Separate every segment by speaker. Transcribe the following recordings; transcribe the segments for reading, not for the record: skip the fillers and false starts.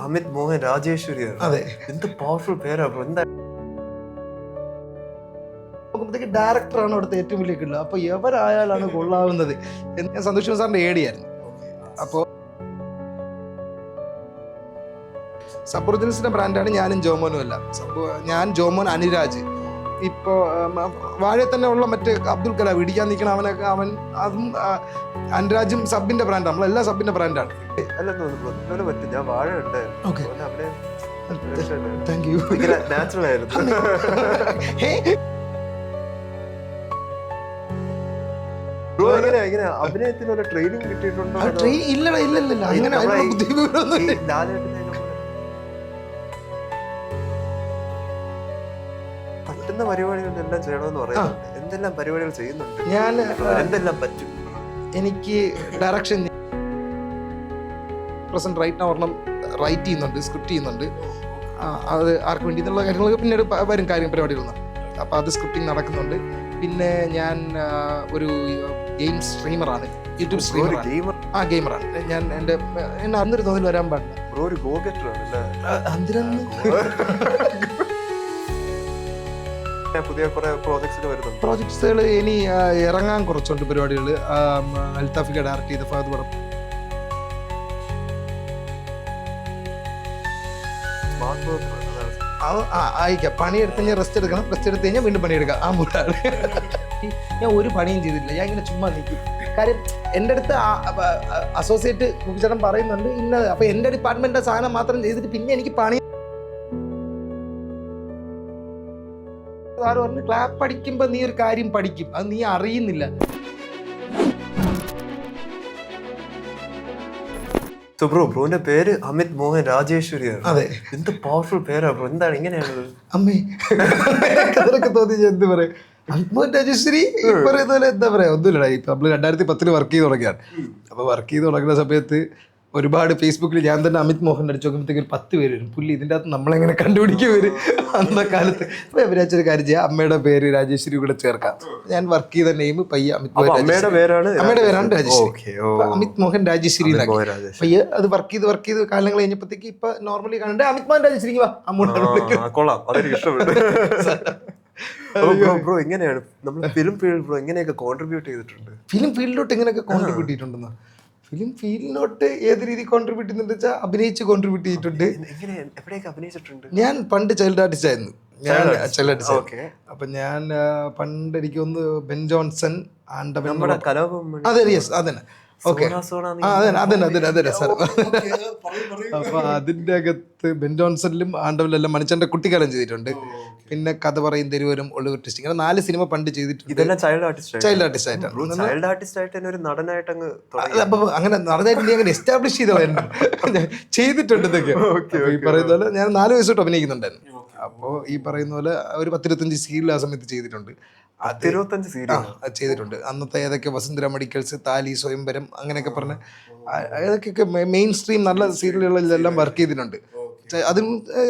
Speaker 1: അമിത് മോഹൻ രാജേശ്വരിയാണ്.
Speaker 2: അതെ,
Speaker 1: എന്ത് പവർഫുൾ പേരാ ബ്രോ. എന്താ
Speaker 2: നോക്കുമ്പോഴത്തേക്ക് ഡയറക്ടറാണ് അവിടുത്തെ ഏറ്റവും വലിയ കിട്ടുക. അപ്പൊ എവരായാലാണ് കൊള്ളാവുന്നത് എന്ന് ഞാൻ സന്തോഷ് സാറിന്റെ ഏടിയായിരുന്നു. അപ്പോൾ സബ്ഒറിജിനൽസിന്റെ ബ്രാൻഡാണ് ഞാനും ജോമോനും എല്ലാം. ഞാൻ ജോമോൻ അനിരാജ്. ഇപ്പോൾ വാഴയെ തന്നെ ഉള്ള മറ്റേ അബ്ദുൽ കലാം ഇടിക്കാൻ നിൽക്കണ അവനൊക്കെ അതും അനുരാജും സബിന്റെ ബ്രാൻഡാണ്. നമ്മളെല്ലാം സബിന്റെ ബ്രാൻഡാണ്.
Speaker 1: അല്ലെന്ന് പറ്റും. ഞാൻ വാഴ ഉണ്ടായിരുന്നു.
Speaker 2: ഓക്കെ,
Speaker 1: അവിടെ
Speaker 2: താങ്ക് യു.
Speaker 1: നാച്ചുറൽ ആയിരുന്നു. ബ്രോ എങ്ങനെ അഭിനയത്തിന് ട്രെയിനിങ് കിട്ടിയിട്ടുണ്ടോ?
Speaker 2: ഇല്ല അങ്ങനെ
Speaker 1: പറ്റുന്ന പരിപാടികളെല്ലാം ചെയ്യണമെന്ന് പറയുന്നുണ്ട്. എന്തെല്ലാം പരിപാടികൾ ചെയ്യുന്നുണ്ട്?
Speaker 2: ഞാൻ
Speaker 1: എന്തെല്ലാം പറ്റും?
Speaker 2: എനിക്ക് ഡയറക്ഷൻ പ്രസന്റ് റൈറ്റ് ഒരെണ്ണം റൈറ്റ് ചെയ്യുന്നുണ്ട്, സ്ക്രിപ്റ്റ് ചെയ്യുന്നുണ്ട്. അത് ആർക്ക് വേണ്ടി എന്നുള്ള കാര്യങ്ങൾ പിന്നീട് വരും പരിപാടികളൊന്നും. അപ്പോൾ അത് സ്ക്രിപ്റ്റിംഗ് നടക്കുന്നുണ്ട്. പിന്നെ ഞാൻ ഒരു ഗെയിം സ്ട്രീമറാണ്, യൂട്യൂബ് സ്ട്രീമർ. ഗെയിമറാണ് ഞാൻ. എന്നെ അന്നൊരു തോതിൽ വരാൻ പാടില്ല.
Speaker 1: പുതിയ
Speaker 2: പ്രോജക്ട്സുകൾ ഇനി ഇറങ്ങാൻ കുറച്ചുണ്ട് പരിപാടികൾ. അൽത്താഫിക ഡയറക്ട് ചെയ്ത ഫഹദ് പടം. ആയിക്കാം. പണിയെടുത്ത് കഴിഞ്ഞാൽ റെസ്റ്റ് എടുക്കണം, റെസ്റ്റ് എടുത്ത് കഴിഞ്ഞാൽ വീണ്ടും പണിയെടുക്കാം. ആ മൂടാണ്. ഞാൻ ഒരു പണിയും ചെയ്തിട്ടില്ല. ഞാൻ ഇങ്ങനെ ചുമ്മാ നിൽക്കും. കാര്യം എൻ്റെ അടുത്ത് അസോസിയേറ്റ് മുഖിച്ചേട്ടൻ പറയുന്നുണ്ട് ഇന്നത്. അപ്പോൾ എൻ്റെ ഡിപ്പാർട്ട്മെൻറ്റിൻ്റെ സാധനം മാത്രം ചെയ്തിട്ട് പിന്നെ എനിക്ക് പണി സാറ് പറഞ്ഞു, ക്ലാപ്പ് പഠിക്കുമ്പോൾ നീ ഒരു കാര്യം പഠിക്കും, അത് നീ അറിയുന്നില്ല.
Speaker 1: ബ്രോന്റെ പേര് അമിത് മോഹൻ രാജേശ്വരിയാണ്.
Speaker 2: അതെ,
Speaker 1: എന്ത് പവർഫുൾ പേരാ ബ്രോ. എന്താണ് ഇങ്ങനെയാണ്?
Speaker 2: അമ്മേ അതൊക്കെ തോന്നി. എന്ത് പറയാ, അമിത് മോഹൻ രാജേശ്വരി പറയുന്ന പോലെ എന്താ പറയാ, ഒന്നുമില്ലടാ. ഇപ്പൊ നമ്മള് 2010 വർക്ക് ചെയ്ത് തുടങ്ങിയാണ്. അപ്പൊ വർക്ക് ചെയ്ത് തുടങ്ങുന്ന സമയത്ത് ഒരുപാട് ഫേസ്ബുക്കിൽ ഞാൻ തന്നെ അമിത് മോഹൻ അടിച്ചു നോക്കുമ്പോഴത്തേക്ക് ഒരു 10 പേര് വരും. പുള്ളി ഇതിൻ്റെ അകത്ത് നമ്മളെങ്ങനെ കണ്ടുപിടിക്കുക വരും അന്ന കാലത്ത്. അപ്പൊ വിചാരിച്ചൊരു കാര്യം ചെയ്യാം, അമ്മയുടെ പേര് രാജേശ്വരി കൂടെ ചേർക്കാം. ഞാൻ വർക്ക് ചെയ്ത നെയിം പയ്യ അമിത് മോഹൻ. അമ്മയുടെ പേരാണ് രാജേശ്വരി. അമിത് മോഹൻ രാജേശ്വരി. പയ്യ അത് വർക്ക് ചെയ്ത് കാലങ്ങൾ കഴിഞ്ഞപ്പോഴത്തേക്ക് ഇപ്പൊ നോർമലി കാണുന്നുണ്ട് അമിത് മോഹൻ രാജേശ്വരി.
Speaker 1: ബ്രോ എങ്ങനെയാണ് നമ്മൾ ഫിലിം ഫീൽഡ് എങ്ങനെയൊക്കെ കോൺട്രിബ്യൂട്ട് ചെയ്തിട്ടുണ്ട്?
Speaker 2: ഫിലിം ഫീൽഡിലോട്ട് എങ്ങനെയൊക്കെ കോൺട്രിബ്യൂട്ട് ചെയ്തിട്ടുണ്ടെന്നോ? ഫിലിം ഫീൽഡിലോട്ട് ഏത് രീതി കോൺട്രിബ്യൂട്ട് ചെയ്യുന്നുണ്ട് വെച്ചാൽ അഭിനയിച്ച് കോൺട്രിബ്യൂട്ട് ചെയ്തിട്ടുണ്ട്. ഞാൻ പണ്ട് ചൈൽഡ് ആർട്ടിസ്റ്റ് ആയിരുന്നു. അപ്പൊ ഞാൻ പണ്ട് എനിക്കൊന്ന് ബെൻ ജോൺസൺ, ആൻഡവൻ. അതെ, യെസ്, അതന്നെ. ഓക്കെ, അതന്നെ സാർ. അപ്പൊ അതിന്റെ അകത്ത് ബെൻ ജോൺസണിലും ആൻഡവനിലെല്ലാം മണിച്ചന്റെ കുട്ടിക്കാലം ചെയ്തിട്ടുണ്ട്. പിന്നെ കഥ പറയും തെരുവരും ഒളിവർ ടെസ്റ്റ്, ഇങ്ങനെ 4 സിനിമ പണ്ട് ചെയ്തിട്ടുണ്ട്.
Speaker 1: ചൈൽഡ് ആർട്ടിസ്റ്റ് ആയിട്ടാണ്.
Speaker 2: അപ്പൊ അങ്ങനെ നടനായിട്ട് അങ്ങനെ എസ്റ്റാബ്ലിഷ് ചെയ്തിട്ടുണ്ട് ഇതൊക്കെ. ഈ പറയുന്ന പോലെ ഞാൻ 4 വയസ്സ് തൊട്ട് അഭിനയിക്കുന്നുണ്ടായിരുന്നു. അപ്പോ ഈ പറയുന്ന പോലെ ഒരു 10-25 സീരിയൽ ആ സമയത്ത് ചെയ്തിട്ടുണ്ട്. ചെയ്തിട്ടുണ്ട്. അന്നത്തെ ഏതൊക്കെ വസുന്ധര മെഡിക്കൽസ്, താലി, സ്വയംവരം, അങ്ങനെയൊക്കെ പറഞ്ഞ് ഏതൊക്കെയൊക്കെ മെയിൻ സ്ട്രീം നല്ല സീരിയലുകളിലെല്ലാം വർക്ക് ചെയ്തിട്ടുണ്ട്. അതും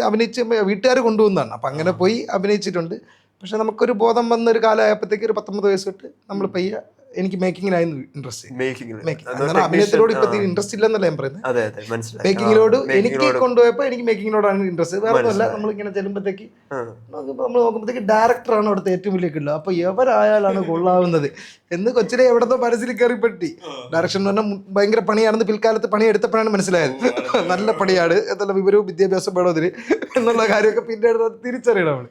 Speaker 2: അഭിനയിച്ച് വീട്ടുകാർ കൊണ്ടുപോകുന്നതാണ്. അപ്പം അങ്ങനെ പോയി അഭിനയിച്ചിട്ടുണ്ട്. പക്ഷെ നമുക്കൊരു ബോധം വന്നൊരു കാലമായപ്പോഴത്തേക്ക് ഒരു 19 വയസ്സ് തൊട്ട് നമ്മൾ പയ്യ എനിക്ക് മേക്കിങ്ങിനായിരുന്നു ഇൻട്രസ്റ്റ്. അഭിനയത്തിനോട് ഇപ്പൊ ഇൻട്രസ്റ്റ് ഇല്ലെന്നല്ല ഞാൻ പറയുന്നത്. മേക്കിങ്ങിനോട് എനിക്ക് കൊണ്ടുപോയപ്പോ എനിക്ക് മേക്കിങ്ങിനോടാണ് ഇൻട്രസ്റ്റ്. വേറെ ഒന്നുമല്ല, നമ്മളിങ്ങനെ ചെല്ലുമ്പോഴത്തേക്ക് നമ്മൾ നോക്കുമ്പോഴത്തേക്ക് ഡയറക്ടറാണ് അവിടുത്തെ ഏറ്റവും വലിയ കിട്ടുക. അപ്പൊ എവരായാലാണ് കൊള്ളാവുന്നത് എന്ന് കൊച്ചിനെ എവിടെന്നോ മനസ്സിൽ കയറിപ്പെട്ടി. ഡയറക്ഷൻ എന്ന് പറഞ്ഞാൽ ഭയങ്കര പണിയാണെന്ന് പിൽക്കാലത്ത് പണിയെടുത്തപ്പോഴാണ് മനസ്സിലായത്. നല്ല പണിയാണ്, എന്നുള്ള വിവരവും വിദ്യാഭ്യാസം വേണം അതിന് എന്നുള്ള കാര്യമൊക്കെ പിന്നീട് തിരിച്ചറിയണം.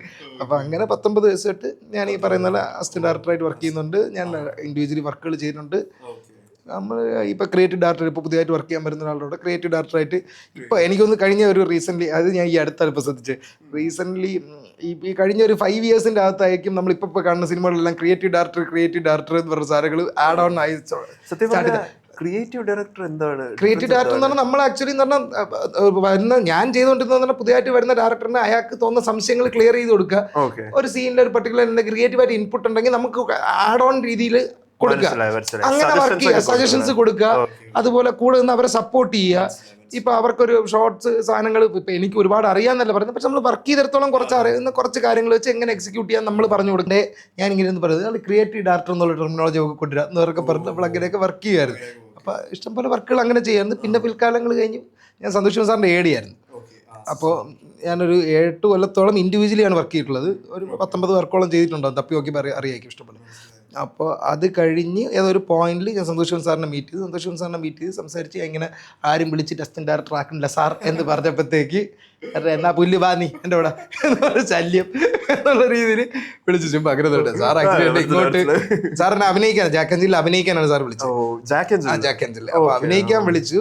Speaker 2: അപ്പൊ അങ്ങനെ 19 വയസ്സ് തൊട്ട് ഞാൻ ഈ പറയുന്ന പോലെ അസിസ്റ്റന്റ് ഡയറക്ടറായിട്ട് വർക്ക് ചെയ്യുന്നുണ്ട്. ഞാൻ ഇൻഡിവിജ്വലി വർക്കുകൾ ചെയ്യുന്നുണ്ട്. നമ്മൾ ഇപ്പോൾ ക്രിയേറ്റീവ് ഡയറക്ടർ, ഇപ്പോൾ പുതിയതായിട്ട് വർക്ക് ചെയ്യാൻ വരുന്ന ഒരാളോട് ക്രിയേറ്റീവ് ഡയറക്ടറായിട്ട് ഇപ്പോൾ എനിക്കൊന്ന് കഴിഞ്ഞ ഒരു റീസെൻ്റ്ലി, അത് ഞാൻ ഈ അടുത്താണ് ഇപ്പോൾ ശ്രദ്ധിച്ച്, റീസെൻ്റ്ലി ഈ കഴിഞ്ഞ ഒരു 5 ഇയേഴ്സിൻ്റെ അകത്തായിരിക്കും നമ്മളിപ്പോൾ കാണുന്ന സിനിമകളിലെല്ലാം ക്രിയേറ്റീവ് ഡയറക്ടർ എന്ന് പറഞ്ഞ സാധനങ്ങൾ ആഡ് ഓൺ ആയി.
Speaker 1: ക്രിയേറ്റീവ് ഡയറക്ടർ എന്താണ്?
Speaker 2: ക്രിയേറ്റീവ് ഡയറക്ടർ എന്ന് പറഞ്ഞാൽ നമ്മൾ ആക്ച്വലി എന്ന് പറഞ്ഞാൽ ഞാൻ ചെയ്തുകൊണ്ടിരുന്ന പുതിയതായിട്ട് വരുന്ന ഡയറക്ടറിന് അയാൾക്ക് തോന്നുന്ന സംശയങ്ങൾ ക്ലിയർ ചെയ്ത് കൊടുക്കുക. ഒരു സീനിൽ ഒരു പർട്ടിക്കുലർ ക്രിയേറ്റീവായിട്ട് ഇൻപുട്ട് ഉണ്ടെങ്കിൽ നമുക്ക് ആഡ് ഓൺ രീതിയിൽ കൊടുക്കുക, അങ്ങനെ വർക്ക് ചെയ്യുക, സജഷൻസ് കൊടുക്കുക. അതുപോലെ കൂടെ നിന്ന് അവരെ സപ്പോർട്ട് ചെയ്യുക. ഇപ്പൊ അവർക്കൊരു ഷോർട്സ് സാധനങ്ങൾ ഇപ്പൊ എനിക്ക് ഒരുപാട് അറിയാന്നല്ല പറയുന്നത്, പക്ഷെ നമ്മൾ വർക്ക് ചെയ്തിടത്തോളം കുറച്ച് അറിയുന്ന കുറച്ച് കാര്യങ്ങൾ വെച്ച് എങ്ങനെ എക്സിക്യൂട്ട് ചെയ്യാൻ നമ്മൾ പറഞ്ഞു കൊടുക്കണ്ടേ. ഞാൻ ഇങ്ങനെ പറയുന്നത് ക്രിയേറ്റീവ് ഡയറക്ടർ എന്നുള്ള ടെർമിനോളജി ഒക്കെ കൊണ്ടുവരിക എന്നവരൊക്കെ പറഞ്ഞ് നമ്മൾ അങ്ങനെയൊക്കെ വർക്ക് ചെയ്യുമായിരുന്നു. അപ്പോൾ ഇഷ്ടംപോലെ വർക്കുകൾ അങ്ങനെ ചെയ്യായിരുന്നു. പിന്നെ പിൽക്കാലങ്ങൾ കഴിഞ്ഞ് ഞാൻ സന്തോഷ് സാറിൻ്റെ AD ആയിരുന്നു. അപ്പോൾ ഞാനൊരു 8 കൊല്ലത്തോളം ഇൻഡിവിജ്വലിയാണ് വർക്ക് ചെയ്തിട്ടുള്ളത്. ഒരു 19 വർക്കോളം ചെയ്തിട്ടുണ്ടാവും, തപ്പി നോക്കി അറിയായിരിക്കും ഇഷ്ടംപോലെ. അപ്പോൾ അത് കഴിഞ്ഞ് ഏതൊരു പോയിന്റിൽ ഞാൻ സന്തോഷ് സാറിനെ മീറ്റ് ചെയ്തു. സന്തോഷ് സാറിനെ മീറ്റ് ചെയ്ത് സംസാരിച്ച് ഇങ്ങനെ ആരും വിളിച്ചിട്ട് അസിസ്റ്റന്റ് ഡയറക്ടർ ആക്കുന്നില്ല സാർ എന്ന് പറഞ്ഞപ്പോഴത്തേക്ക് എന്നാ പുല്ല് ബാന്നി എൻ്റെ ഇവിടെ ശല്യം എന്നുള്ള രീതിയിൽ വിളിച്ചു. ചുമ്പോ അങ്ങനെ തൊട്ട് സാർ ആക്ച്വലി ഇങ്ങോട്ട് സാറിനെ അഭിനയിക്കാനാണ്, ജാക്ക് ആൻഡ് ജിൽ അഭിനയിക്കാനാണ് സാർ വിളിച്ചത്. ജാക്ക് ആൻഡ് ജിൽ അപ്പോൾ അഭിനയിക്കാൻ വിളിച്ചു.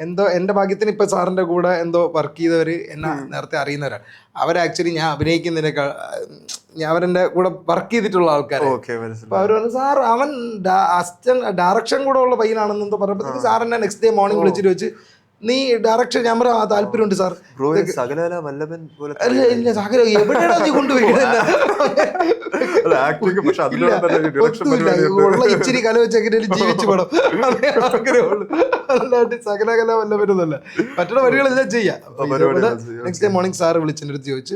Speaker 2: എന്തോ എൻ്റെ ഭാഗ്യത്തിന് ഇപ്പോൾ സാറിൻ്റെ കൂടെ എന്തോ വർക്ക് ചെയ്തവർ എന്നെ നേരത്തെ അറിയുന്നവരാണ്. ആക്ച്വലി ഞാൻ അഭിനയിക്കുന്നതിനേക്കാൾ അവരെൻ്റെ കൂടെ വർക്ക് ചെയ്തിട്ടുള്ള ആൾക്കാർ. അപ്പോൾ അവർ പറഞ്ഞു സാർ അവൻ അസിസ്റ്റന്റ് ഡയറക്ഷൻ കൂടെ ഉള്ള പയ്യനാണെന്നെന്തോ പറഞ്ഞപ്പോഴത്തേക്ക് സാർ എന്നെ നെക്സ്റ്റ് ഡേ മോർണിംഗ് വിളിച്ചിട്ട് വെച്ച് നീ ഡയറക്ഷൻ ഞാൻ പറയാം താല്പര്യമുണ്ട് സാർ. അല്ല ഇല്ല സകല എവിടെയാണോ നീ കൊണ്ടുപോയി ഉള്ള ഇച്ചിരി കല വെച്ചെങ്ങനെ ജീവിച്ചു പോകണം ആഗ്രഹമുള്ളൂ, അല്ലാണ്ട് സകലകല വല്ലവരുന്നല്ല. മറ്റുള്ള വഴികളെല്ലാം ചെയ്യാം. നെക്സ്റ്റ് ഡേ മോർണിംഗ് സാർ വിളിച്ചെൻ്റെ അടുത്ത് ചോദിച്ചു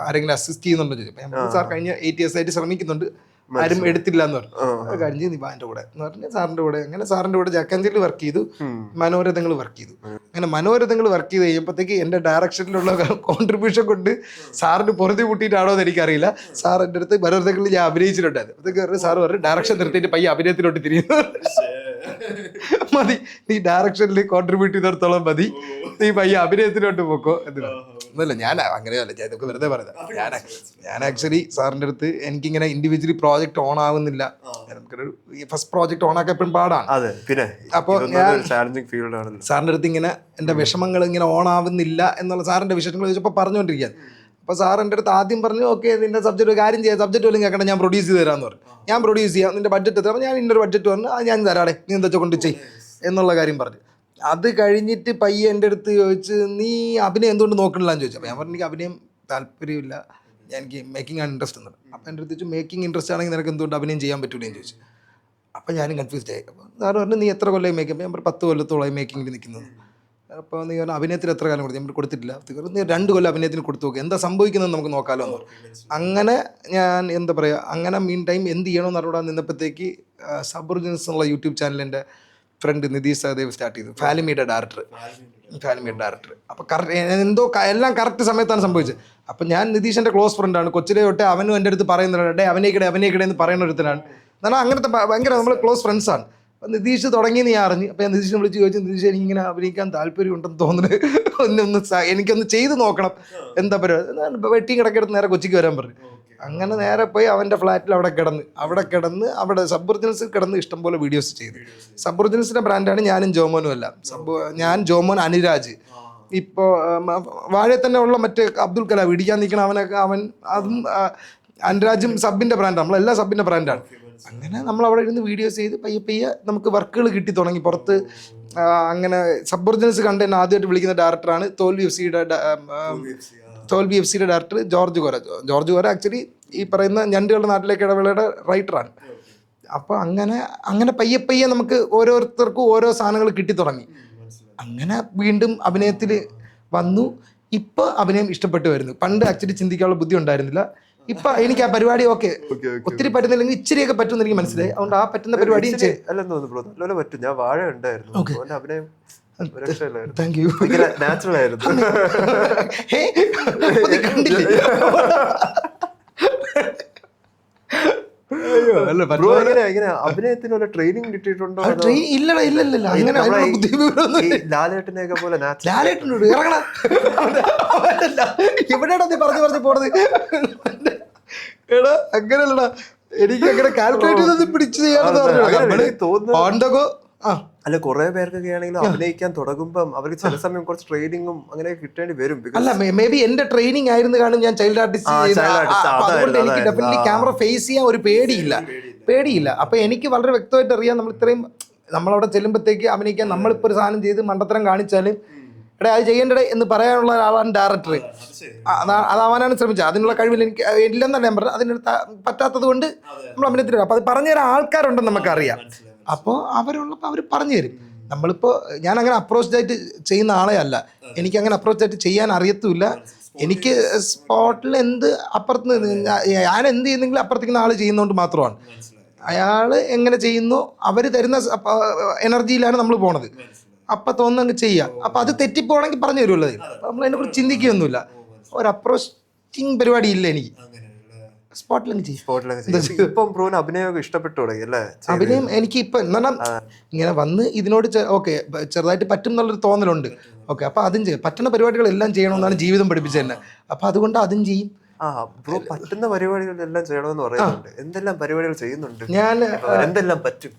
Speaker 2: ആരെങ്കിലും അസിസ്റ്റ് ചെയ്യുന്നുണ്ടോ ചോദിച്ചു. സാർ കഴിഞ്ഞ 8 years ആയിട്ട് ശ്രമിക്കുന്നുണ്ട്, ആരും എടുത്തില്ല എന്ന് പറഞ്ഞു. കഴിഞ്ഞ് നീ എൻ്റെ കൂടെ എന്ന് പറഞ്ഞാൽ സാറിൻ്റെ കൂടെ അങ്ങനെ സാറിൻ്റെ കൂടെ ജാക്ക് ആൻഡ് ജിൽ വർക്ക് ചെയ്തു. മനോരഥങ്ങൾ വർക്ക് ചെയ്തു. അങ്ങനെ മനോരഥങ്ങൾ വർക്ക് ചെയ്ത് കഴിയുമ്പോഴത്തേക്ക് എൻ്റെ ഡയറക്ഷനിലുള്ള കോൺട്രിബ്യൂഷൻ കൊണ്ട് സാറിന് പൊറുതി കൂട്ടിയിട്ടാണോ എന്ന് എനിക്കറിയില്ല. സാർ എൻ്റെ അടുത്ത് മനോരഥങ്ങളിൽ ഞാൻ അഭിനയിച്ചിട്ടുണ്ടായിരുന്നു. അതൊക്കെ സാറ് പറഞ്ഞു ഡയറക്ഷൻ നിർത്തിയിട്ട് പയ്യ അഭിനയത്തിലോട്ട് തിരിയുന്നു, മതി നീ ഡയറക്ഷനിൽ കോൺട്രിബ്യൂട്ട് ചെയ്തിടത്തോളം മതി, നീ പയ്യ അഭിനയത്തിലോട്ട് പോക്കോ എന്നല്ല. ഞാൻ അങ്ങനെയല്ല, ഞാൻ ഇതൊക്കെ വെറുതെ പറയുന്നത്. ഞാൻ ആക്ച്വലി സാറിൻ്റെ അടുത്ത് എനിക്കിങ്ങനെ ഇൻഡിവിജ്വലി പ്രോജക്റ്റ് ഓൺ ആവുന്നില്ല. നമുക്കൊരു ഫസ്റ്റ് പ്രോജക്റ്റ് ഓൺ ആക്കാൻ എപ്പോഴും പാടാണ്. അപ്പോൾ ഞാൻ സാറിൻ്റെ അടുത്ത് ഇങ്ങനെ എൻ്റെ വിഷമങ്ങൾ ഇങ്ങനെ ഓൺ ആവുന്നില്ല എന്നുള്ള സാറിൻ്റെ വിഷയങ്ങൾ ചോദിച്ചപ്പോൾ പറഞ്ഞുകൊണ്ടിരിക്കുകയാണ്. അപ്പോൾ സാർ എൻ്റെ അടുത്ത് ആദ്യം പറഞ്ഞു ഓക്കെ നിൻ്റെ സബ്ജക്റ്റ് ഒരു കാര്യം ചെയ്യാം, സബ്ജക്റ്റ് പോലും കേൾക്കണം, ഞാൻ പ്രൊഡ്യൂസ് ചെയ്ത് തരാമെന്ന് പറഞ്ഞു. ഞാൻ പ്രൊഡ്യൂസ് ചെയ്യാം, നിൻ്റെ ബഡ്ജറ്റ് എത്ര, ഞാൻ ഇന്നൊരു ബഡ്ജറ്റ് പറഞ്ഞു, അത് ഞാൻ തരാടെ, നീ എന്താ കൊണ്ട് ചെയ് എന്നുള്ള കാര്യം പറഞ്ഞു. അത് കഴിഞ്ഞിട്ട് പയ്യെ എൻ്റെ അടുത്ത് ചോദിച്ച് നീ അഭിനയം എന്തുകൊണ്ട് നോക്കണില്ല എന്ന് ചോദിച്ചു. അപ്പോൾ ഞാൻ പറഞ്ഞു എനിക്ക് അഭിനയം താല്പര്യമില്ല, എനിക്ക് മേക്കിംഗ് ആണ് ഇൻട്രസ്റ്റ് എന്നത്. അപ്പോൾ എൻ്റെ അടുത്ത് ചോദിച്ചു മേക്കിംഗ് ഇൻട്രസ്റ്റ് ആണെങ്കിൽ നിനക്ക് എന്തുകൊണ്ട് അഭിനയം ചെയ്യാൻ പറ്റൂല എന്ന് ചോദിച്ചു. അപ്പോൾ ഞാനും കൺഫ്യൂസ്ഡ് ആയി. അപ്പോൾ സാറ് പറഞ്ഞു നീ എത്ര കൊല്ലമായി മേക്കിംഗ്? ഞാൻ 10 കൊല്ലത്തോളമായി മേക്കിങ്ങിൽ നിൽക്കുന്നത്. അപ്പോൾ നീ പറഞ്ഞു അഭിനയത്തിന് എത്ര കാലം കൊടുത്തു? ഞാൻ കൊടുത്തിട്ടില്ല. നീ 2 കൊല്ലം അഭിനയത്തിന് കൊടുത്തു നോക്കുക, എന്താ സംഭവിക്കുന്നത് നമുക്ക് നോക്കാമല്ലോ എന്ന് പറഞ്ഞു. അങ്ങനെ ഞാൻ എന്താ പറയുക, അങ്ങനെ മീൻ ടൈം എന്ത് ചെയ്യണമെന്ന് അറിയാൻ നിന്നപ്പോഴത്തേക്ക് സബ്ഒറിജിൻസ് എന്നുള്ള യൂട്യൂബ് ചാനലിൻ്റെ ഫ്രണ്ട് നിതീഷ് സഹദേവ് സ്റ്റാർട്ട് ചെയ്തു, ഫാലിമിയുടെ ഡയറക്ടർ. അപ്പോൾ എന്തോ എല്ലാം കറക്റ്റ് സമയത്താണ് സംഭവിച്ചത്. അപ്പം ഞാൻ നിതീഷിൻ്റെ ക്ലോസ് ഫ്രണ്ടാണ്, കൊച്ചിലെ തൊട്ടേ അവനും എൻ്റെ അടുത്ത് പറയുന്നുണ്ട് അഭിനയിക്കടേ എന്ന് പറയുന്ന ഒരുത്തനാണ്. എന്നാൽ അങ്ങനത്തെ ഭയങ്കര നമ്മൾ ക്ലോസ് ഫ്രണ്ട്സാണ്. അപ്പം നിതീഷ് തുടങ്ങി നീ അറിഞ്ഞു. അപ്പം ഞാൻ നിതീഷിനെ വിളിച്ച് ചോദിച്ചു, നിതീഷ് എനിക്കിങ്ങനെ അഭിനയിക്കാൻ താല്പര്യമുണ്ടെന്ന് തോന്നുന്നു, എനിക്കൊന്ന് ചെയ്ത് നോക്കണം, എന്താ പരിപാടി? വെട്ടിയും കിടക്കെടുത്ത് നേരെ കൊച്ചിക്ക് വരാൻ പറഞ്ഞു. അങ്ങനെ നേരെ പോയി അവൻ്റെ ഫ്ലാറ്റിൽ അവിടെ കിടന്ന് അവിടെ സബ്ഒറിജിനൽസിൽ കിടന്ന് ഇഷ്ടംപോലെ വീഡിയോസ് ചെയ്തു. സബ്ഒറിജിനൽസിൻ്റെ ബ്രാൻഡാണ് ഞാനും ജോമോനും എല്ലാം. ഞാൻ ജോമോൻ അനുരാജ്. ഇപ്പോൾ വാഴയിൽ തന്നെ ഉള്ള മറ്റേ അബ്ദുൽ കലാം ഇടിക്കാൻ നിൽക്കണം അവൻ അതും അനുരാജും സബിൻ്റെ ബ്രാൻഡാണ്, നമ്മളെല്ലാ സബിൻ്റെ ബ്രാൻഡാണ്. അങ്ങനെ നമ്മൾ അവിടെ ഇരുന്ന് വീഡിയോസ് ചെയ്ത് പയ്യെ നമുക്ക് വർക്കുകൾ കിട്ടി തുടങ്ങി പുറത്ത്. അങ്ങനെ സബ്ഒറിജിനൽസ് കണ്ട് എന്നെ ആദ്യമായിട്ട് വിളിക്കുന്ന ഡയറക്ടറാണ് തോൽവി എഫ് സിയുടെ ഡയറക്ടർ ജോർജ് ഗോര ആക്ച്വലി ഈ പറയുന്ന ഞണ്ടുകളുടെ നാട്ടിലേക്ക് ഇടവേളയുടെ റൈറ്ററാണ്. അപ്പോൾ അങ്ങനെ പയ്യെ നമുക്ക് ഓരോരുത്തർക്കും ഓരോ സാധനങ്ങൾ കിട്ടി തുടങ്ങി. അങ്ങനെ വീണ്ടും അഭിനയത്തിൽ വന്നു. ഇപ്പോൾ അഭിനയം ഇഷ്ടപ്പെട്ട് വരുന്നു. പണ്ട് ആക്ച്വലി ചിന്തിക്കാനുള്ള ബുദ്ധി ഉണ്ടായിരുന്നില്ല. ഇപ്പൊ എനിക്ക് ആ പരിപാടി ഒത്തിരി പറ്റുന്നില്ലെങ്കിൽ ഇച്ചിരിയൊക്കെ പറ്റുമെന്ന് എനിക്ക് മനസ്സിലായി. അതുകൊണ്ട് ആ പറ്റുന്ന പരിപാടി
Speaker 1: പറ്റും. ഞാൻ വാഴ ഉണ്ടായിരുന്നു, അഭിനയം
Speaker 2: താങ്ക് യു,
Speaker 1: നാച്ചുറൽ ആയിരുന്നു. അഭിനയത്തിനുള്ള ട്രെയിനിങ് കിട്ടിയിട്ടുണ്ടോ?
Speaker 2: ഇല്ല അങ്ങനെ
Speaker 1: ലാലേട്ടനെയൊക്കെ പോലെ
Speaker 2: ലാലേട്ടനോട് ഇറങ്ങണ എവിടെയാണോ നീ പറഞ്ഞു പോണത്? എടാ അങ്ങനെയല്ലടാ, എനിക്ക് അങ്ങനെ കാൽക്കുലേറ്റ് ചെയ്ത് പിടിച്ച് ചെയ്യാണെന്ന് പറഞ്ഞു.
Speaker 1: അല്ല കുറെ പേർക്കൊക്കെ ആണെങ്കിലും അഭിനയിക്കാൻ തുടങ്ങുമ്പം അവർക്ക് ചില സമയം കുറച്ച് ട്രെയിനിങ്ങും അങ്ങനെ കിട്ടേണ്ടി വരും.
Speaker 2: അല്ല മേ ബി എന്റെ ട്രെയിനിങ് ആയിരുന്നു കാണും, ഞാൻ ചൈൽഡ് ആർട്ടിസ്റ്റ്, അതുകൊണ്ട് എനിക്ക് ഡെഫിനറ്റ്ലി ക്യാമറ ഫേസ് ചെയ്യാൻ ഒരു പേടിയില്ല. അപ്പൊ എനിക്ക് വളരെ വ്യക്തമായിട്ട് അറിയാം, നമ്മളവിടെ ചെല്ലുമ്പോഴത്തേക്ക് അഭിനയിക്കാൻ നമ്മളിപ്പോൾ ഒരു സാധനം ചെയ്ത് മണ്ടത്തരം കാണിച്ചാൽ എടാ അത് ചെയ്യേണ്ടത് എന്ന് പറയാനുള്ള ഒരാളാണ് ഡയറക്ടർ. അതാവാനാണ് ശ്രമിച്ചത്. അതിനുള്ള കഴിവിൽ എനിക്ക് ഇല്ലെന്നല്ല ഞാൻ പറഞ്ഞത്, അതിന് പറ്റാത്തത് കൊണ്ട് നമ്മൾ അഭിനയത്തിൽ. അപ്പോൾ അത് പറഞ്ഞു തരാൻ ആൾക്കാരുണ്ടെന്ന് നമുക്കറിയാം. അപ്പോൾ അവരുള്ളപ്പോൾ അവർ പറഞ്ഞു തരും. നമ്മളിപ്പോൾ ഞാൻ അങ്ങനെ അപ്രോച്ചായിട്ട് ചെയ്യുന്ന ആളെ അല്ല, എനിക്കങ്ങനെ അപ്രോച്ചായിട്ട് ചെയ്യാൻ അറിയത്തുമില്ല. എനിക്ക് സ്പോട്ടിൽ എന്ത് അപ്പുറത്ത് ഞാൻ എന്ത് ചെയ്യുന്നെങ്കിലും അപ്പുറത്തേക്കുന്ന ആൾ ചെയ്യുന്നതുകൊണ്ട് മാത്രമാണ്. അയാൾ എങ്ങനെ ചെയ്യുന്നോ അവർ തരുന്ന എനർജിയിലാണ് നമ്മൾ പോണത്. അപ്പം തോന്നുന്നങ്ങ് ചെയ്യാം. അപ്പം അത് തെറ്റിപ്പോണെങ്കിൽ പറഞ്ഞു തരുമല്ലോ. നമ്മൾ അതിനെക്കുറിച്ച് ചിന്തിക്കുകയൊന്നുമില്ല. ഒരു അപ്രോച്ചിങ് പരിപാടി ഇല്ല എനിക്ക്. സ്പോട്ടിലങ്ങ് ചെയ്യും.
Speaker 1: ഇപ്പം ബ്രോന് അഭിനയമൊക്കെ ഇഷ്ടപ്പെട്ടു തുടങ്ങി അല്ലേ?
Speaker 2: അഭിനയം എനിക്ക് ഇപ്പം എന്നാൽ ഇങ്ങനെ വന്ന് ഇതിനോട് ഓക്കെ ചെറുതായിട്ട് പറ്റും എന്നുള്ളൊരു തോന്നലുണ്ട്. ഓക്കെ, അപ്പോൾ അതും ചെയ്യും. പറ്റുന്ന പരിപാടികളെല്ലാം ചെയ്യണമെന്നാണ് ജീവിതം പഠിപ്പിച്ചത് തന്നെ. അപ്പോൾ അതുകൊണ്ട് അതും ചെയ്യും.
Speaker 1: ബ്രോ പറ്റുന്ന പരിപാടികളെല്ലാം ചെയ്യണമെന്ന് പറയുന്നുണ്ട്. എന്തെല്ലാം പരിപാടികൾ ചെയ്യുന്നുണ്ട്?
Speaker 2: ഞാൻ
Speaker 1: എന്തെല്ലാം പറ്റും?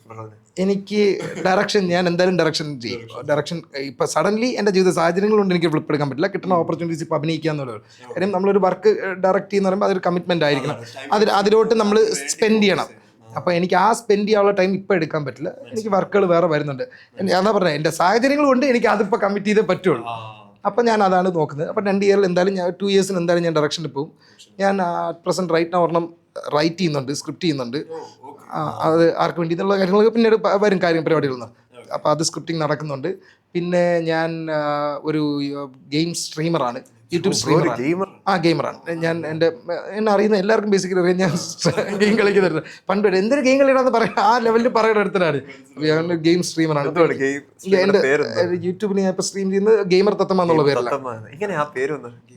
Speaker 2: എനിക്ക് ഡയറക്ഷൻ, ഞാൻ എന്തായാലും ഡയറക്ഷൻ ചെയ്യും. ഡയറക്ഷൻ ഇപ്പം സഡൻലി എൻ്റെ ജീവിത സാഹചര്യങ്ങൾ കൊണ്ട് എനിക്ക് ഫ്ലിപ്പ് എടുക്കാൻ പറ്റില്ല. കിട്ടുന്ന ഓപ്പർച്യൂണിറ്റീസ് ഇപ്പോൾ അഭിനയിക്കുക എന്നുള്ളത്. കാര്യം നമ്മളൊരു വർക്ക് ഡയറക്റ്റ് ചെയ്യുന്ന പറയുമ്പോൾ അതൊരു കമ്മിറ്റ്മെൻ്റ് ആയിരിക്കണം. അതിലോട്ട് നമ്മൾ സ്പെൻഡ് ചെയ്യണം. അപ്പോൾ എനിക്ക് ആ സ്പെൻഡ് ചെയ്യാനുള്ള ടൈം ഇപ്പോൾ എടുക്കാൻ പറ്റില്ല. എനിക്ക് വർക്കുകൾ വേറെ വരുന്നുണ്ട്. എന്താ പറഞ്ഞത്, എൻ്റെ സാഹചര്യങ്ങൾ കൊണ്ട് എനിക്ക് അതിപ്പോൾ കമ്മിറ്റ് ചെയ്തേ പറ്റുള്ളൂ. അപ്പം ഞാൻ അതാണ് നോക്കുന്നത്. അപ്പം 2 ഇയറിൽ എന്തായാലും 2 ഇയേഴ്സിന് എന്തായാലും ഞാൻ ഡയറക്ഷനിൽ പോകും. ഞാൻ പ്രസൻറ്റ് ഒരെണ്ണം റൈറ്റ് ചെയ്യുന്നുണ്ട്, സ്ക്രിപ്റ്റ് ചെയ്യുന്നുണ്ട്. അത് ആർക്ക് വേണ്ടി എന്നുള്ള കാര്യങ്ങളൊക്കെ പിന്നീട് വരും പരിപാടികളൊന്നും. അപ്പോൾ അത് സ്ക്രിപ്റ്റിംഗ് നടക്കുന്നുണ്ട്. പിന്നെ ഞാൻ ഒരു ഗെയിം സ്ട്രീമറാണ്, യൂട്യൂബ് സ്ട്രീമറാണ്. ഗെയിമറാണ് ഞാൻ. എന്നെ അറിയുന്ന എല്ലാവർക്കും ബേസിക്കലി അറിയാം ഞാൻ ഗെയിം കളിക്കുന്നുണ്ട്. പണ്ട് എന്തൊരു ഗെയിം കളിയിടാന്ന് പറയാം, ആ ലെവലിൽ പറയുന്ന അടുത്തനാണ്. ഞാൻ ഗെയിം സ്ട്രീമറാണ്. എൻ്റെ യൂട്യൂബിൽ ഞാൻ ഇപ്പോൾ സ്ട്രീം ചെയ്യുന്നത് ഗെയിമർ തത്തമ്മ എന്നുള്ള പേരിലാണ്.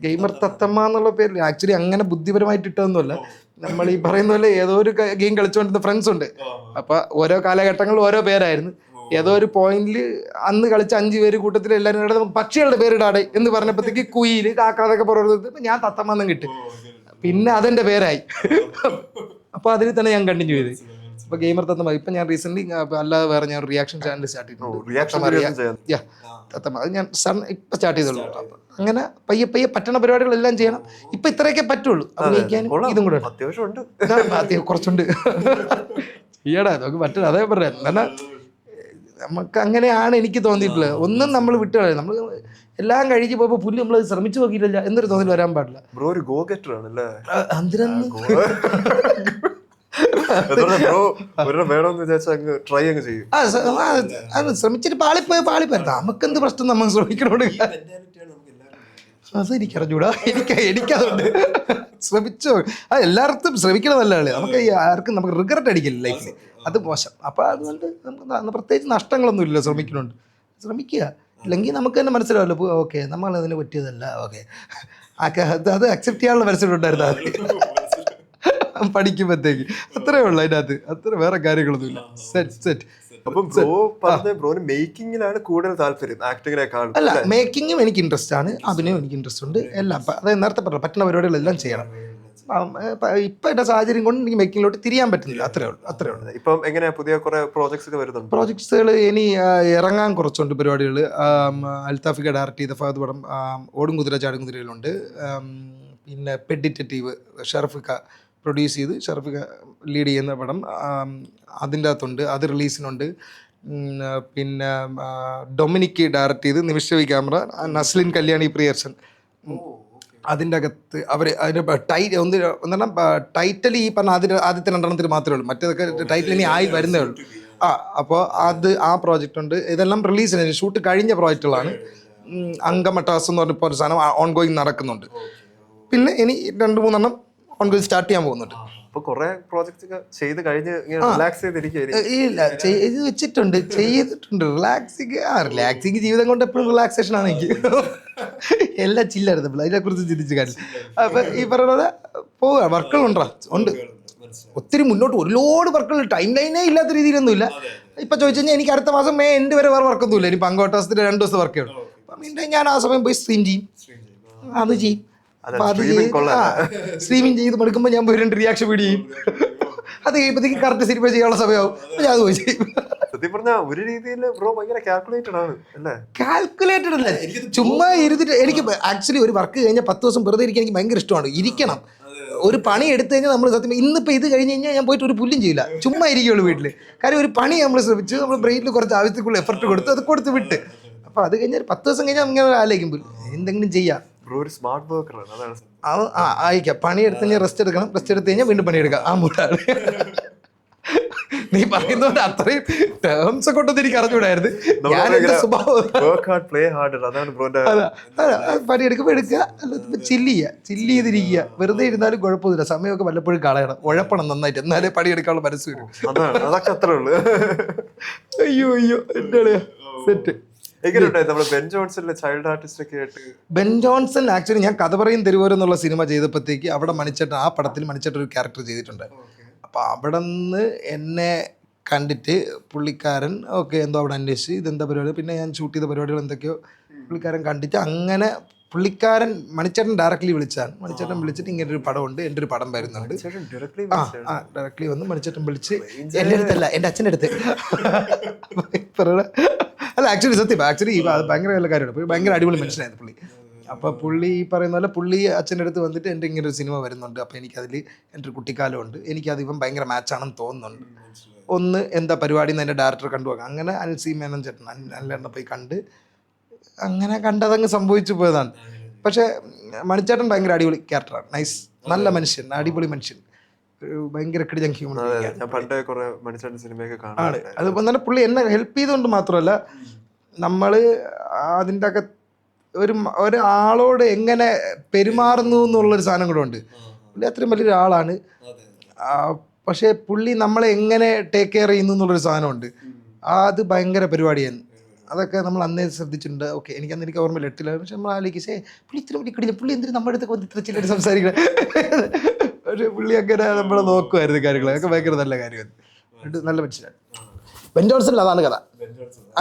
Speaker 2: ഗെയിമർ തത്തമ്മ എന്നുള്ള പേരിൽ ആക്ച്വലി അങ്ങനെ ബുദ്ധിപരമായിട്ട് ഇട്ടതൊന്നുമല്ല. നമ്മൾ ഈ പറയുന്ന പോലെ ഏതോ ഒരു ഗെയിം കളിച്ചുകൊണ്ടിരുന്ന ഫ്രണ്ട്സ് ഉണ്ട്. അപ്പോൾ ഓരോ കാലഘട്ടങ്ങളിൽ ഓരോ പേരായിരുന്നു. ഏതോ ഒരു പോയിന്റിൽ അന്ന് കളിച്ച 5 പേര് കൂട്ടത്തിൽ എല്ലാവരും കൂടെ നമുക്ക് പക്ഷികളുടെ പേരിടാടെ എന്ന് പറഞ്ഞപ്പോഴത്തേക്ക് കുയില് കാക്കാതൊക്കെ പറയുന്നത് ഞാൻ തത്തമ്മന്നും കിട്ടും. പിന്നെ അതെൻ്റെ പേരായി. അപ്പോൾ അതിൽ തന്നെ ഞാൻ കണ്ടിന്യൂ ചെയ്ത്. അപ്പോൾ ഗെയിമർ തത്തമ്മ. ഇപ്പം ഞാൻ റീസെൻ്റ്ലി അല്ലാതെ വേറെ ഞാൻ റിയാക്ഷൻ ചാനൽ സ്റ്റാർട്ട് ചെയ്തിട്ടുണ്ട്. തത്തമ്മ അത് ഞാൻ ഇപ്പം സ്റ്റാർട്ട് ചെയ്തുള്ളൂ. അങ്ങനെ പയ്യെ പറ്റുന്ന പരിപാടികളെല്ലാം ചെയ്യണം. ഇപ്പം ഇത്രയൊക്കെ പറ്റുള്ളൂ. അഭിനയിക്കാനും ഇതും കൂടെ അത്യാവശ്യം കുറച്ചുണ്ട്. ചെയ്യടാ നമുക്ക് പറ്റില്ല. അതേ പറയാം. എന്നാൽ നമുക്ക് അങ്ങനെയാണ് എനിക്ക് തോന്നിയിട്ടുള്ളത്. ഒന്നും നമ്മൾ വിട്ടുകളയും. നമ്മൾ എല്ലാം കഴിഞ്ഞ് പോയപ്പോൾ പുല്ല് നമ്മൾ ശ്രമിച്ചു നോക്കിയിട്ടില്ല എന്നൊരു തോന്നൽ വരാൻ പാടില്ല.
Speaker 1: ബ്രോ ഒരു ഗോ ഗെറ്റർ ആണല്ലേ?
Speaker 2: ശ്രമിച്ചിട്ട് പാളിപ്പോയ നമുക്കെന്ത് പ്രശ്നം, നമ്മൾ ശ്രമിക്കണോട്. അതെനിക്കറിഞ്ഞൂടാ. എനിക്കതുണ്ട്. ശ്രമിച്ചോ, എല്ലായിടത്തും ശ്രമിക്കണമല്ലേ. നമുക്ക് ആർക്കും നമുക്ക് റിഗ്രറ്റ് അടിക്കില്ല ലൈഫിൽ. അത് മോശം. അപ്പോൾ അതുകൊണ്ട് നമുക്ക് പ്രത്യേകിച്ച് നഷ്ടങ്ങളൊന്നും ഇല്ല. ശ്രമിക്കുക. ഇല്ലെങ്കിൽ നമുക്ക് തന്നെ മനസ്സിലാവല്ലോ. ഓക്കെ നമ്മളതിന് പറ്റിയതല്ല. ഓക്കെ അത് അക്സെപ്റ്റ് ചെയ്യാനുള്ള മനസ്സിലുണ്ടായിരുന്നു അത് പഠിക്കുമ്പോഴത്തേക്ക്. അത്രേ ഉള്ളൂ അതിനകത്ത്. അത്ര വേറെ കാര്യങ്ങളൊന്നുമില്ല. സെറ്റ്.
Speaker 1: അപ്പം ബ്രോന് മേക്കിങ്ങിലാണ് കൂടുതൽ താല്പര്യം ആക്ടിങ്ങിനേക്കാൾ?
Speaker 2: അല്ല, മേക്കിങ്ങും എനിക്ക് ഇൻട്രസ്റ്റ് ആണ്, അഭിനയം എനിക്ക് ഇൻട്രസ്റ്റ് ഉണ്ട്. എല്ലാം അതായത് നേരത്തെ പറഞ്ഞ പറ്റുന്ന പരിപാടികളെല്ലാം ചെയ്യണം. ഇപ്പം എൻ്റെ സാഹചര്യം കൊണ്ട് എനിക്ക് മേക്കിങ്ങിലോട്ട് തിരിയാൻ പറ്റുന്നില്ല. അത്രേ ഉള്ളൂ.
Speaker 1: ഇപ്പം എങ്ങനെയാ പുതിയ കുറെ പ്രോജക്ട്സ് വരുന്നുണ്ട്?
Speaker 2: പ്രോജക്ട്സുകൾ ഇനി ഇറങ്ങാൻ കുറച്ചുണ്ട് പരിപാടികൾ. അൽത്താഫിക ഡയറക്റ്റ് ചെയ്ത ഫഹദ് പടം ഓടും കുതിര ചാടും കുതിരയിലുണ്ട്. പിന്നെ പെഡ് ഡിറ്റക്റ്റീവ് ഷറഫിക്ക പ്രൊഡ്യൂസ് ചെയ്ത് ഷറഫിക്ക ലീഡ് ചെയ്യുന്ന പടം അതിൻ്റെ അകത്തുണ്ട്. അത് റിലീസിനുണ്ട്. പിന്നെ ഡൊമിനിക്ക് ഡയറക്റ്റ് ചെയ്ത് നിമിഷവി ക്യാമറ നസ്ലിൻ കല്യാണി പ്രിയർഷൻ. അതിൻ്റെ അകത്ത് അവർ അതിൻ്റെ ടൈറ്റിൽ ഈ പറഞ്ഞ ആദ്യത്തെ 2 മാത്രമേ ഉള്ളൂ. മറ്റേതൊക്കെ ടൈറ്റിൽ ഇനി ആയി വരുന്നേ ഉള്ളൂ. അപ്പോൾ ആ പ്രോജക്റ്റ് ഉണ്ട്. ഇതെല്ലാം റിലീസിന് ഷൂട്ട് കഴിഞ്ഞ പ്രോജക്റ്റുകളാണ്. അങ്കമട്ടാസ് എന്ന് പറഞ്ഞപ്പോൾ ഒരു സാധനം ഓൺ ഗോയിങ് നടക്കുന്നുണ്ട്. പിന്നെ ഇനി 2-3 ഓൺ ഗോയിങ് സ്റ്റാർട്ട് ചെയ്യാൻ പോകുന്നുണ്ട്.
Speaker 1: അപ്പോൾ കുറേ പ്രോജക്ട്സ് ഒക്കെ ചെയ്ത് കഴിഞ്ഞ് റിലാക്സ്
Speaker 2: ചെയ്തിട്ടുണ്ട്. റിലാക്സിങ് ജീവിതം കൊണ്ട് എപ്പോഴും റിലാക്സേഷൻ ആണ് എനിക്ക്. എല്ലാം ചില്ലായിരുന്നു. അതിനെക്കുറിച്ച് ചിന്തിച്ച് കാര്യം. അപ്പം ഈ പറയുന്നത് പോവുക. വർക്കുകളുണ്ടോ? ഉണ്ട്. ഒത്തിരി മുന്നോട്ട് ഒരുപാട് വർക്കുകൾ. ടൈം ലൈനേ ഇല്ലാത്ത രീതിയിലൊന്നും ഇല്ല. ഇപ്പം ചോദിച്ചു കഴിഞ്ഞാൽ എനിക്ക് അടുത്ത മാസം May end വരെ വേറെ വർക്കൊന്നുമില്ല. ഇനി പങ്കോട്ടാസത്തിന് 2 ദിവസത്തെ വർക്കേ ഉള്ളൂ. അപ്പം ഞാൻ ആ സമയം പോയി സ്ട്രീം ചെയ്യും. അത് ചെയ്യും. സ്ട്രീമിങ് ചെയ്ത് മടുക്കുമ്പോൾ ഞാൻ പോയി 2 റിയാക്ഷൻ വീഡിയോ ചെയ്യും. അത് കഴിയുമ്പോഴത്തേക്ക് കറക്റ്റ് സിനിമ ചെയ്യാനുള്ള സമയമാവും. ഞാൻ അത് പോയി ചെയ്യും.
Speaker 1: സത്യം പറഞ്ഞാൽ ഒരു രീതിയിൽ ബ്രോ ഭയങ്കര കാൽക്കുലേറ്റഡ് ആണ് അല്ലേ?
Speaker 2: കാൽക്കുലേറ്റഡ് അല്ലേ, ചുമ്മാ ഇരുന്നിട്ട്. എനിക്ക് ആക്ച്വലി ഒരു വർക്ക് കഴിഞ്ഞാൽ 10 ദിവസം വെറുതെ ഇരിക്കാൻ എനിക്ക് ഭയങ്കര ഇഷ്ടമാണ്. ഇരിക്കണം. ഒരു പണി എടുത്തു കഴിഞ്ഞാൽ നമ്മൾ സത്യം ഇന്നിപ്പോൾ ഇത് കഴിഞ്ഞ് കഴിഞ്ഞാൽ ഞാൻ പോയിട്ട് ഒരു പുല്ലും ചെയ്യില്ല. ചുമ്മാ ഇരിക്കുകയുള്ളൂ വീട്ടിൽ. കാര്യം ഒരു പണി നമ്മൾ ശ്രമിച്ചു, നമ്മൾ ബ്രെയിനിൽ കുറച്ച് ആവശ്യത്തിലുള്ള എഫർട്ട് കൊടുത്ത് അത് കൊടുത്ത് വിട്ട്. അപ്പോൾ അത് കഴിഞ്ഞാൽ 10 ദിവസം കഴിഞ്ഞാൽ അങ്ങനെ ആലോചിക്കുമ്പോൾ എന്തെങ്കിലും ചെയ്യാം.
Speaker 1: ഒരു സ്മാർട്ട് വർക്കറാണ്. അതാണ്
Speaker 2: ആയിക്കാം. പണി എടുത്ത് കഴിഞ്ഞാൽ റെസ്റ്റ് എടുക്കണം. റെസ്റ്റ് എടുത്ത് കഴിഞ്ഞാൽ വീണ്ടും പണിയെടുക്കാം. ആ മൂടാണ്. നീ പറയുന്നവരുടെ അത്രയും ടേംസ് ഒക്കെ ഉണ്ടെന്ന് എനിക്ക് അറിഞ്ഞൂടായിരുന്നു. ഞാൻ എന്റെ സ്വഭാവം
Speaker 1: അതാണ് ബ്രോന്റെ.
Speaker 2: പണിയെടുക്കുമ്പോൾ എടുക്കുക, ചില്ല് ചെയ്തിരിക്കുക. വെറുതെ ഇരുന്നാലും കുഴപ്പമൊന്നുമില്ല, സമയമൊക്കെ വല്ലപ്പോഴും കളയണം, ഉഴപ്പണം നന്നായിട്ട്, എന്നാലേ പണിയെടുക്കാനുള്ള മനസ്സ് വരും.
Speaker 1: അതൊക്കെ അത്രേ ഉള്ളു.
Speaker 2: അയ്യോ എന്റെ സെറ്റ്.
Speaker 1: ബെൻ ജോൺസണിലെ ചൈൽഡ് ആർട്ടിസ്റ്റ് ഒക്കെ ആയിട്ട്.
Speaker 2: ബെൻ ജോൺസൺ ആക്ച്വലി ഞാൻ കഥ പറയും തെരുവോരം എന്നുള്ള സിനിമ ചെയ്തപ്പോഴത്തേക്ക് അവിടെ മണിച്ചേട്ടൻ, ആ പടത്തിൽ മണിച്ചേട്ടൻ ഒരു ക്യാരക്ടർ ചെയ്തിട്ടുണ്ട്. അപ്പോൾ അവിടെ നിന്ന് എന്നെ കണ്ടിട്ട് പുള്ളിക്കാരൻ എന്തോ അവിടെ അന്വേഷിച്ച് ഇതെന്താ പരിപാടി, പിന്നെ ഞാൻ ഷൂട്ട് ചെയ്ത പരിപാടികൾ എന്തൊക്കെയോ പുള്ളിക്കാരൻ കണ്ടിട്ട് അങ്ങനെ പുള്ളിക്കാരൻ മണിച്ചേട്ടൻ ഡയറക്റ്റ്ലി വിളിച്ചാണ്. മണിച്ചേട്ടൻ വിളിച്ചിട്ട് ഇങ്ങനെ ഒരു പടമുണ്ട്, എൻ്റെ ഒരു പടം വരുന്നുണ്ട്. ഡയറക്റ്റ്ലി വന്ന് മണിച്ചേട്ടൻ വിളിച്ച്, എൻ്റെ അടുത്തല്ല എൻ്റെ അച്ഛൻ്റെ അടുത്ത്. അല്ല ആക്ച്വലി സത്യം, ആക്ച്വലി ഭയങ്കര നല്ല കാര്യമാണ്. ഭയങ്കര അടിപൊളി മനുഷ്യനായിരുന്നു പുള്ളി. അപ്പോൾ പുള്ളി ഈ പറയുന്ന പോലെ പുള്ളി അച്ഛൻ്റെ അടുത്ത് വന്നിട്ട് എൻ്റെ ഇങ്ങനെ ഒരു സിനിമ വരുന്നുണ്ട്, അപ്പോൾ എനിക്കതിൽ എൻ്റെ ഒരു കുട്ടിക്കാലമുണ്ട്, എനിക്കത് ഇവൻ ഭയങ്കര മാച്ചാണെന്ന് തോന്നുന്നുണ്ട്, ഒന്ന് എന്താ പരിപാടി എന്ന് എൻ്റെ ഡയറക്ടർ കണ്ടുപോകാം. അങ്ങനെ അൽസി മേനൻ ചേട്ടൻ അല്ലെണ്ണ പോയി കണ്ട്, അങ്ങനെ കണ്ടതങ്ങ് സംഭവിച്ചു പോയതാണ്. പക്ഷേ മണിച്ചേട്ടൻ ഭയങ്കര അടിപൊളി ക്യാരക്ടറാണ്, നൈസ്, നല്ല മനുഷ്യൻ, അടിപൊളി മനുഷ്യൻ, ഭയങ്കര കിടിലൻ ഹ്യൂമൻ ആണ്. അതുപോലെ തന്നെ പുള്ളി എന്നെ ഹെൽപ്പ് ചെയ്തുകൊണ്ട് മാത്രമല്ല, നമ്മൾ അതിൻ്റെ അകത്ത് ഒരാളോട് എങ്ങനെ പെരുമാറുന്നു എന്നുള്ളൊരു സാധനം കൂടെ ഉണ്ട്. പുള്ളി അത്രയും വലിയൊരു ആളാണ്, പക്ഷേ പുള്ളി നമ്മളെ എങ്ങനെ ടേക്ക് കെയർ ചെയ്യുന്നു എന്നുള്ളൊരു സാധനമുണ്ട്. അത് ഭയങ്കര പരിപാടിയാണ്. അതൊക്കെ നമ്മൾ അന്നേ ശ്രദ്ധിച്ചിട്ടുണ്ട്. ഓക്കെ, എനിക്ക് ഓർമ്മ എട്ടില്ല, പക്ഷെ നമ്മൾ ആലോചിക്കേ പുള്ളി ഇത്ര വലിയ കിടില്ല, പുള്ളി എന്തിനും നമ്മുടെ അടുത്തൊക്കെ വന്ന് ഇത്ര ചില്ലായിട്ട് സംസാരിക്കണം. പക്ഷേ പുള്ളി അങ്ങനെ നമ്മളെ നോക്കുമായിരുന്നു കാര്യങ്ങൾ, അതൊക്കെ ഭയങ്കര നല്ല കാര്യമായിരുന്നു. നല്ല മനുഷ്യനാണ് ബെൻ ജോൺസണിൽ. അതാണ് കഥ,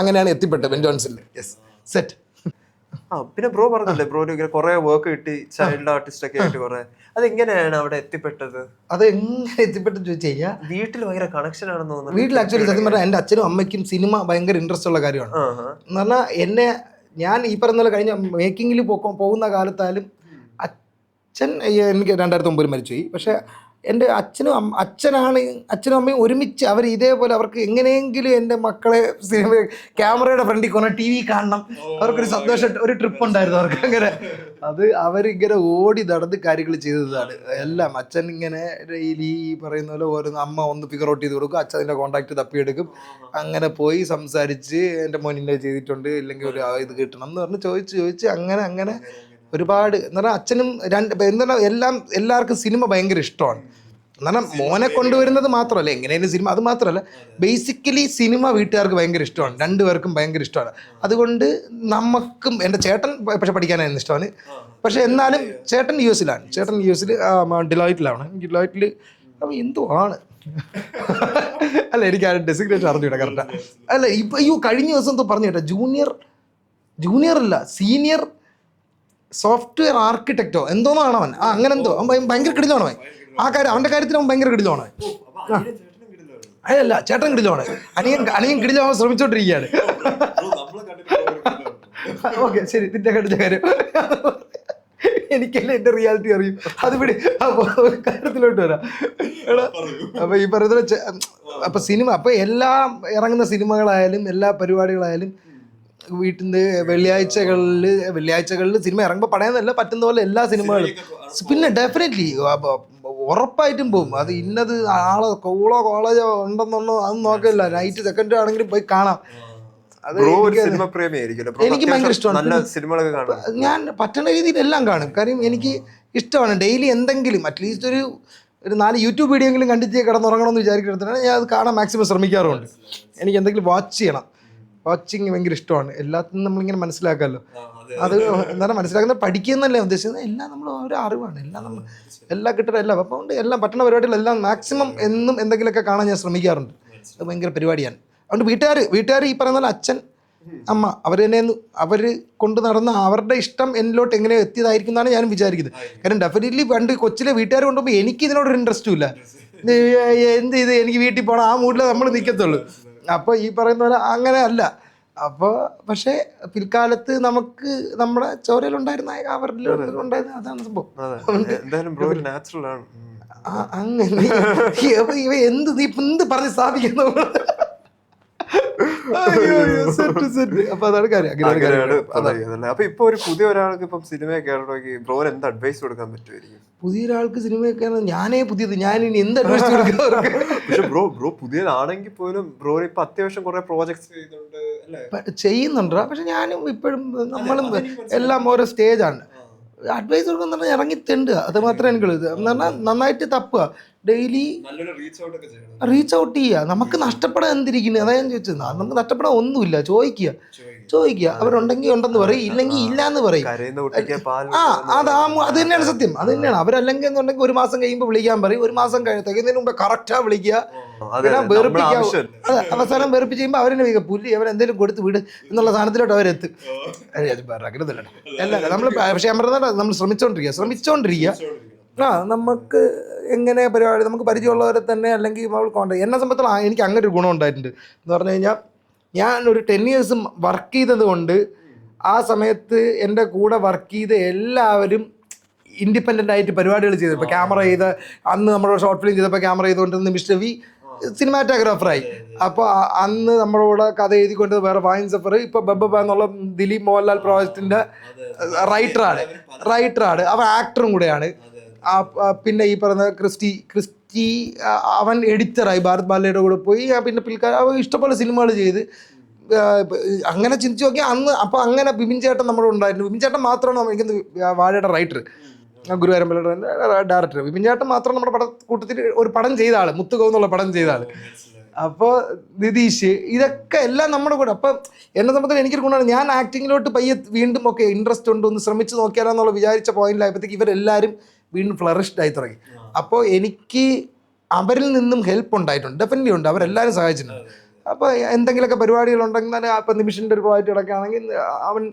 Speaker 2: അങ്ങനെയാണ് എത്തിപ്പെട്ടത് ബെൻ ജോൺസണിൽ. Yes, set.
Speaker 1: പിന്നെ ബ്രോ പറഞ്ഞല്ലേ ബ്രോ കുറെ വർക്ക് കിട്ടി ചൈൽഡ് ആർട്ടിസ്റ്റ് ഒക്കെ ആയിട്ട് കുറെ, അതെങ്ങനെയാണ് അവിടെ എത്തിപ്പെട്ടത്?
Speaker 2: അത് എങ്ങനെ എത്തിപ്പെട്ടെന്ന് ചോദിച്ചു കഴിഞ്ഞാൽ
Speaker 1: വീട്ടിൽ ഭയങ്കര കണക്ഷൻ ആണെന്ന് തോന്നുന്നു.
Speaker 2: വീട്ടിൽ ആക്ച്വലി സത്യം പറഞ്ഞാൽ എൻ്റെ അച്ഛനും അമ്മയ്ക്കും സിനിമ ഭയങ്കര ഇൻട്രസ്റ്റ് ഉള്ള കാര്യമാണ്. എന്ന് പറഞ്ഞാൽ ഞാൻ ഈ പറഞ്ഞ പോലെ കഴിഞ്ഞ മേക്കിങ്ങിൽ പോകുന്ന കാലത്തായാലും അച്ഛൻ എനിക്ക് 2009 മരിച്ചുപോയി. പക്ഷേ എൻ്റെ അച്ഛനും അമ്മയും ഒരുമിച്ച് അവർ ഇതേപോലെ അവർക്ക് എങ്ങനെയെങ്കിലും എൻ്റെ മക്കളെ സിനിമ ക്യാമറയുടെ ഫ്രണ്ടിൽ കൊണ്ട് TV കാണണം, അവർക്കൊരു സന്തോഷം, ഒരു ട്രിപ്പ് ഉണ്ടായിരുന്നു അവർക്ക്. അങ്ങനെ അത് അവരിങ്ങനെ ഓടി നടന്ന് കാര്യങ്ങൾ ചെയ്തതാണ് എല്ലാം. അച്ഛൻ ഇങ്ങനെ ഡെയിലി പറയുന്ന പോലെ ഓരോന്ന് അമ്മ ഒന്ന് ഫിഗർ ഔട്ട് ചെയ്ത് കൊടുക്കും, അച്ഛൻ അതിൻ്റെ കോൺടാക്ട് തപ്പിയെടുക്കും, അങ്ങനെ പോയി സംസാരിച്ച് എൻ്റെ മോനിന്നെ ചെയ്തിട്ടുണ്ട് ഇല്ലെങ്കിൽ ഒരു ഇത് കിട്ടണം എന്ന് പറഞ്ഞ് ചോദിച്ച് അങ്ങനെ ഒരുപാട്. എന്ന് പറഞ്ഞാൽ അച്ഛനും എല്ലാവർക്കും സിനിമ ഭയങ്കര ഇഷ്ടമാണ്. എന്ന് പറഞ്ഞാൽ മോനെ കൊണ്ടുവരുന്നത് മാത്രമല്ല, എങ്ങനെയാലും സിനിമ അത് മാത്രമല്ല, ബേസിക്കലി സിനിമ വീട്ടുകാർക്ക് ഭയങ്കര ഇഷ്ടമാണ്, രണ്ടുപേർക്കും ഭയങ്കര ഇഷ്ടമാണ്. അതുകൊണ്ട് നമുക്കും, എൻ്റെ ചേട്ടൻ പക്ഷെ പഠിക്കാനായിരുന്നു ഇഷ്ടമാണ്, പക്ഷെ എന്നാലും ചേട്ടൻ യു എസിൽ ഡിലോയിറ്റിൽ എന്തോ ആണ്. അല്ല എനിക്ക് ആ ഡെസിഗ്നേഷൻ അറിഞ്ഞൂടാ കറക്റ്റാ. അല്ല ഇപ്പം കഴിഞ്ഞ ദിവസം എന്തോ പറഞ്ഞു കേട്ടോ, ജൂനിയർ അല്ല സീനിയർ സോഫ്റ്റ്വെയർ ആർക്കിടെക്റ്റോ എന്തോന്നാണ് അവൻ. അങ്ങനെ എന്തോ അവൻ ഭയങ്കര കിടിലാണ് അവൻ. അവൻ്റെ കാര്യത്തിൽ അവൻ ഭയങ്കര കിടിലാണ്. അതല്ല, ചേട്ടൻ കിടിലാണ്, അനിയൻ കിടിലാവാൻ ശ്രമിച്ചോണ്ടിരിക്കുകയാണ്. ഓക്കെ ശരി, നിന്റെ കടിച്ച കാര്യം എനിക്കല്ലേ എൻ്റെ റിയാലിറ്റി അറിയും. അതുപിടി കാര്യത്തിലോട്ട് വരാം. അപ്പൊ ഈ പറയുന്നത് അപ്പൊ സിനിമ, അപ്പൊ എല്ലാം ഇറങ്ങുന്ന സിനിമകളായാലും എല്ലാ പരിപാടികളായാലും വീട്ടിൽ നിന്ന് വെള്ളിയാഴ്ചകളിൽ സിനിമ ഇറങ്ങുമ്പോൾ പടയുന്നതല്ല, പറ്റുന്ന പോലെ എല്ലാ സിനിമകളും പിന്നെ ഡെഫിനറ്റ്ലി ഉറപ്പായിട്ടും പോകും. അത് ഇന്നത് ആളോ കോളേജോ ഉണ്ടെന്നൊന്നോ അതൊന്നും നോക്കില്ല, നൈറ്റ് സെക്കൻഡ് ആണെങ്കിലും പോയി കാണാം. അത് എനിക്ക് ഭയങ്കര ഇഷ്ടമാണ്. ഞാൻ പറ്റുന്ന രീതിയിൽ എല്ലാം കാണും, കാര്യം എനിക്ക് ഇഷ്ടമാണ്. ഡെയിലി എന്തെങ്കിലും അറ്റ്ലീസ്റ്റ് ഒരു 4 യൂട്യൂബ് വീഡിയോ എങ്കിലും കണ്ടിട്ട് കിടന്നുറങ്ങണമെന്ന് വിചാരിക്കുന്നതാണ് ഞാൻ അത് കാണാൻ മാക്സിമം ശ്രമിക്കാറുണ്ട്. എനിക്ക് എന്തെങ്കിലും വാച്ച് ചെയ്യണം, വാച്ചിങ് ഭയങ്കര ഇഷ്ടമാണ്. എല്ലാത്തിനും നമ്മളിങ്ങനെ മനസ്സിലാക്കാമല്ലോ. അത് എന്താണ് മനസ്സിലാക്കുന്നത്, പഠിക്കുന്നല്ലേ ഉദ്ദേശിക്കുന്നത്, എല്ലാം നമ്മൾ ഒരു അറിവാണ്, എല്ലാം കിട്ടണം എല്ലാം. അപ്പം കൊണ്ട് എല്ലാം പറ്റുന്ന പരിപാടികളെല്ലാം മാക്സിമം എന്നും എന്തെങ്കിലുമൊക്കെ കാണാൻ ഞാൻ ശ്രമിക്കാറുണ്ട്. അത് ഭയങ്കര പരിപാടിയാണ്. അതുകൊണ്ട് വീട്ടുകാർ ഈ പറയുന്ന പോലെ അച്ഛൻ അമ്മ അവർ കൊണ്ട് നടന്ന അവരുടെ ഇഷ്ടം എന്നിലോട്ട് എങ്ങനെ എത്തിയതായിരിക്കും എന്നാണ് ഞാനും വിചാരിക്കുന്നത്. കാരണം ഡെഫിനറ്റ്ലി പണ്ട് കൊച്ചിലെ വീട്ടുകാർ കൊണ്ടുപോകുമ്പോൾ എനിക്ക് ഇതിനോടൊരു ഇൻട്രസ്റ്റും ഇല്ല. ഇത് എനിക്ക് വീട്ടിൽ പോകണം, ആ മൂഡിൽ നമ്മൾ നിൽക്കത്തുള്ളൂ. അപ്പോൾ ഈ പറയുന്ന പോലെ അങ്ങനെ അല്ല. അപ്പോൾ പക്ഷേ പിൽക്കാലത്ത് നമുക്ക് നമ്മുടെ ചോരയിലുണ്ടായിരുന്ന അവരിൽ ഉണ്ടായിരുന്ന അതാണ് സംഭവം. അങ്ങനെ ഇവ എന്ത് പറഞ്ഞ് സ്ഥാപിക്കുന്നു. അപ്പൊ അതാണ് കാര്യം.
Speaker 1: അങ്ങനെയാണ് പറയുന്നത്. അപ്പൊ ഇപ്പൊ ഒരു പുതിയ ഒരാൾക്ക് ഇപ്പം സിനിമയെ കയറണമെങ്കിൽ ബ്രോന് എന്ത് അഡ്വൈസ് കൊടുക്കാൻ പറ്റുമായിരിക്കും?
Speaker 2: പുതിയ ഒരാൾക്ക് സിനിമയൊക്കെ ഞാനേ പുതിയത്, ഞാൻ ഇനി എന്ത് അഡ്വൈസ് കൊടുക്കാം?
Speaker 1: പക്ഷെ ബ്രോ പുതിയതാണെങ്കിൽ പോലും ബ്രോ ഇപ്പൊ അത്യാവശ്യം കുറെ പ്രോജക്ട്സ്
Speaker 2: ചെയ്യുന്നുണ്ടോ? പക്ഷെ ഞാനും ഇപ്പോഴും നമ്മളും എല്ലാം ഓരോ സ്റ്റേജാണ്. അഡ്വൈസ് കൊടുക്കുന്ന പറഞ്ഞാൽ ഇറങ്ങി തെണ്ടുക, അത് മാത്രമേ എനിക്കുള്ളൂ. എന്ന് പറഞ്ഞാൽ നന്നായിട്ട് തപ്പുക, ഡെയിലി റീച്ച് ഔട്ട് ചെയ്യുക. നമുക്ക് നഷ്ടപ്പെടാൻ എന്തിരിക്കുന്നത്, അതാ ഞാൻ ചോദിച്ചത്. നമുക്ക് നഷ്ടപ്പെടാൻ ഒന്നുമില്ല. ചോദിക്കുക അവരുണ്ടെങ്കിൽ ഉണ്ടെന്ന് പറയും, ഇല്ലെങ്കിൽ ഇല്ല എന്ന് പറയും. അത് തന്നെയാണ് സത്യം. അത് തന്നെയാണ്. അവരല്ലെങ്കിൽ എന്നുണ്ടെങ്കിൽ ഒരു മാസം കഴിയുമ്പോൾ വിളിക്കാൻ പറയും, ഒരു മാസം തികയുന്നതിന് മുമ്പ് കറക്റ്റാ വിളിക്കുക, വെറുപ്പിക്കുക. അതെ, അവസാനം വെറുപ്പിച്ച് കഴിയുമ്പോൾ അവരെന്നെ വിളിക്കുക, പുല്ലി അവരെന്തെങ്കിലും കൊടുത്ത് വിട് എന്നുള്ള സാധനത്തിലോട്ട് അവരെത്തും. അല്ല നമ്മൾ, പക്ഷെ ഞാൻ പറഞ്ഞാൽ നമ്മൾ ശ്രമിച്ചോണ്ടിരിക്കുക. നമുക്ക് എങ്ങനെ പരിപാടി, നമുക്ക് പരിചയമുള്ളവരെ തന്നെ അല്ലെങ്കിൽ നമ്മൾ കോൺടാക്ട്. എന്നെ സംബന്ധിച്ചിടത്തോളം എനിക്ക് അങ്ങനെ ഒരു ഗുണം ഉണ്ടായിട്ടുണ്ട് എന്ന് പറഞ്ഞു കഴിഞ്ഞാൽ, ഞാനൊരു 10 years വർക്ക് ചെയ്തത് കൊണ്ട് ആ സമയത്ത് എൻ്റെ കൂടെ വർക്ക് ചെയ്ത എല്ലാവരും ഇൻഡിപെൻഡൻ്റ് ആയിട്ട് പരിപാടികൾ ചെയ്തു. ഇപ്പോൾ ക്യാമറ ചെയ്ത അന്ന് നമ്മുടെ ഷോർട്ട് ഫിലിം ചെയ്തപ്പോൾ ക്യാമറ ചെയ്തുകൊണ്ടിരുന്ന മിസ്റ്റർ വി സിനിമാറ്റോഗ്രാഫറായി. അപ്പോൾ അന്ന് നമ്മുടെ കൂടെ കഥ എഴുതിക്കൊണ്ട് വേറെ ഫായിൻ സഫർ, ഇപ്പോൾ ബബ്ബ എന്നുള്ള ദിലീപ് മോഹൻലാൽ പ്രോജക്റ്റിൻ്റെ റൈറ്ററാണ്. അവൻ ആക്ടറും കൂടെയാണ്. പിന്നെ ഈ പറയുന്ന ക്രിസ്റ്റി അവൻ എഡിറ്ററായി, ഭാരത് ബാലയുടെ കൂടെ പോയി. പിന്നെ പിൽക്കാലം അവൻ ഇഷ്ടംപോലെ സിനിമകൾ ചെയ്ത്. അങ്ങനെ ചിന്തിച്ച് നോക്കിയാൽ അന്ന് അപ്പോൾ അങ്ങനെ ബിബിൻ ചേട്ടൻ നമ്മുടെ ഉണ്ടായിരുന്നു. ബിബിൻ ചേട്ടൻ മാത്രമാണ് എനിക്കൊന്ന് വാഴയുടെ റൈറ്റർ, ഗുരുവായൂരമ്പലയുടെ ഡയറക്ടർ. ബിബിൻ ചേട്ടൻ മാത്രം നമ്മുടെ കൂട്ടത്തിൽ ഒരു പടം ചെയ്ത ആൾ, മുത്തുകോ എന്നുള്ള പടം ചെയ്ത ആൾ. അപ്പോൾ നിതീഷ്, ഇതൊക്കെ എല്ലാം നമ്മുടെ കൂടെ. അപ്പം എന്നെ സംബന്ധിച്ച് എനിക്കൊരു ഗുണമാണ്, ഞാൻ ആക്ടിങ്ങിലോട്ട് പയ്യെ വീണ്ടും ഒക്കെ ഇൻട്രസ്റ്റ് ഉണ്ട്, ഒന്ന് ശ്രമിച്ച് നോക്കിയാലോ എന്നുള്ള വിചാരിച്ച പോയിന്റിലായപ്പോഴത്തേക്ക് ഇവരെല്ലാവരും വീണ്ടും ഫ്ലറിഷ്ഡ് ആയി തുടങ്ങി. അപ്പോൾ എനിക്ക് അവരിൽ നിന്നും ഹെൽപ്പ് ഉണ്ടായിട്ടുണ്ട്, ഡെഫിനറ്റ്ലി ഉണ്ട്. അവരെല്ലാവരും സഹായിച്ചിട്ടുണ്ട്. അപ്പോൾ എന്തെങ്കിലുമൊക്കെ പരിപാടികളുണ്ടെങ്കിൽ തന്നെ, അപ്പോൾ നിമിഷിൻ്റെ ഒരു പ്രോജക്റ്റ് കിടക്കുകയാണെങ്കിൽ അവൻ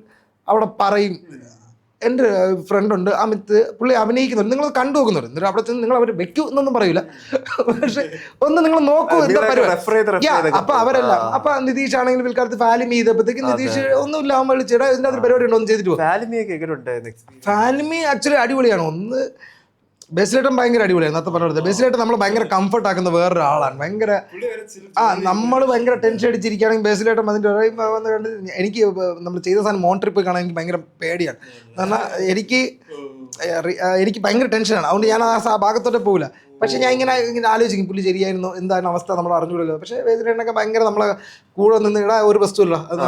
Speaker 2: അവിടെ പറയും. എൻ്റെ ഫ്രണ്ടുണ്ട് അമിത്, പുള്ളി അഭിനയിക്കുന്നുണ്ട്, നിങ്ങൾ കണ്ടു നോക്കുന്നുണ്ട്. എന്നിട്ട് അവിടെ ചെന്ന് നിങ്ങൾ അവർ വെക്കൂ എന്നൊന്നും പറയൂല, പക്ഷെ ഒന്ന് നിങ്ങൾ നോക്കൂ എന്താ പരിപാടി. അപ്പൊ അവരെല്ലാം, അപ്പൊ നിതീഷ് ആണെങ്കിൽ പിൽക്കാലത്ത് ഫാലിമി ചെയ്തപ്പോഴത്തേക്ക് നിതീഷ് ഒന്നുമില്ല, അവൻ വിളിച്ചിടാ ഇതിൻ്റെ അകത്ത് പരിപാടി ഉണ്ടോ എന്ന് ചെയ്തിട്ട് പോകും. ഫാലിമി ആക്ച്വലി അടിപൊളിയാണ്. ഒന്ന് ബേസിലേട്ടൻ ഭയങ്കര അടിപൊളിയാണ്. നേരത്തെ പറഞ്ഞത് ബേസിലേട്ടൻ നമ്മൾ ഭയങ്കര കംഫർട്ട് ആക്കുന്ന വേറൊരാളാണ്. ഭയങ്കര നമ്മൾ ഭയങ്കര ടെൻഷൻ അടിച്ചിരിക്കുകയാണെങ്കിൽ ബേസിലേട്ടൻ അതിൻ്റെ വന്ന് കണ്ട് എനിക്ക് നമ്മൾ ചെയ്ത സാധനം മോൺ ട്രിപ്പ് കാണാൻ എനിക്ക് ഭയങ്കര പേടിയാണ്. കാരണം എനിക്ക് ഭയങ്കര ടെൻഷനാണ്. അതുകൊണ്ട് ഞാൻ ആ ഭാഗത്തോട്ട് പോകില്ല. പക്ഷെ ഞാൻ ഇങ്ങനെ ആലോചിക്കും, പുള്ളി ശരിയായിരുന്നു, എന്താണ് അവസ്ഥ നമ്മൾ അറിഞ്ഞൂടല്ലോ. പക്ഷേ ബേസിലേട്ടനൊക്കെ ഭയങ്കര നമ്മളെ കൂടെ നിന്ന് ഇടാൻ ഒരു വസ്തുവല്ല, അത്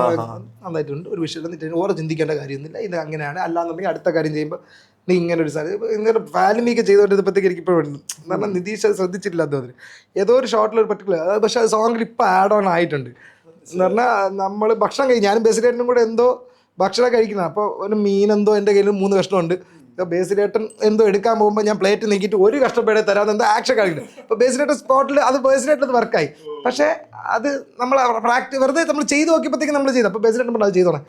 Speaker 2: നന്നായിട്ടുണ്ട്. ഒരു വിഷയം ഓരോ ചിന്തിക്കേണ്ട കാര്യമൊന്നുമില്ല, ഇത് അങ്ങനെയാണ്. അല്ലാന്നുണ്ടെങ്കിൽ അടുത്ത കാര്യം ചെയ്യുമ്പോൾ നീ ഇങ്ങനെ ഒരു സാധനം ഇങ്ങനെ ഫാലിമിയൊക്കെ ചെയ്തുകൊണ്ടിരുന്നപ്പോഴത്തേക്ക് എനിക്കിപ്പോൾ വേണ്ടി. കാരണം നിതീഷ് അത് ശ്രദ്ധിച്ചിട്ടില്ല തോന്നി. ഏതോ ഒരു ഷോട്ടിൽ ഒരു പർട്ടിക്കുലർ, പക്ഷേ അത് സോങ്ങിൽ ഇപ്പോൾ ആഡ് ഓൺ ആയിട്ടുണ്ട്. എന്ന് പറഞ്ഞാൽ നമ്മൾ ഭക്ഷണം കഴിക്കും, ഞാനും ബേസിലേട്ടനും കൂടെ എന്തോ ഭക്ഷണം കഴിക്കുന്നത്. അപ്പോൾ ഒരു മീനെന്തോ എൻ്റെ കയ്യിൽ 3 കഷ്ണമുണ്ട്. ബേസിലേട്ടൻ എന്തോ എടുക്കാൻ പോകുമ്പോൾ ഞാൻ പ്ലേറ്റ് നീക്കിയിട്ട് ഒരു കഷ്ടപ്പെടെ തരാമെന്ന് എന്തോ ആക്ഷൻ കാണിക്കുന്നത്. അപ്പോൾ ബേസിലേട്ടൻ സ്പോട്ടിൽ അത് ബേസിലേട്ടൻ അത് വർക്കായി. പക്ഷേ അത് നമ്മൾ വെറുതെ നമ്മൾ ചെയ്ത് നോക്കിയപ്പോഴത്തേക്കും നമ്മൾ ചെയ്തു. അപ്പോൾ ബേസിലേട്ടൻ പറഞ്ഞു അത് ചെയ്തോളാം.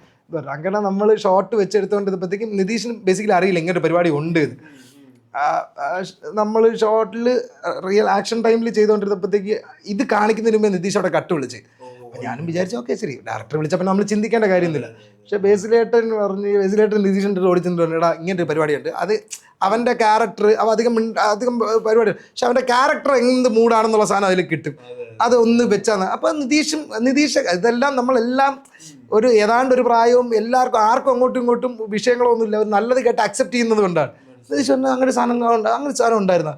Speaker 2: അങ്ങനെ നമ്മൾ ഷോട്ട് വെച്ചെടുത്തുകൊണ്ടിരുന്നപ്പോഴത്തേക്കും നിതീഷിന് ബേസിക്കലി അറിയില്ല ഇങ്ങനെ ഒരു പരിപാടി ഉണ്ട്. നമ്മൾ ഷോട്ടിൽ റിയൽ ആക്ഷൻ ടൈമിൽ ചെയ്തുകൊണ്ടിരുന്നപ്പോഴത്തേക്ക് ഇത് കാണിക്കുന്നതിന് മുമ്പേ നിതീഷ് അവിടെ കട്ട് വിളിച്ച്. അപ്പം ഞാനും വിചാരിച്ചു ഓക്കെ ശരി, ഡയറക്ടർ വിളിച്ചപ്പോൾ നമ്മൾ ചിന്തിക്കേണ്ട കാര്യമൊന്നുമില്ല. പക്ഷേ ബേസിലേട്ടൻ നിതീഷിൻ്റെ ഓടിച്ചിട്ട് പറഞ്ഞാൽ ഇങ്ങനത്തെ ഒരു പരിപാടിയുണ്ട്, അത് അവൻ്റെ ക്യാരക്ടർ അധികം പരിപാടി, പക്ഷെ അവൻ്റെ ക്യാരക്ടർ എന്ത് മൂടാണെന്നുള്ള സാധനം അതിൽ കിട്ടും. അതൊന്ന് വെച്ചാൽ അപ്പോൾ നിതീഷ് ഇതെല്ലാം നമ്മളെല്ലാം ഒരു ഏതാണ്ട് ഒരു പ്രായവും എല്ലാവർക്കും ആർക്കും അങ്ങോട്ടും ഇങ്ങോട്ടും വിഷയങ്ങളൊന്നുമില്ല, ഒരു നല്ലത് കേട്ട് അക്സെപ്റ്റ് ചെയ്യുന്നത് കൊണ്ടാണ്. നിതീഷ് പറഞ്ഞാൽ അങ്ങനെ സാധനം ഉണ്ടായിരുന്ന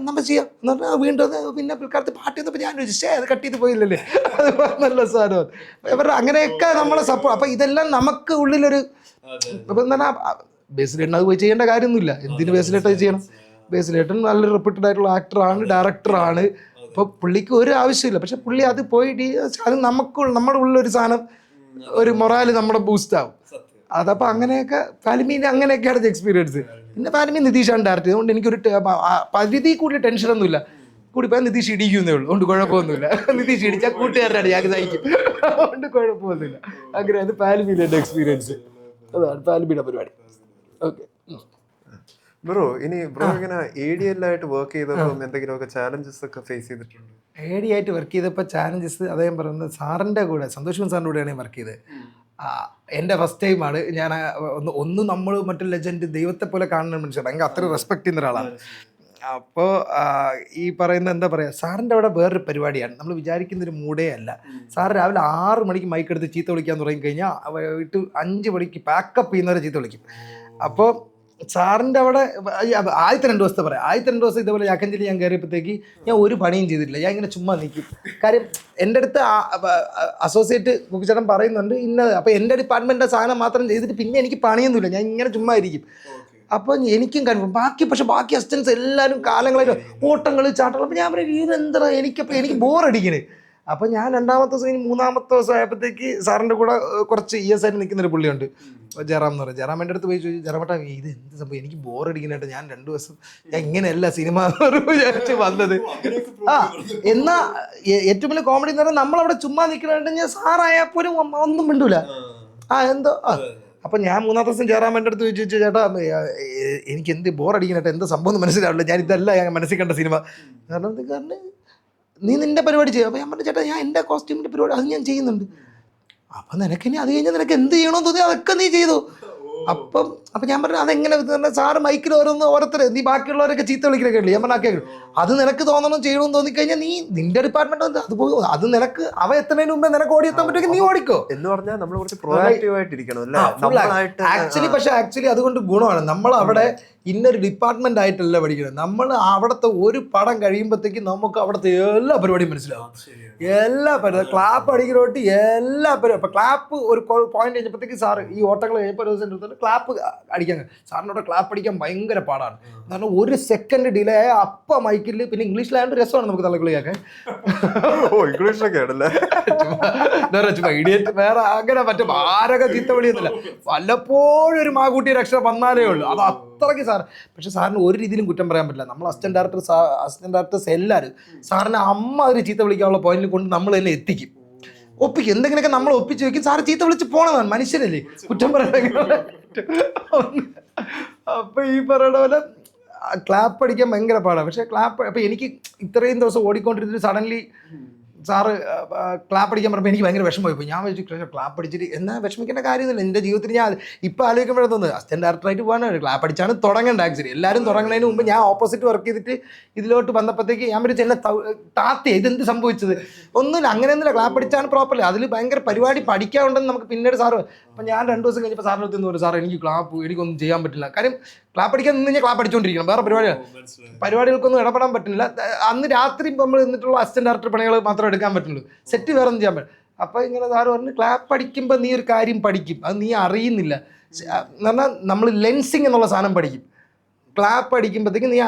Speaker 2: നമ്മൾ ചെയ്യാം എന്ന് പറഞ്ഞാൽ വീണ്ടും പിന്നെ പിൽക്കാലത്ത് പാട്ട് ചെയ്തപ്പോൾ ഞാൻ ചോദിച്ചു അത് കട്ട് ചെയ്ത് പോയില്ലല്ലേ, അത് നല്ല സാധനം. ഇവരുടെ അങ്ങനെയൊക്കെ നമ്മളെ സപ്പോർട്ട്. അപ്പം ഇതെല്ലാം നമുക്ക് ഉള്ളിലൊരു ഇപ്പം എന്താ ബേസിലേട്ടൻ അത് പോയി ചെയ്യേണ്ട കാര്യമൊന്നുമില്ല. എന്തിന് ബേസിലേട്ടൻ ചെയ്യണം? ബേസിലേട്ടൻ നല്ലൊരു റെപ്യൂട്ടഡ് ആയിട്ടുള്ള ആക്ടറാണ്, ഡയറക്ടറാണ്. അപ്പോൾ പുള്ളിക്ക് ഒരു ആവശ്യമില്ല. പക്ഷെ പുള്ളി അത് പോയി അത് നമ്മുടെ ഉള്ളൊരു സാധനം, ഒരു മൊറാൽ നമ്മുടെ ബൂസ്റ്റ് ആവും. അതപ്പോൾ അങ്ങനെയൊക്കെ ഫാലിമീൻ്റെ അങ്ങനെയൊക്കെയാണ് എക്സ്പീരിയൻസ്. പിന്നെ ഫാലിമി നിതീഷാണ് ഡയറക്റ്റ്. അതുകൊണ്ട് എനിക്കൊരു പരിധി കൂടുതൽ ടെൻഷനൊന്നുമില്ല. കൂടിപ്പോയാൽ നിതീഷ് ഇടിക്കുന്നേ ഉള്ളൂ, അതുകൊണ്ട് കുഴപ്പമൊന്നുമില്ല. നിതീഷ് ഇടിച്ചാൽ കൂട്ടുകാരനാണ് ഞാൻ സഹിക്കും, അതുകൊണ്ട് കുഴപ്പമൊന്നുമില്ല. അങ്ങനെയാണ് ഫാലിമീൻ്റെ എൻ്റെ എക്സ്പീരിയൻസ്. അതാണ് ഫാലിമീയുടെ പരിപാടി. ഓക്കെ
Speaker 1: ബ്രോ, ഇനി ബ്രോ ഇങ്ങനെ ADL ആയിട്ട് വർക്ക് ചെയ്തപ്പോൾ എന്തെങ്കിലുമൊക്കെ ചാലഞ്ചസ് ഒക്കെ ഫേസ് ചെയ്തിട്ടുണ്ട്?
Speaker 2: AD ആയിട്ട് വർക്ക് ചെയ്തപ്പോൾ ചാലഞ്ചസ് അദ്ദേഹം പറയുന്നത് സാറിൻ്റെ കൂടെ, സന്തോഷ് സാറിൻ്റെ കൂടെയാണ് ഞാൻ വർക്ക് ചെയ്തത്. എൻ്റെ ഫസ്റ്റ് ടൈമാണ് ഞാൻ നമ്മൾ മറ്റൊരു ലെജൻഡ് ദൈവത്തെ പോലെ കാണുന്ന മനുഷ്യർ, ഭയങ്കര അത്ര റെസ്പെക്ട് ചെയ്യുന്ന ഒരാളാണ്. അപ്പോൾ ഈ പറയുന്ന എന്താ പറയുക, സാറിൻ്റെ അവിടെ വേറൊരു പരിപാടിയാണ്. നമ്മൾ വിചാരിക്കുന്നൊരു മൂഡേ അല്ല. സാറ് രാവിലെ 6 മണിക്ക് മൈക്ക് എടുത്ത് ചീത്ത വിളിക്കാൻ തുടങ്ങിക്കഴിഞ്ഞാൽ വൈകിട്ട് 5 മണിക്ക് പാക്കപ്പ് ചെയ്യുന്നവരെ ചീത്ത വിളിക്കും. അപ്പോൾ സാറിൻ്റെ അവിടെ ആദ്യത്തെ 2 ദിവസത്തെ പറയാം. ആദ്യത്തെ 2 ദിവസം ഇതേപോലെ യാക്കഞ്ചേരി ഞാൻ കയറിയപ്പോഴത്തേക്ക് ഞാൻ ഒരു പണിയും ചെയ്തിട്ടില്ല. ഞാൻ ഇങ്ങനെ ചുമ്മാ നിൽക്കും. കാര്യം എൻ്റെ അടുത്ത് അസോസിയേറ്റ് കുക്കിച്ചേട്ടൻ പറയുന്നുണ്ട് ഇന്നത്. അപ്പോൾ എൻ്റെ ഡിപ്പാർട്ട്മെൻറ്റിൻ്റെ സാധനം മാത്രം ചെയ്തിട്ട് പിന്നെ എനിക്ക് പണിയൊന്നുമില്ല. ഞാൻ ഇങ്ങനെ ചുമ്മാ ഇരിക്കും. അപ്പോൾ എനിക്കും കൺഫേം ബാക്കി അസിസ്റ്റൻസ് എല്ലാവരും കാലങ്ങളായിട്ട് ഓട്ടങ്ങൾ ചാട്ടങ്ങൾ. അപ്പോൾ ഞാൻ പറയും ഇതെന്താ എനിക്ക് ബോറടിക്കണേ. അപ്പോൾ ഞാൻ 2ാമത്തെ ദിവസം കഴിഞ്ഞ് 3ാമത്തെ ദിവസം ആയപ്പോഴത്തേക്ക് സാറിൻ്റെ കൂടെ കുറച്ച് ES ആയിട്ട് നിൽക്കുന്നൊരു പുള്ളിയുണ്ട്, ജയറാം എന്ന് പറയും. ജയറാം എൻ്റെ അടുത്ത് പോയി ചോദിച്ചു, ജയറാമേട്ടാ ഇത് എന്ത് സംഭവം, എനിക്ക് ബോറടിക്കണായിട്ട് ഞാൻ 2 ദിവസം ഞാൻ ഇങ്ങനെയല്ല സിനിമ വിചാരിച്ച് വന്നത്. എന്നാ ഏറ്റവും വലിയ കോമഡി എന്ന് പറഞ്ഞാൽ നമ്മളവിടെ ചുമ്മാ നിൽക്കണായിട്ട് ഞാൻ സാറായാൽ പോലും ഒന്നും മിണ്ടൂല. എന്തോ അപ്പം ഞാൻ 3ാമത്തെ ദിവസം ജയറാം എൻ്റെ അടുത്ത് ചോദിച്ചു, ചേട്ടാ എനിക്ക് എന്ത് ബോറടിക്കണേട്ടാ, എന്താ സംഭവം എന്ന് മനസ്സിലാവില്ല, ഞാൻ ഇതല്ല ഞാൻ മനസ്സിൽ കണ്ട സിനിമ. കാരണം നീ നിൻ്റെ പരിപാടി ചെയ്യും. അപ്പോൾ ഞാൻ പറഞ്ഞു, ചേട്ടാ ഞാൻ എൻ്റെ കോസ്റ്റ്യൂമിൻ്റെ പരിപാടി അത് ഞാൻ ചെയ്യുന്നുണ്ട്. അപ്പം നിനക്കിനി അത് കഴിഞ്ഞാൽ നിനക്ക് എന്ത് ചെയ്യണമെന്ന് തോന്നി അതൊക്കെ നീ ചെയ്തു. അപ്പം ഞാൻ പറഞ്ഞു അതെങ്ങനെ സാറ് മൈക്കിൽ ഓരോരുത്തർ നീ ബാക്കിയുള്ളവരൊക്കെ ചീത്ത വിളിക്കലൊക്കെ ഉള്ളൂ. ഞാൻ പറഞ്ഞാൽ അത് നിനക്ക് തോന്നണം ചെയ്യണമെന്ന് തോന്നിക്കഴിഞ്ഞാൽ നീ നിന്റെ ഡിപ്പാർട്ട്മെന്റ് അത് പോയി അത് നിനക്ക് അവ എത്തുന്നതിന് മുമ്പേ നിനക്ക് ഓടിയെത്താൻ പറ്റുമെങ്കിൽ നീ ഓടിക്കോ
Speaker 1: എന്ന് പറഞ്ഞാൽ നമ്മൾ കുറച്ച് പ്രൊആക്റ്റീവ് ആയിട്ടിരിക്കണം.
Speaker 2: ആക്ച്വലി അതുകൊണ്ട് ഗുണമാണ്. നമ്മൾ അവിടെ ഇന്നൊരു ഡിപ്പാർട്ട്മെന്റ് ആയിട്ടല്ല പഠിക്കുന്നത്. നമ്മൾ അവിടുത്തെ ഒരു പടം കഴിയുമ്പോഴത്തേക്കും നമുക്ക് അവിടുത്തെ എല്ലാ പരിപാടിയും മനസ്സിലാവും. എല്ലാ പരിപാടി ക്ലാപ്പ് അടിക്കുന്നോട്ട് എല്ലാ പരിപാടി. ഇപ്പം ക്ലാപ്പ് ഒരു പോയിന്റ് കഴിഞ്ഞപ്പോഴത്തേക്ക് സാറ് ഈ ഓട്ടങ്ങൾ കഴിഞ്ഞപ്പോൾ ഒരു ദിവസം ക്ലാപ്പ് അടിക്കാൻ സാറിനോട് ക്ലാപ്പ് അടിക്കാൻ ഭയങ്കര പാടാണ്. കാരണം 1 സെക്കൻഡ് ഡിലേ ആയ അപ്പം മൈക്കിൽ പിന്നെ ഇംഗ്ലീഷിലായതുകൊണ്ട് രസമാണ് നമുക്ക് തലക്കുള്ളിയൊക്കെ.
Speaker 1: ഇംഗ്ലീഷൊക്കെ ആണല്ലേ
Speaker 2: ഇഡിയറ്റ് വേറെ അങ്ങനെ പറ്റും ആരൊക്കെ ചീത്ത വിളിയൊന്നുമില്ല. വല്ലപ്പോഴും ഒരു മാകൂട്ടി രക്ഷ വന്നാലേ ഉള്ളൂ. അത് അത്രയ്ക്ക് സാർ. പക്ഷെ സാറിന് ഒരു രീതിയിലും കുറ്റം പറയാൻ പറ്റില്ല. നമ്മൾ അസിസ്റ്റന്റ് ഡയറക്ടേഴ്സ് എല്ലാവരും സാറിനെ ഒരു ചീത്ത വിളിക്കാനുള്ള പോയിന്റിൽ കൊണ്ട് നമ്മൾ തന്നെ എത്തിക്കും, ഒപ്പിക്കും. എന്തെങ്കിലുമൊക്കെ നമ്മൾ ഒപ്പിച്ച് വെക്കും. സാറ് ചീത്ത വിളിച്ച് പോണതാണ്, മനുഷ്യരല്ലേ, കുറ്റം പറയാൻ. അപ്പൊ ഈ പറയുന്ന പോലെ ക്ലാപ്പ് അടിക്കാൻ ഭയങ്കര പാടാണ്. പക്ഷെ ക്ലാപ്പ് അപ്പം എനിക്ക് ഇത്രയും ദിവസം ഓടിക്കൊണ്ടിരുന്നിട്ട് സഡൻലി സാറ് ക്ലാപ്പ് അടിക്കാൻ പറഞ്ഞപ്പോൾ എനിക്ക് ഭയങ്കര വിഷമമായി പോയി. ഞാൻ വെച്ചു ക്ലാപ്പ് അടിച്ചിട്ട് എന്നാൽ വിഷമിക്കേണ്ട കാര്യമൊന്നുമില്ല. എൻ്റെ ജീവിതത്തിൽ ഞാൻ ഇപ്പം ആലോചിക്കുമ്പോഴേ തോന്നുന്നത് അസിസ്റ്റന്റ് ഡയറക്ടറായിട്ട് പോകാനാണ് ക്ലാപ്പ് അടിച്ചാണ് തുടങ്ങേണ്ട. ആക്ച്വലി എല്ലാവരും തുടങ്ങുന്നതിന് മുമ്പ് ഞാൻ ഓപ്പോസിറ്റ് വർക്ക് ചെയ്തിട്ട് ഇതിലോട്ട് വന്നപ്പോഴത്തേക്ക് ഞാൻ വിളിച്ച് എന്നെ താത്തി ഇതെന്ത് സംഭവിച്ചത് ഒന്നുമില്ല, അങ്ങനെയൊന്നുമില്ല, ക്ലാപ്പ് അടിച്ചാണ് പ്രോപ്പർലി. അതിൽ ഭയങ്കര പരിപാടി പഠിക്കാനുണ്ടെന്ന് നമുക്ക് പിന്നീട് സാറ്. അപ്പം ഞാൻ 2 ദിവസം കഴിഞ്ഞപ്പോൾ സാറിന് അടുത്ത് പറഞ്ഞു, സാർ എനിക്കൊന്നും ചെയ്യാൻ പറ്റില്ല. കാര്യം ക്ലാപ്പ് അടിക്കാൻ നിന്ന് ഞാൻ ക്ലാപ്പ് അടിച്ചുകൊണ്ടിരിക്കണം, വേറെ പരിപാടികൾക്കൊന്നും ഇടപെടാൻ പറ്റുന്നില്ല. അന്ന് രാത്രി നമ്മൾ നിന്നിട്ടുള്ള അസിസ്റ്റന്റ് ഡയറക്ടർ പണികൾ മാത്രമേ എടുക്കാൻ പറ്റുള്ളൂ, സെറ്റ് വേറെ ഒന്നും ചെയ്യാൻ പറ്റും. അപ്പോൾ ഇങ്ങനെ സാറ് പറഞ്ഞു ക്ലാപ്പ് അടിക്കുമ്പോൾ നീ ഒരു കാര്യം പഠിക്കും, അത് നീ അറിയുന്നില്ല എന്ന് പറഞ്ഞാൽ നമ്മൾ ലെൻസിങ് എന്നുള്ള സാധനം പഠിക്കും. ക്ലാപ്പ് അടിക്കുമ്പോഴത്തേക്ക് നീ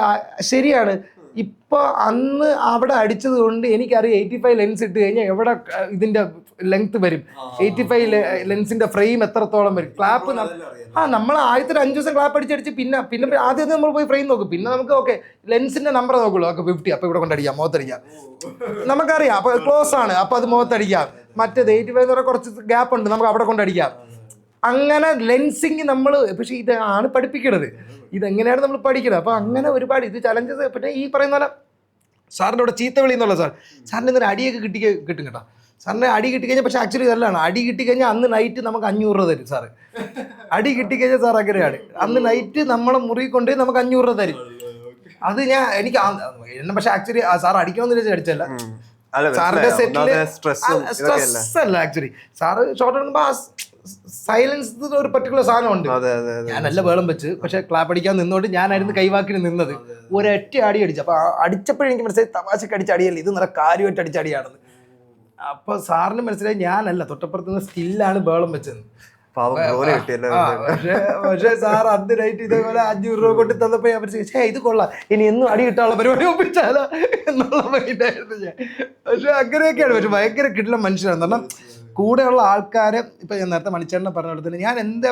Speaker 2: ശരിയാണ്. ഇപ്പോൾ അന്ന് അവിടെ അടിച്ചത് കൊണ്ട് എനിക്കറിയാം 85 ലെൻസ് ഇട്ട് കഴിഞ്ഞാൽ എവിടെ ഇതിൻ്റെ ലെങ്ത് വരും, 85 ലെൻസിൻ്റെ ഫ്രെയിം എത്രത്തോളം വരും. ക്ലാപ്പ് നമ്മൾ ആദ്യത്തെ 5 ദിവസം ക്ലാപ്പ് അടിച്ചടിച്ച് പിന്നെ ആദ്യം നമ്മൾ പോയി ഫ്രെയിം നോക്കും. പിന്നെ നമുക്ക് ഓക്കെ ലെൻസിൻ്റെ നമ്പർ നോക്കുള്ളൂ, ഓക്കെ 50, അപ്പോൾ ഇവിടെ കൊണ്ടടിക്കാം, മുഖത്തടിക്കാം, നമുക്കറിയാം. അപ്പോൾ ക്ലോസ് ആണ്, അപ്പോൾ അത് മുഖത്തടിക്കാം. മറ്റേത് 85 എന്ന് പറഞ്ഞാൽ കുറച്ച് ഗ്യാപ്പ് ഉണ്ട്, നമുക്ക് അവിടെ കൊണ്ടടിക്കാം. അങ്ങനെ ലെൻസിങ് നമ്മൾ പക്ഷേ ഇതാണ് പഠിപ്പിക്കണത്, ഇതെങ്ങനെയാണ് നമ്മൾ പഠിക്കുന്നത്. അപ്പോൾ അങ്ങനെ ഒരുപാട് ഇത് ചലഞ്ചസ്. പിന്നെ ഈ പറയുന്ന പോലെ സാറിൻ്റെ അവിടെ ചീത്ത വിളി എന്നുള്ള സാറിൻ്റെ ഇന്നൊരു അടിയൊക്കെ കിട്ടും കേട്ടോ. സാറിന് അടി കിട്ടിക്കഴിഞ്ഞാൽ പക്ഷേ ആക്ച്വലി നല്ലതാണ്. അടി കിട്ടിക്കഴിഞ്ഞാൽ അന്ന് നൈറ്റ് നമുക്ക് 500 രൂപ തരും സാറ്. അടി കിട്ടിക്കഴിഞ്ഞാൽ സാർ അങ്ങനെയാണ്, അന്ന് നൈറ്റ് നമ്മളെ മുറി കൊണ്ടുപോയി നമുക്ക് 500 രൂപ തരും. അത് എനിക്ക് എന്നെ പക്ഷേ ആക്ച്വലി സാർ അടിക്കണമെന്ന് വെച്ചാൽ അടിച്ചല്ല, സാറിന്റെ സെറ്റില് സ്ട്രെസ് അല്ല ആക്ച്വലി. സാറ് ഷോട്ട് എടുക്കുമ്പോൾ സൈലൻസ് ഒരു പർട്ടിക്കുലർ സാധനമുണ്ട്. ഞാനല്ല വേളം വെച്ച്, പക്ഷെ ക്ലാപ്പ് അടിക്കാൻ നിന്നോണ്ട് ഞാനായിരുന്നു കൈവാക്കിന് നിന്നത്. ഒരൊറ്റ അടി അടിച്ചു. അപ്പൊ അടിച്ചപ്പോഴെനിക്ക് മനസ്സിലായി തമാശക്ക് അടിച്ച അടിയല്ല, ഇത് നല്ല കാര്യമായിട്ട് അടിച്ച അടിയാണെന്ന്. അപ്പൊ സാറിന് മനസ്സിലായി ഞാനല്ല തൊട്ടപ്പുറത്ത് നിന്ന് സ്റ്റില്ലാണ് വേളം വെച്ചത്. പക്ഷെ സാർ അന്ന് നൈറ്റ് ഇതേപോലെ 500 രൂപ കൊണ്ട് തന്നപ്പോ ഞാൻ മനസ്സിലായി ഇത് കൊള്ളാം, ഇനി എന്നും അടി കിട്ടാനുള്ള പരിപാടി ഒപ്പിച്ചാലോ എന്നുള്ള മൈൻഡായിരുന്നു ഞാൻ. പക്ഷെ അങ്ങനെയൊക്കെയാണ്. പക്ഷെ ഭയങ്കര കിട്ടുന്ന മനുഷ്യരാണ്. കാരണം കൂടെയുള്ള ആൾക്കാരെ ഇപ്പം ഞാൻ നേരത്തെ മണിച്ചേട്ടനെ പറഞ്ഞിടത്തിന് ഞാൻ എൻ്റെ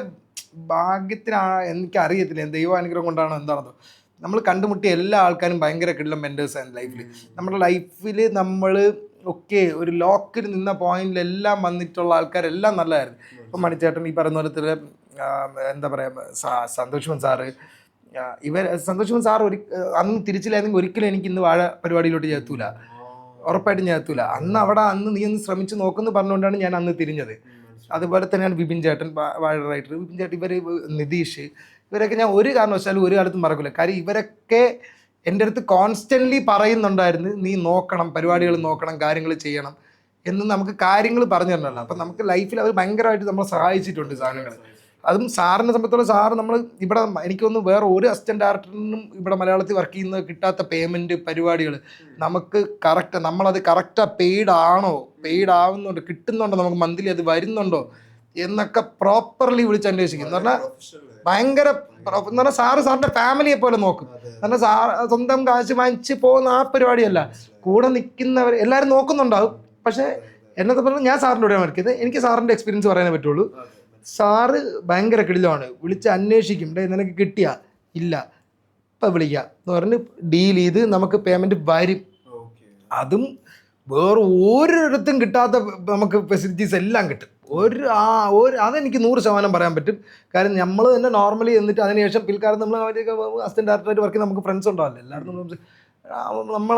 Speaker 2: എനിക്കറിയത്തില്ല, ദൈവാനുഗ്രഹം കൊണ്ടാണോ എന്താണെന്നോ, നമ്മൾ കണ്ടുമുട്ടിയ എല്ലാ ആൾക്കാരും ഭയങ്കര കിട്ടുന്ന മെൻറ്റേഴ്സാണ് ലൈഫിൽ. നമ്മുടെ ലൈഫിൽ നമ്മൾ ഒരു ലോക്കിൽ നിന്ന പോയിന്റിലെല്ലാം വന്നിട്ടുള്ള ആൾക്കാരെല്ലാം നല്ലതായിരുന്നു. ഇപ്പം മണിച്ചേട്ടൻ ഈ പറയുന്ന പോലെ എന്താ പറയുക, സന്തോഷ് സാറ്, സന്തോഷ് സാർ അന്ന് തിരിച്ചില്ലായിരുന്നെങ്കിൽ ഒരിക്കലും എനിക്ക് ഇന്ന് വാഴ പരിപാടിയിലോട്ട് ചേർത്തൂല, ഉറപ്പായിട്ടും ഞാൻ എത്തൂല. അന്ന് നീ ഒന്ന് ശ്രമിച്ച് നോക്കുന്നു പറഞ്ഞുകൊണ്ടാണ് ഞാൻ അന്ന് തിരിഞ്ഞത്. അതുപോലെ തന്നെയാണ് വിപിൻ ചേട്ടൻ, വാഴ റൈറ്റർ വിപിൻ ചേട്ടൻ, നിതീഷ്, ഇവരൊക്കെ ഞാൻ ഒരു കാരണവശാലും ഒരു കാലത്തും മറക്കില്ല. കാര്യം ഇവരൊക്കെ എൻ്റെ അടുത്ത് കോൺസ്റ്റൻ്റ്ലി പറയുന്നുണ്ടായിരുന്നു, നീ നോക്കണം, പരിപാടികൾ നോക്കണം, കാര്യങ്ങൾ ചെയ്യണം എന്ന് നമുക്ക് കാര്യങ്ങൾ പറഞ്ഞു തരണമല്ലോ. അപ്പം നമുക്ക് ലൈഫിൽ അവർ ഭയങ്കരമായിട്ട് നമ്മളെ സഹായിച്ചിട്ടുണ്ട് സാധനങ്ങൾ. അതും സാറിനെ സംബന്ധിച്ചോളം സാറ് നമ്മൾ ഇവിടെ എനിക്കൊന്ന് വേറെ ഒരു അസിസ്റ്റന്റ് ഡയറക്ടറിനും ഇവിടെ മലയാളത്തിൽ വർക്ക് ചെയ്യുന്നത് കിട്ടാത്ത പേയ്മെൻറ്റ് പരിപാടികൾ നമുക്ക് കറക്റ്റ്, നമ്മളത് കറക്റ്റാണ് പെയ്ഡ് ആവുന്നുണ്ടോ, കിട്ടുന്നുണ്ടോ, നമുക്ക് മന്ത്ലി അത് വരുന്നുണ്ടോ എന്നൊക്കെ പ്രോപ്പർലി വിളിച്ച് അന്വേഷിക്കും. എന്ന് പറഞ്ഞാൽ ഭയങ്കര എന്ന് പറഞ്ഞാൽ സാറിൻ്റെ ഫാമിലിയെ പോലെ നോക്കും. കാരണം സ്വന്തം കാശ് വാങ്ങിച്ച് പോകുന്ന ആ പരിപാടിയല്ല, കൂടെ നിൽക്കുന്നവർ എല്ലാവരും നോക്കുന്നുണ്ടാവും. പക്ഷേ എന്നത്തെ പറഞ്ഞാൽ ഞാൻ സാറിൻ്റെ കൂടെ വർക്ക് ചെയ്ത് എനിക്ക് സാറിൻ്റെ എക്സ്പീരിയൻസ് പറയാനേ പറ്റുള്ളൂ. സാറ് ഭയങ്കര കിടിലമാണ്, വിളിച്ച് അന്വേഷിക്കും, നിനക്ക് കിട്ടിയ ഇല്ല ഇപ്പം വിളിക്കുക എന്ന് പറഞ്ഞ് ഡീൽ ചെയ്ത് നമുക്ക് പേയ്മെൻറ്റ് വരും. അതും വേറെ ഒരിടത്തും കിട്ടാത്ത നമുക്ക് ഫെസിലിറ്റീസ് എല്ലാം കിട്ടും. അതെനിക്ക് 100% പറയാൻ പറ്റും. കാരണം നമ്മൾ തന്നെ നോർമലി എന്നിട്ട് അതിനുശേഷം പിൽക്കാലത്ത് നമ്മൾ അസിസ്റ്റന്റ് ഡയറക്ടറായിട്ട് വർക്ക് ചെയ്ത് നമുക്ക് ഫ്രണ്ട്സ് ഉണ്ടാവില്ല. എല്ലാവരും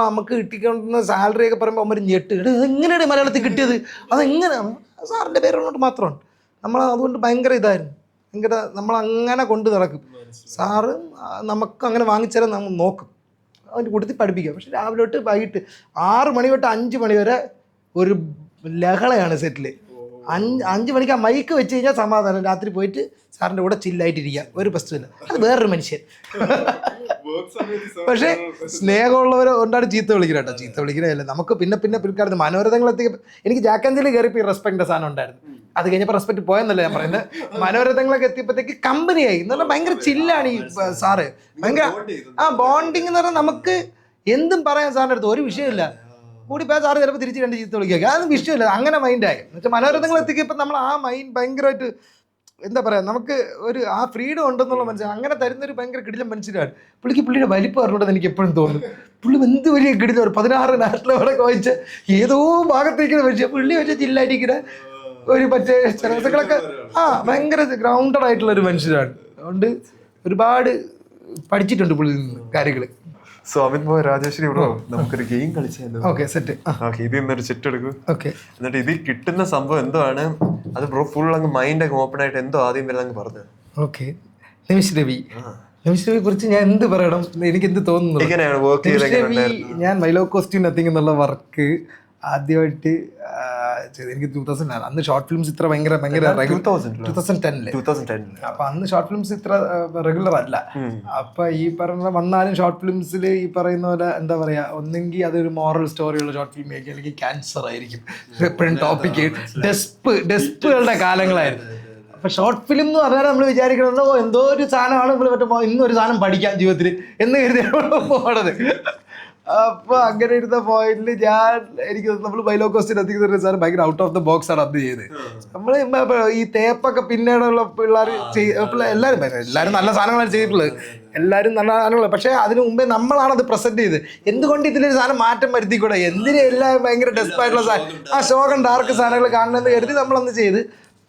Speaker 2: നമുക്ക് കിട്ടിക്കൊണ്ടിരുന്ന സാലറി ഒക്കെ പറയുമ്പോൾ അവർ ഞെട്ട്, എങ്ങനെയാണ് മലയാളത്തിൽ കിട്ടിയത്, അതെങ്ങനെയാണ് സാറിൻ്റെ പേരുള്ളതുകൊണ്ട് മാത്രമാണ്. നമ്മൾ അതുകൊണ്ട് ഭയങ്കര ഇതായിരുന്നു, ഭയങ്കര നമ്മളങ്ങനെ കൊണ്ട് നടക്കും. സാറ് നമുക്ക് അങ്ങനെ വാങ്ങിച്ചാലും നമ്മൾ നോക്കും, അതിൻ്റെ കൂട്ടത്തിൽ പഠിപ്പിക്കുക. പക്ഷെ രാവിലെ തൊട്ട് വൈകിട്ട് 6 മണി തൊട്ട് 5 മണി വരെ ഒരു ലഹളയാണ് സെറ്റിൽ. 5 മണിക്ക് ആ മൈക്ക് വെച്ച് കഴിഞ്ഞാൽ സമാധാനം, രാത്രി പോയിട്ട് സാറിൻ്റെ കൂടെ ചില്ലായിട്ടിരിക്കുക, ഒരു പ്രശ്നമില്ല. അത് വേറൊരു മനുഷ്യൻ. പക്ഷേ സ്നേഹമുള്ളവരെ കൊണ്ടാണ് ചീത്ത വിളിക്കുന്നത് കേട്ടോ. ചീത്ത വിളിക്കുന്നതല്ല നമുക്ക്. പിന്നെ പിൽക്കാലത്ത് മനോരഥങ്ങളെത്തി എനിക്ക് ജാക്കഞ്ചിൽ കയറിയപ്പോൾ റെസ്പെക്ടിൻ്റെ സാധനം ഉണ്ടായിരുന്നു. അത് കഴിഞ്ഞപ്പോൾ റെസ്പെക്ട് പോയെന്നല്ല ഞാൻ പറയുന്നത്. മനോരഥങ്ങളൊക്കെ എത്തിയപ്പോഴത്തേക്ക് കമ്പനിയായി എന്ന് പറഞ്ഞാൽ ഭയങ്കര ചില്ലാണ് ഈ സാറ്. ഭയങ്കര ബോണ്ടിങ് എന്ന് പറഞ്ഞാൽ നമുക്ക് എന്തും പറയാൻ സാറിൻ്റെ അടുത്ത് ഒരു വിഷയമില്ല. കൂടിപ്പോയാൽ സാറ് ചിലപ്പോൾ തിരിച്ച് 2 ചീത്ത വിളിക്കുക, അതൊന്നും വിഷയമില്ല. അങ്ങനെ മൈൻഡായി. എന്നുവെച്ചാൽ മനോരഥങ്ങൾ എത്തിക്കപ്പോൾ നമ്മൾ ആ മൈൻഡ് ഭയങ്കരമായിട്ട് എന്താ പറയുക, നമുക്ക് ഒരു ആ ഫ്രീഡം ഉണ്ടെന്നുള്ള മനസ്സിലായി. അങ്ങനെ തരുന്നൊരു ഭയങ്കര കിടിലം മനുഷ്യരാണ്. പുള്ളിയുടെ വലിപ്പം അറിഞ്ഞൂടെന്ന് എനിക്ക് എപ്പോഴും തോന്നുന്നു. പുള്ളി എന്ത് വലിയ കിടിലം, ഒരു 16 നാഷണൽ അവാർഡൊക്കെ വായിച്ച് ഏതോ ഭാഗത്തേക്കുന്ന മനുഷ്യൻ. പുള്ളി വെച്ച് ചില്ലായിരിക്കുന്ന ഒരു മറ്റേ ചിലതൊക്കെ ഭയങ്കര ഗ്രൗണ്ടഡ് ആയിട്ടുള്ള ഒരു മനുഷ്യരാണ്. അതുകൊണ്ട് ഒരുപാട് പഠിച്ചിട്ടുണ്ട് പുള്ളിയിൽ നിന്ന് കാര്യങ്ങൾ.
Speaker 1: So Amit boy, Rajeshwari bro, നമുക്കൊരു ഗെയിം കളിച്ചാലോ?
Speaker 2: Okay, set.
Speaker 1: ഇതിൽ നിന്നൊരു സെറ്റ് എടുക്കൂ.
Speaker 2: ഓക്കെ.
Speaker 1: എന്നിട്ട് ഇതിൽ കിട്ടുന്ന സംഭവം എന്താണ് അത് ബ്രോ ഫുൾ അങ്ങ് മൈൻഡൊക്കെ ഓപ്പൺ ആയിട്ട് എന്തോ ആദ്യം വരുന്ന അങ്ങ് പറഞ്ഞു.
Speaker 2: ഓക്കെ. നിമിഷ് രവിയെ കുറിച്ച് ഞാൻ എന്ത് പറയണം, എനിക്ക് എന്ത് തോന്നുന്നു.
Speaker 1: എങ്ങനെയാണ് വർക്ക് ചെയ്തത്?
Speaker 2: ഞാൻ മൈലോ കോസ്റ്റ്യൂം നത്തിങ് എന്നുള്ള വർക്ക് ആദ്യമായിട്ട് എനിക്ക് 2009 അന്ന് ഷോർട്ട് ഫിലിംസ് ഇത്ര ഭയങ്കര 2010. അപ്പൊ അന്ന് ഷോർട്ട് ഫിലിംസ് ഇത്ര റെഗുലർ അല്ല. അപ്പൊ ഈ പറയുന്ന വന്നാലും ഷോർട്ട് ഫിലിംസിൽ ഈ പറയുന്ന പോലെ എന്താ പറയാ, ഒന്നെങ്കിൽ അതൊരു മോറൽ സ്റ്റോറിയുള്ള ഷോർട്ട് ഫിലിം ആയിരിക്കും, അല്ലെങ്കിൽ ക്യാൻസർ ആയിരിക്കും എപ്പോഴും ടോപ്പിക്ക്. ഡെസ്പുകളുടെ കാലങ്ങളായിരുന്നു. അപ്പൊ ഷോർട്ട് ഫിലിം എന്ന് പറഞ്ഞാൽ നമ്മൾ വിചാരിക്കുന്നത് എന്തോ ഒരു സാധനമാണ് ഇവിടെ പറ്റുമ്പോൾ ഇന്നൊരു സാധനം പഠിക്കാം ജീവിതത്തിൽ എന്ന് കരുതിയാണ് പോണത്. അപ്പോൾ അങ്ങനെ ഇരുന്ന പോയിന്റിൽ എനിക്ക് നമ്മൾ ബൈലോ ക്വസ്റ്റ്യൻ എത്തിക്കുന്ന സാർ ഭയങ്കര ഔട്ട് ഓഫ് ദ ബോക്സ് ആണ് അത് ചെയ്ത്. നമ്മൾ ഈ തേപ്പൊക്കെ പിന്നീടുള്ള പിള്ളേർ എല്ലാവരും നല്ല സാധനങ്ങളാണ് ചെയ്തിട്ടുള്ളത്, എല്ലാവരും നല്ല സാധനങ്ങൾ. പക്ഷേ അതിന് മുമ്പേ നമ്മളാണത് പ്രസന്റ് ചെയ്ത്. എന്തുകൊണ്ട് ഇതിലൊരു സാധനം മാറ്റം വരുത്തിക്കൂടെ, എന്തിനും എല്ലാം ഭയങ്കര ഡെസ്പായിട്ടുള്ള സാധനം, ആ ശോകം ഡാർക്ക് സാധനങ്ങൾ കാണണമെന്ന് കരുതി നമ്മളന്ന് ചെയ്ത്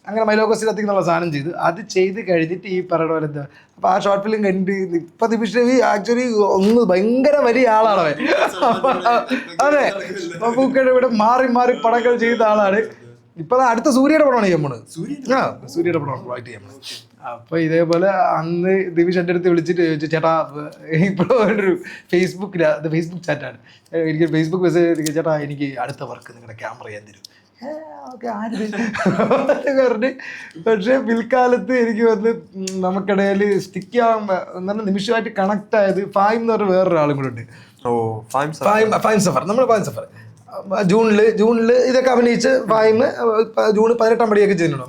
Speaker 2: അങ്ങനെ മൈലോ ക്വസ്റ്റ്യൻ എത്തിക്കുന്നുള്ള സാധനം ചെയ്ത്. അത് ചെയ്ത് കഴിഞ്ഞിട്ട് ഈ പറയുന്ന പോലെ എന്താ, അപ്പോൾ ആ ഷോർട്ട് ഫിലിം കണ്ട് ഇപ്പം നിമിഷം ആക്ച്വലി ഒന്ന് ഭയങ്കര വലിയ ആളാണ് അവൻ. അതെ, പൂക്കയുടെ ഇവിടെ മാറി പടങ്ങൾ ചെയ്ത ആളാണ്. ഇപ്പം അടുത്ത സൂര്യയുടെ പടമാണ് ചെയ്യാൻ പോണത്. സൂര്യയുടെ പടമാണ് പ്രൊവൈഡ് ചെയ്യാൻ പോണത്. അപ്പോൾ ഇതേപോലെ അന്ന് ദിവിഷ് എൻ്റെ അടുത്ത് വിളിച്ചിട്ട് ചോദിച്ചു, ചേട്ടാ ഇപ്പോൾ ഒരു ഫേസ്ബുക്ക് ചാറ്റാണ്, എനിക്ക് ഫേസ്ബുക്ക് മെസ്സേജ്, ചേട്ടാ എനിക്ക് അടുത്ത വർക്ക് നിങ്ങളുടെ ക്യാമറ ചെയ്യാൻ തരും. ഓക്കെ, പറഞ്ഞ്. പക്ഷേ പിൽക്കാലത്ത് എനിക്ക് വന്ന് നമുക്കിടയിൽ സ്റ്റിക്ക് ചെയ്യാൻ പറഞ്ഞാൽ നിമിഷമായിട്ട് കണക്ട് ആയത് ഫായിം എന്ന് പറഞ്ഞ വേറൊരാളും കൂടെ ഉണ്ട്. ഫായിം സഫർ. നമ്മൾ ഫായിം സഫർ ജൂണിൽ ഇതൊക്കെ അഭിനയിച്ച് ഫായിം ജൂൺ 18 പടിയൊക്കെ ചെയ്യുന്നുണ്ടോ.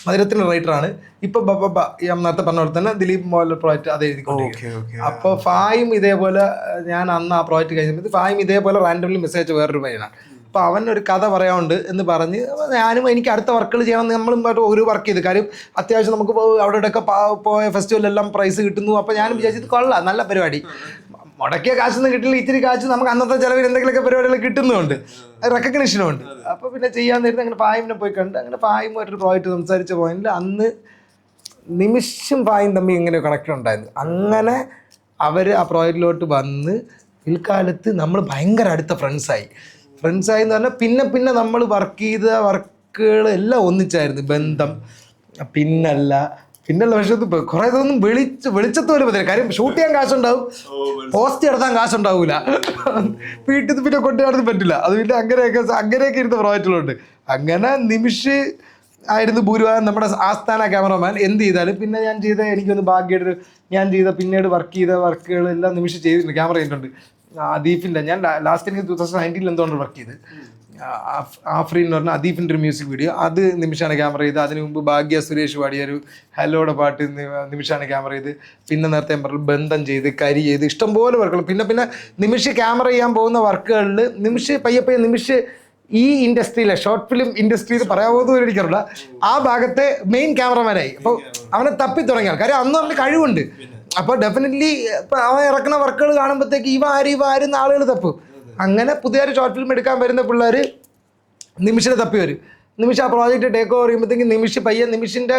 Speaker 2: മധുരത്തിൻ്റെ റൈറ്ററാണ്. ഇപ്പൊ നേരത്തെ പറഞ്ഞ പോലെ തന്നെ ദിലീപ് മോഹൻലാൽ പ്രോജക്റ്റ് അത് എഴുതിക്കൊണ്ടിരിക്കും. അപ്പോൾ ഫായിം ഇതേപോലെ ഞാൻ അന്ന് ആ പ്രോജക്റ്റ് കഴിഞ്ഞപ്പോൾ ഫായിം ഇതേപോലെ റാൻഡംലി മെസ്സേജ് വേറൊരു പയ്യനാണ്. അപ്പോൾ അവനൊരു കഥ പറയാനുണ്ട് എന്ന് പറഞ്ഞ് ഞാനും എനിക്ക് അടുത്ത വർക്കുകൾ ചെയ്യണം. നമ്മളും ഒരു വർക്ക് ചെയ്ത് കാര്യം അത്യാവശ്യം നമുക്ക് അവിടെയൊക്കെ പോയ ഫെസ്റ്റിവലെല്ലാം പ്രൈസ് കിട്ടുന്നു. അപ്പോൾ ഞാനും വിചാരിച്ചത് കൊള്ളാം, നല്ല പരിപാടി, മുടക്കിയ കാശൊന്നും കിട്ടില്ല, ഇത്തിരി കാശ് നമുക്ക് അന്നത്തെ ചിലവിൽ എന്തെങ്കിലുമൊക്കെ പരിപാടികൾ കിട്ടുന്നുണ്ട്, റെക്കഗ്നിഷനും ഉണ്ട്. അപ്പോൾ പിന്നെ ചെയ്യാൻ നേരത്തെ അങ്ങനെ ഫായിമിനെ പോയി കണ്ട് അങ്ങനെ ഫായിമായിട്ടൊരു പ്രോജക്റ്റ് സംസാരിച്ച പോയിന്റിൽ അന്ന് നിമിഷം ഫായിം തമ്മിൽ ഇങ്ങനെ കണക്ഷൻ ഉണ്ടായിരുന്നു. അങ്ങനെ അവർ ആ പ്രോജക്റ്റിലോട്ട് വന്ന് പിൽക്കാലത്ത് നമ്മൾ ഭയങ്കര അടുത്ത ഫ്രണ്ട്സായി എന്ന് പറഞ്ഞാൽ പിന്നെ നമ്മൾ വർക്ക് ചെയ്ത വർക്കുകൾ എല്ലാം ഒന്നിച്ചായിരുന്നു ബന്ധം. പിന്നല്ല പിന്നല്ല പക്ഷെ കുറെ ഇതൊന്നും വെളിച്ചത്ത് പോലും പറ്റില്ല. കാര്യം ഷൂട്ട് ചെയ്യാൻ കാശുണ്ടാവും, പോസ്റ്റ് എടുത്താൻ കാശുണ്ടാവൂല, വീട്ടിൽ നിന്ന് പിന്നെ കൊണ്ടു നടന്ന് പറ്റില്ല. അത് പിന്നെ അങ്ങനെയൊക്കെ ഇരുന്ന പ്രോജക്റ്റുകളുണ്ട്. അങ്ങനെ നിമിഷ് ആയിരുന്നു ഭൂരിഭാഗം നമ്മുടെ ആസ്ഥാന ക്യാമറമാൻ. എന്ത് ചെയ്താലും പിന്നെ ഞാൻ ചെയ്ത എനിക്കൊന്ന് ഭാഗ്യമായിട്ട് ഞാൻ ചെയ്ത പിന്നീട് വർക്ക് ചെയ്ത വർക്കുകളെല്ലാം നിമിഷ് ചെയ്തിട്ടുണ്ട്, ക്യാമറ ചെയ്തിട്ടുണ്ട്. അദീഫിൻ്റെ ഞാൻ ലാസ്റ്റ് എനിക്ക് 2019 എന്തുകൊണ്ട് വർക്ക് ചെയ്ത് ആഫ്രീൻ എന്ന് പറഞ്ഞാൽ അദീഫിൻ്റെ ഒരു മ്യൂസിക് വീഡിയോ, അത് നിമിഷാണ് ക്യാമറ ചെയ്ത്. അതിന് മുമ്പ് ഭാഗ്യ സുരേഷ് പാടിയ ഒരു ഹലോയുടെ പാട്ട് നിമിഷാണ് ക്യാമറ ചെയ്ത്. പിന്നെ നേരത്തെ ഞാൻ പറഞ്ഞു ബന്ധം ചെയ്ത്, കരി ചെയ്ത്, ഇഷ്ടംപോലെ വർക്കുകൾ. പിന്നെ നിമിഷ് ക്യാമറ ചെയ്യാൻ പോകുന്ന വർക്കുകളിൽ നിമിഷ് പയ്യെ നിമിഷ് ഈ ഇൻഡസ്ട്രിയിലെ ഷോർട്ട് ഫിലിം ഇൻഡസ്ട്രിയിൽ പറയാവുന്ന എനിക്കറിയില്ല, ആ ഭാഗത്തെ മെയിൻ ക്യാമറമാനായി. അപ്പോൾ അവനെ തപ്പി തുടങ്ങിയ കാര്യം അന്ന് അവന് കഴിവുണ്ട്. അപ്പോൾ ഡെഫിനറ്റ്ലി ഇപ്പം അവൻ ഇറക്കുന്ന വർക്കുകൾ കാണുമ്പോഴത്തേക്ക് ഇവ ആരും ആളുകൾ തപ്പും. അങ്ങനെ പുതിയൊരു ഷോർട്ട് ഫിലിം എടുക്കാൻ വരുന്ന പിള്ളേർ നിമിഷിനെ തപ്പി വരും. നിമിഷ് ആ പ്രോജക്റ്റ് ടേക്ക് ഓവർ ചെയ്യുമ്പോഴത്തേക്കും നിമിഷിൻ്റെ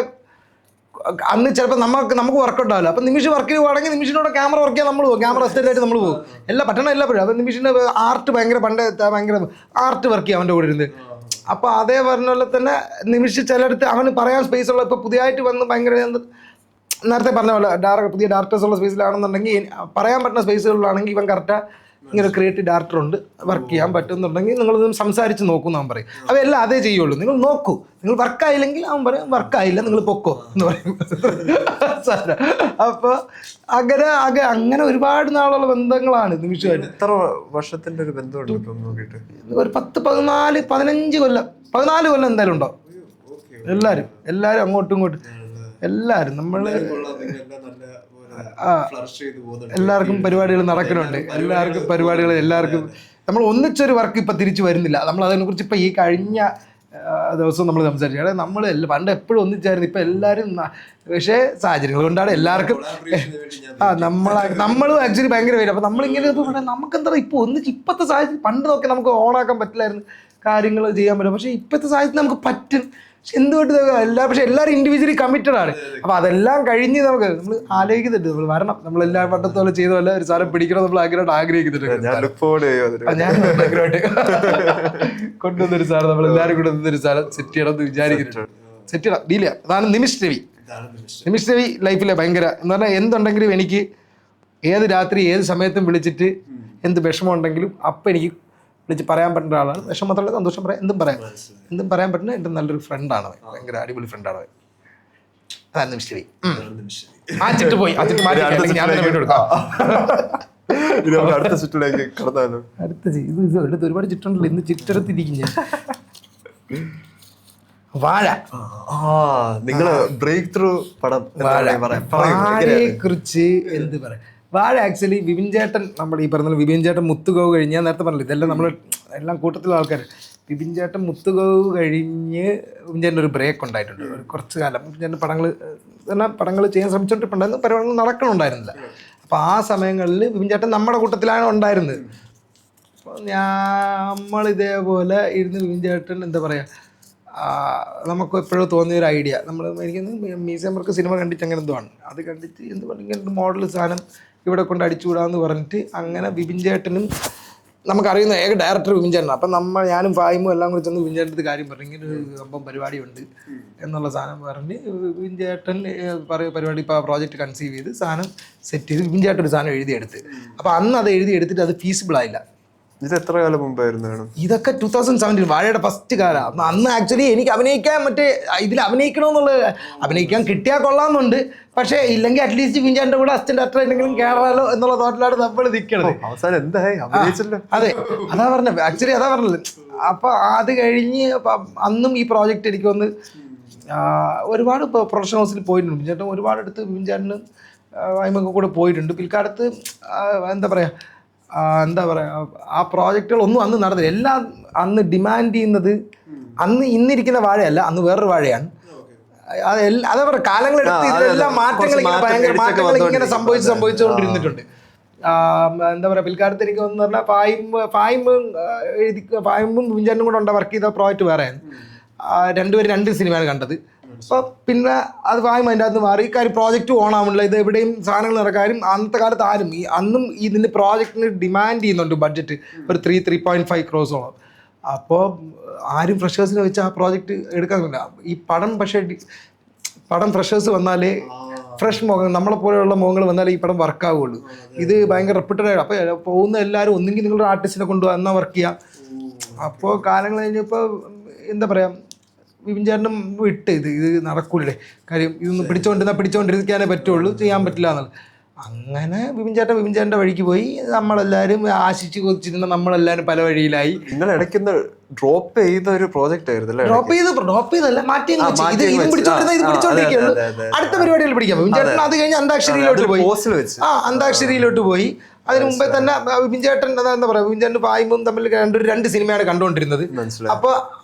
Speaker 2: അന്ന് ചിലപ്പോൾ നമുക്ക് വർക്ക് ഉണ്ടാവില്ല. അപ്പം നിമിഷ് വർക്ക് ചെയ്യുവാണെങ്കിൽ നിമിഷിനോട് ക്യാമറ വർക്ക് ചെയ്യാൻ നമ്മൾ പോകും, ക്യാമറ അസിസ്റ്റൻ്റായിട്ട് നമ്മൾ പോകും. പറ്റണം എല്ലാപ്പോഴും. അപ്പം നിമിഷിൻ്റെ ആർട്ട് ഭയങ്കര ആർട്ട് വർക്ക് ചെയ്യും അവൻ്റെ കൂടെ ഇരുന്ന്. അപ്പോൾ അതേ പറഞ്ഞ പോലെ തന്നെ നിമിഷ് ചിലടത്ത് അവന് പറയാൻ സ്പേസ് ഉള്ള, ഇപ്പോൾ പുതിയതായിട്ട് വന്ന് ഭയങ്കര നേരത്തെ പറഞ്ഞ പോലെ പുതിയ ഡയറക്ടേഴ്സ് ഉള്ള സ്പേസിലാണെന്നുണ്ടെങ്കിൽ പറയാൻ പറ്റുന്ന സ്പേസുകളിലാണെങ്കിൽ ഇവൻ കറക്റ്റാ ഇങ്ങനെ ക്രിയേറ്റീവ് ഡയറക്ടർ ഉണ്ട്, വർക്ക് ചെയ്യാൻ പറ്റുന്നുണ്ടെങ്കിൽ നിങ്ങളൊന്ന് സംസാരിച്ച് നോക്കും എന്ന് അവൻ പറയും. അവയെല്ലാം അതേ ചെയ്യുള്ളൂ. നിങ്ങൾ നോക്കൂ, നിങ്ങൾ വർക്കായില്ലെങ്കിൽ അവൻ പറയും വർക്കായില്ല, നിങ്ങൾ പൊക്കോ എന്ന് പറയും. അപ്പോൾ അങ്ങനെ ഒരുപാട് നാളുള്ള ബന്ധങ്ങളാണ് നിമിഷമായിട്ട്.
Speaker 1: എത്ര വർഷത്തിന്റെ ഒരു ബന്ധമുണ്ട് ഇപ്പം നോക്കിയിട്ട്?
Speaker 2: ഒരു 15 കൊല്ലം 14 കൊല്ലം എന്തായാലും ഉണ്ടാവും. എല്ലാവരും അങ്ങോട്ടും ഇങ്ങോട്ടും എല്ലാവരും നമ്മള് എല്ലാവർക്കും പരിപാടികൾ നടക്കുന്നുണ്ട്. എല്ലാവർക്കും നമ്മൾ ഒന്നിച്ചൊരു വർക്ക് ഇപ്പം തിരിച്ചു വരുന്നില്ല. നമ്മൾ അതിനെക്കുറിച്ച് ഇപ്പം ഈ കഴിഞ്ഞ ദിവസം നമ്മൾ സംസാരിച്ചു. നമ്മൾ പണ്ട് എപ്പോഴും ഒന്നിച്ചായിരുന്നു, ഇപ്പം എല്ലാവരും പക്ഷേ സാഹചര്യങ്ങൾ കൊണ്ടാണ് എല്ലാവർക്കും നമ്മളും ആക്ച്വലി ഭയങ്കര പേര്. അപ്പം നമ്മളിങ്ങനെ നമുക്കെന്താ ഇപ്പോൾ ഒന്നിച്ച് ഇപ്പോഴത്തെ സാഹചര്യം പണ്ട് നോക്കി നമുക്ക് ഓണാക്കാൻ പറ്റില്ലായിരുന്നു, കാര്യങ്ങൾ ചെയ്യാൻ പറ്റും. പക്ഷേ ഇപ്പോഴത്തെ സാഹചര്യത്തിൽ നമുക്ക് പറ്റും. എന്തുകൊണ്ട് പക്ഷെ എല്ലാവരും ഇൻഡിവിജ്വലി കമ്മിറ്റഡ് ആണ്. അപ്പോൾ അതെല്ലാം കഴിഞ്ഞ് നമ്മൾ ആലോചിക്കുന്നുണ്ട്, നമ്മൾ വരണം, നമ്മളെല്ലാ പണ്ടത്തോളം ചെയ്ത പോലെ ഒരു സാധനം പിടിക്കണം നമ്മൾ ആഗ്രഹിക്കുന്നുണ്ട്. ഞാൻ ഭയങ്കരമായിട്ട് കൊണ്ടുവന്നൊരു സാധനം നമ്മളെല്ലാവരും കൂടെ നിന്നൊരു സാധനം സെറ്റ് ചെയ്യണം എന്ന് വിചാരിക്കുന്നുണ്ട്. സെറ്റ് ചെയ്യണം, ഡീൽ ചെയ്യാം. അതാണ് നിമിഷ് രവി ലൈഫിലെ ഭയങ്കര എന്ന് പറഞ്ഞാൽ എന്തുണ്ടെങ്കിലും എനിക്ക് ഏത് രാത്രി ഏത് സമയത്തും വിളിച്ചിട്ട് എന്ത് വിഷമം ഉണ്ടെങ്കിലും അപ്പം എനിക്ക് വിളിച്ച് പറയാൻ പറ്റുന്ന ഒരാളാണ്. വിഷമം മാത്രമല്ല, സന്തോഷം പറയാം, എന്തും പറയാൻ പറ്റുന്ന എൻ്റെ നല്ലൊരു ഫ്രണ്ടാണ് അവൻ. ഭയങ്കര അടിപൊളി ഫ്രണ്ടാണ് അവൻ. അതാണ് നിമിഷ് രവി. ആ ചിട്ട് പോയി, ആ ചിട്ട് മാറ്റി ഞാൻ തന്നെ വീട് കൊടുക്കാം. അടുത്ത ഒരുപാട് ചിട്ടുണ്ടല്ലോ, ഇന്ന് ചിട്ടെടുത്തിരിക്കും ഞാൻ. വാഴ,
Speaker 1: നിങ്ങള് ബ്രേക്ക് ത്രൂ പടം
Speaker 2: വാഴയെ കുറിച്ച് എന്ത് പറയാം. വാഴ ആക്ച്വലി വിപിൻ ചേട്ടൻ, നമ്മുടെ ഈ പറഞ്ഞ വിപിൻ ചേട്ടൻ മുത്തുകവ് കഴിഞ്ഞ്, ഞാൻ നേരത്തെ പറഞ്ഞില്ല ഇതെല്ലാം നമ്മൾ എല്ലാം കൂട്ടത്തിലുള്ള ആൾക്കാർ. വിപിൻ ചേട്ടൻ മുത്തുകവ് കഴിഞ്ഞ് വിപിൻ ചേട്ടൻ ഒരു ബ്രേക്ക് ഉണ്ടായിട്ടുണ്ട് കുറച്ച് കാലം. വിപിൻ ചേട്ടൻ പടങ്ങൾ ചെയ്യാൻ ശ്രമിച്ചുകൊണ്ടിരിപ്പുണ്ടായിരുന്നു, പരിപാടികൾ നടക്കണുണ്ടായിരുന്നില്ല. അപ്പോൾ ആ സമയങ്ങളിൽ വിപിൻ ചേട്ടൻ നമ്മുടെ കൂട്ടത്തിലാണ് ഉണ്ടായിരുന്നത്. അപ്പോൾ നമ്മളിതേപോലെ ഇരുന്ന് വിപിൻ ചേട്ടൻ എന്താ പറയുക, നമുക്ക് എപ്പോഴും തോന്നിയൊരു ഐഡിയ, എനിക്ക് മ്യൂസിയം വർക്ക് സിനിമ കണ്ടിട്ട് അങ്ങനെ എന്തോ ആണ്, അത് കണ്ടിട്ട് എന്ത് പറഞ്ഞു ഇങ്ങനെ മോഡൽ സാധനം ഇവിടെ കൊണ്ട് അടിച്ചുകൂടാന്ന് പറഞ്ഞിട്ട് അങ്ങനെ വിപിൻ ചേട്ടനും നമുക്കറിയുന്ന ഏക ഡയറക്ടർ വിപിൻ ചേട്ടനാണ്. അപ്പം ഞാനും ഫായിമും എല്ലാം കൂടി ചെന്ന് വിപിൻ ചേട്ടൻ്റെ കാര്യം പറഞ്ഞു, ഇങ്ങനെ ഒരു സംഭവം പരിപാടിയുണ്ട് എന്നുള്ള സാധനം പറഞ്ഞ് വിപിൻ ചേട്ടൻ പരിപാടി ഇപ്പോൾ ആ പ്രോജക്റ്റ് കൺസീവ് ചെയ്ത് സാധനം സെറ്റ് ചെയ്ത് വിപിൻ ചേട്ടൻ ഒരു സാധനം എഴുതിയെടുത്ത്. അപ്പോൾ അന്ന് അത് എഴുതിയെടുത്തിട്ട് അത് ഫീസിബിൾ ആയില്ല.
Speaker 1: ഇത് എത്ര കാലം മുമ്പായിരുന്നു?
Speaker 2: ഇതൊക്കെ 2017 വാഴയുടെ ഫസ്റ്റ് കാലം. അന്ന് ആക്ച്വലി എനിക്ക് അഭിനയിക്കാൻ ഇതിൽ അഭിനയിക്കാൻ കിട്ടിയാൽ കൊള്ളാമെന്നുണ്ട്. പക്ഷേ ഇല്ലെങ്കിൽ അറ്റ്ലീസ്റ്റ് വിഞ്ചാൻ്റെ കൂടെ അസിസ്റ്റന്റ് ഡയറക്ടർ എന്തെങ്കിലും കയറാലോ എന്നുള്ള തോട്ടിലാണ് നമ്മൾ നിൽക്കണത്. അതെ, അതാ പറഞ്ഞത്, ആക്ച്വലി അതാ പറഞ്ഞത്. അപ്പോൾ അത് കഴിഞ്ഞ് അന്നും ഈ പ്രോജക്റ്റ് എനിക്ക് വന്ന് ഒരുപാട് പ്രൊഡക്ഷൻ ഹൗസിൽ പോയിട്ടുണ്ട്. വിഞ്ചേട്ടൻ ഒരുപാട് അടുത്ത് വിഞ്ചാനും വായ്മൊക്കെ കൂടെ പോയിട്ടുണ്ട്. പിൽക്കാലത്ത് എന്താ പറയുക ആ പ്രോജക്റ്റുകളൊന്നും അന്ന് നടന്നില്ല. എല്ലാം അന്ന് ഡിമാൻഡ് ചെയ്യുന്നത് ഇന്നിരിക്കുന്ന വാഴയല്ല, അന്ന് വേറൊരു വാഴയാണ്. അതേ പറയാം, കാലങ്ങളെടുത്ത് ഇതിലെല്ലാം മാറ്റങ്ങൾ ഇങ്ങനെ സംഭവിച്ചുകൊണ്ടിരുന്നിട്ടുണ്ട്. എന്താ പറയുക, പിൽക്കാലത്ത് എനിക്ക് എന്ന് പറഞ്ഞാൽ ഫായിമും വിഞ്ചാനും കൂടെ ഉണ്ട് വർക്ക് ചെയ്ത പ്രോജക്റ്റ് വേറെയാണ്. രണ്ടുപേരും 2 സിനിമയാണ് കണ്ടത്. അപ്പോൾ പിന്നെ അത് ഫായിം അതിൻ്റെ അകത്ത് മാറി. കാര്യം പ്രോജക്റ്റ് ഓണാവുന്നില്ല, ഇത് എവിടെയും സാധനങ്ങൾ നടക്കാനും അന്നത്തെ കാലത്ത് ആരും അന്നും ഇതിൻ്റെ പ്രോജക്റ്റിന് ഡിമാൻഡ് ചെയ്യുന്നുണ്ട് ബഡ്ജറ്റ് ഒരു 3.5 crores. അപ്പോൾ ആരും ഫ്രഷേഴ്സിനെ വെച്ച് ആ പ്രോജക്റ്റ് എടുക്കാനില്ല. ഈ പടം പക്ഷേ പടം ഫ്രഷേഴ്സ് വന്നാലേ ഫ്രഷ് മുഖം നമ്മളെ പോലെയുള്ള മുഖങ്ങൾ വന്നാലേ ഈ പടം വർക്ക് ആവുള്ളൂ. ഇത് ഭയങ്കര റെപ്യൂട്ടഡ് ആയിട്ട് അപ്പോൾ പോകുന്ന എല്ലാവരും ഒന്നെങ്കിൽ നിങ്ങളുടെ ആർട്ടിസ്റ്റിനെ കൊണ്ടുപോകാൻ എന്നാൽ വർക്ക് ചെയ്യാം. അപ്പോൾ കാലങ്ങൾ കഴിഞ്ഞപ്പോൾ എന്താ പറയുക, വിപിൻ ചേട്ടനും വിട്ട് ഇത് നടക്കൂലേ, കാര്യം ഇതൊന്നും പിടിച്ചോണ്ടിരിക്കാനേ പറ്റുള്ളൂ, ചെയ്യാൻ പറ്റില്ല എന്നുള്ളത്. അങ്ങനെ വിപിൻ ചേട്ടൻ്റെ വഴിക്ക് പോയി. നമ്മളെല്ലാവരും ആശിച്ച് കൊതിച്ചിരുന്ന നമ്മളെല്ലാവരും പല വഴിയിലായി.
Speaker 1: നിങ്ങൾ ഇടയ്ക്കുന്ന ഡ്രോപ്പ് ചെയ്ത ഒരു പ്രോജക്റ്റ് ആയിരുന്നു.
Speaker 2: ഡ്രോപ്പ് ചെയ്തല്ല, മാറ്റി പിടിച്ചോണ്ടിരിക്കുകയുള്ളൂ. അടുത്ത പരിപാടികൾ പിടിക്കാം. വിപിൻ ചേട്ടൻ അത് കഴിഞ്ഞ് അന്താക്ഷരിയിലോട്ട് പോയി. അതിന് മുമ്പേ തന്നെ വിപിൻ ചേട്ടൻ എന്താ പറയുക, വിപിൻ ചേട്ടൻ പായുമ്പം തമ്മിൽ രണ്ട് സിനിമയാണ് കണ്ടുകൊണ്ടിരുന്നത്. അപ്പൊ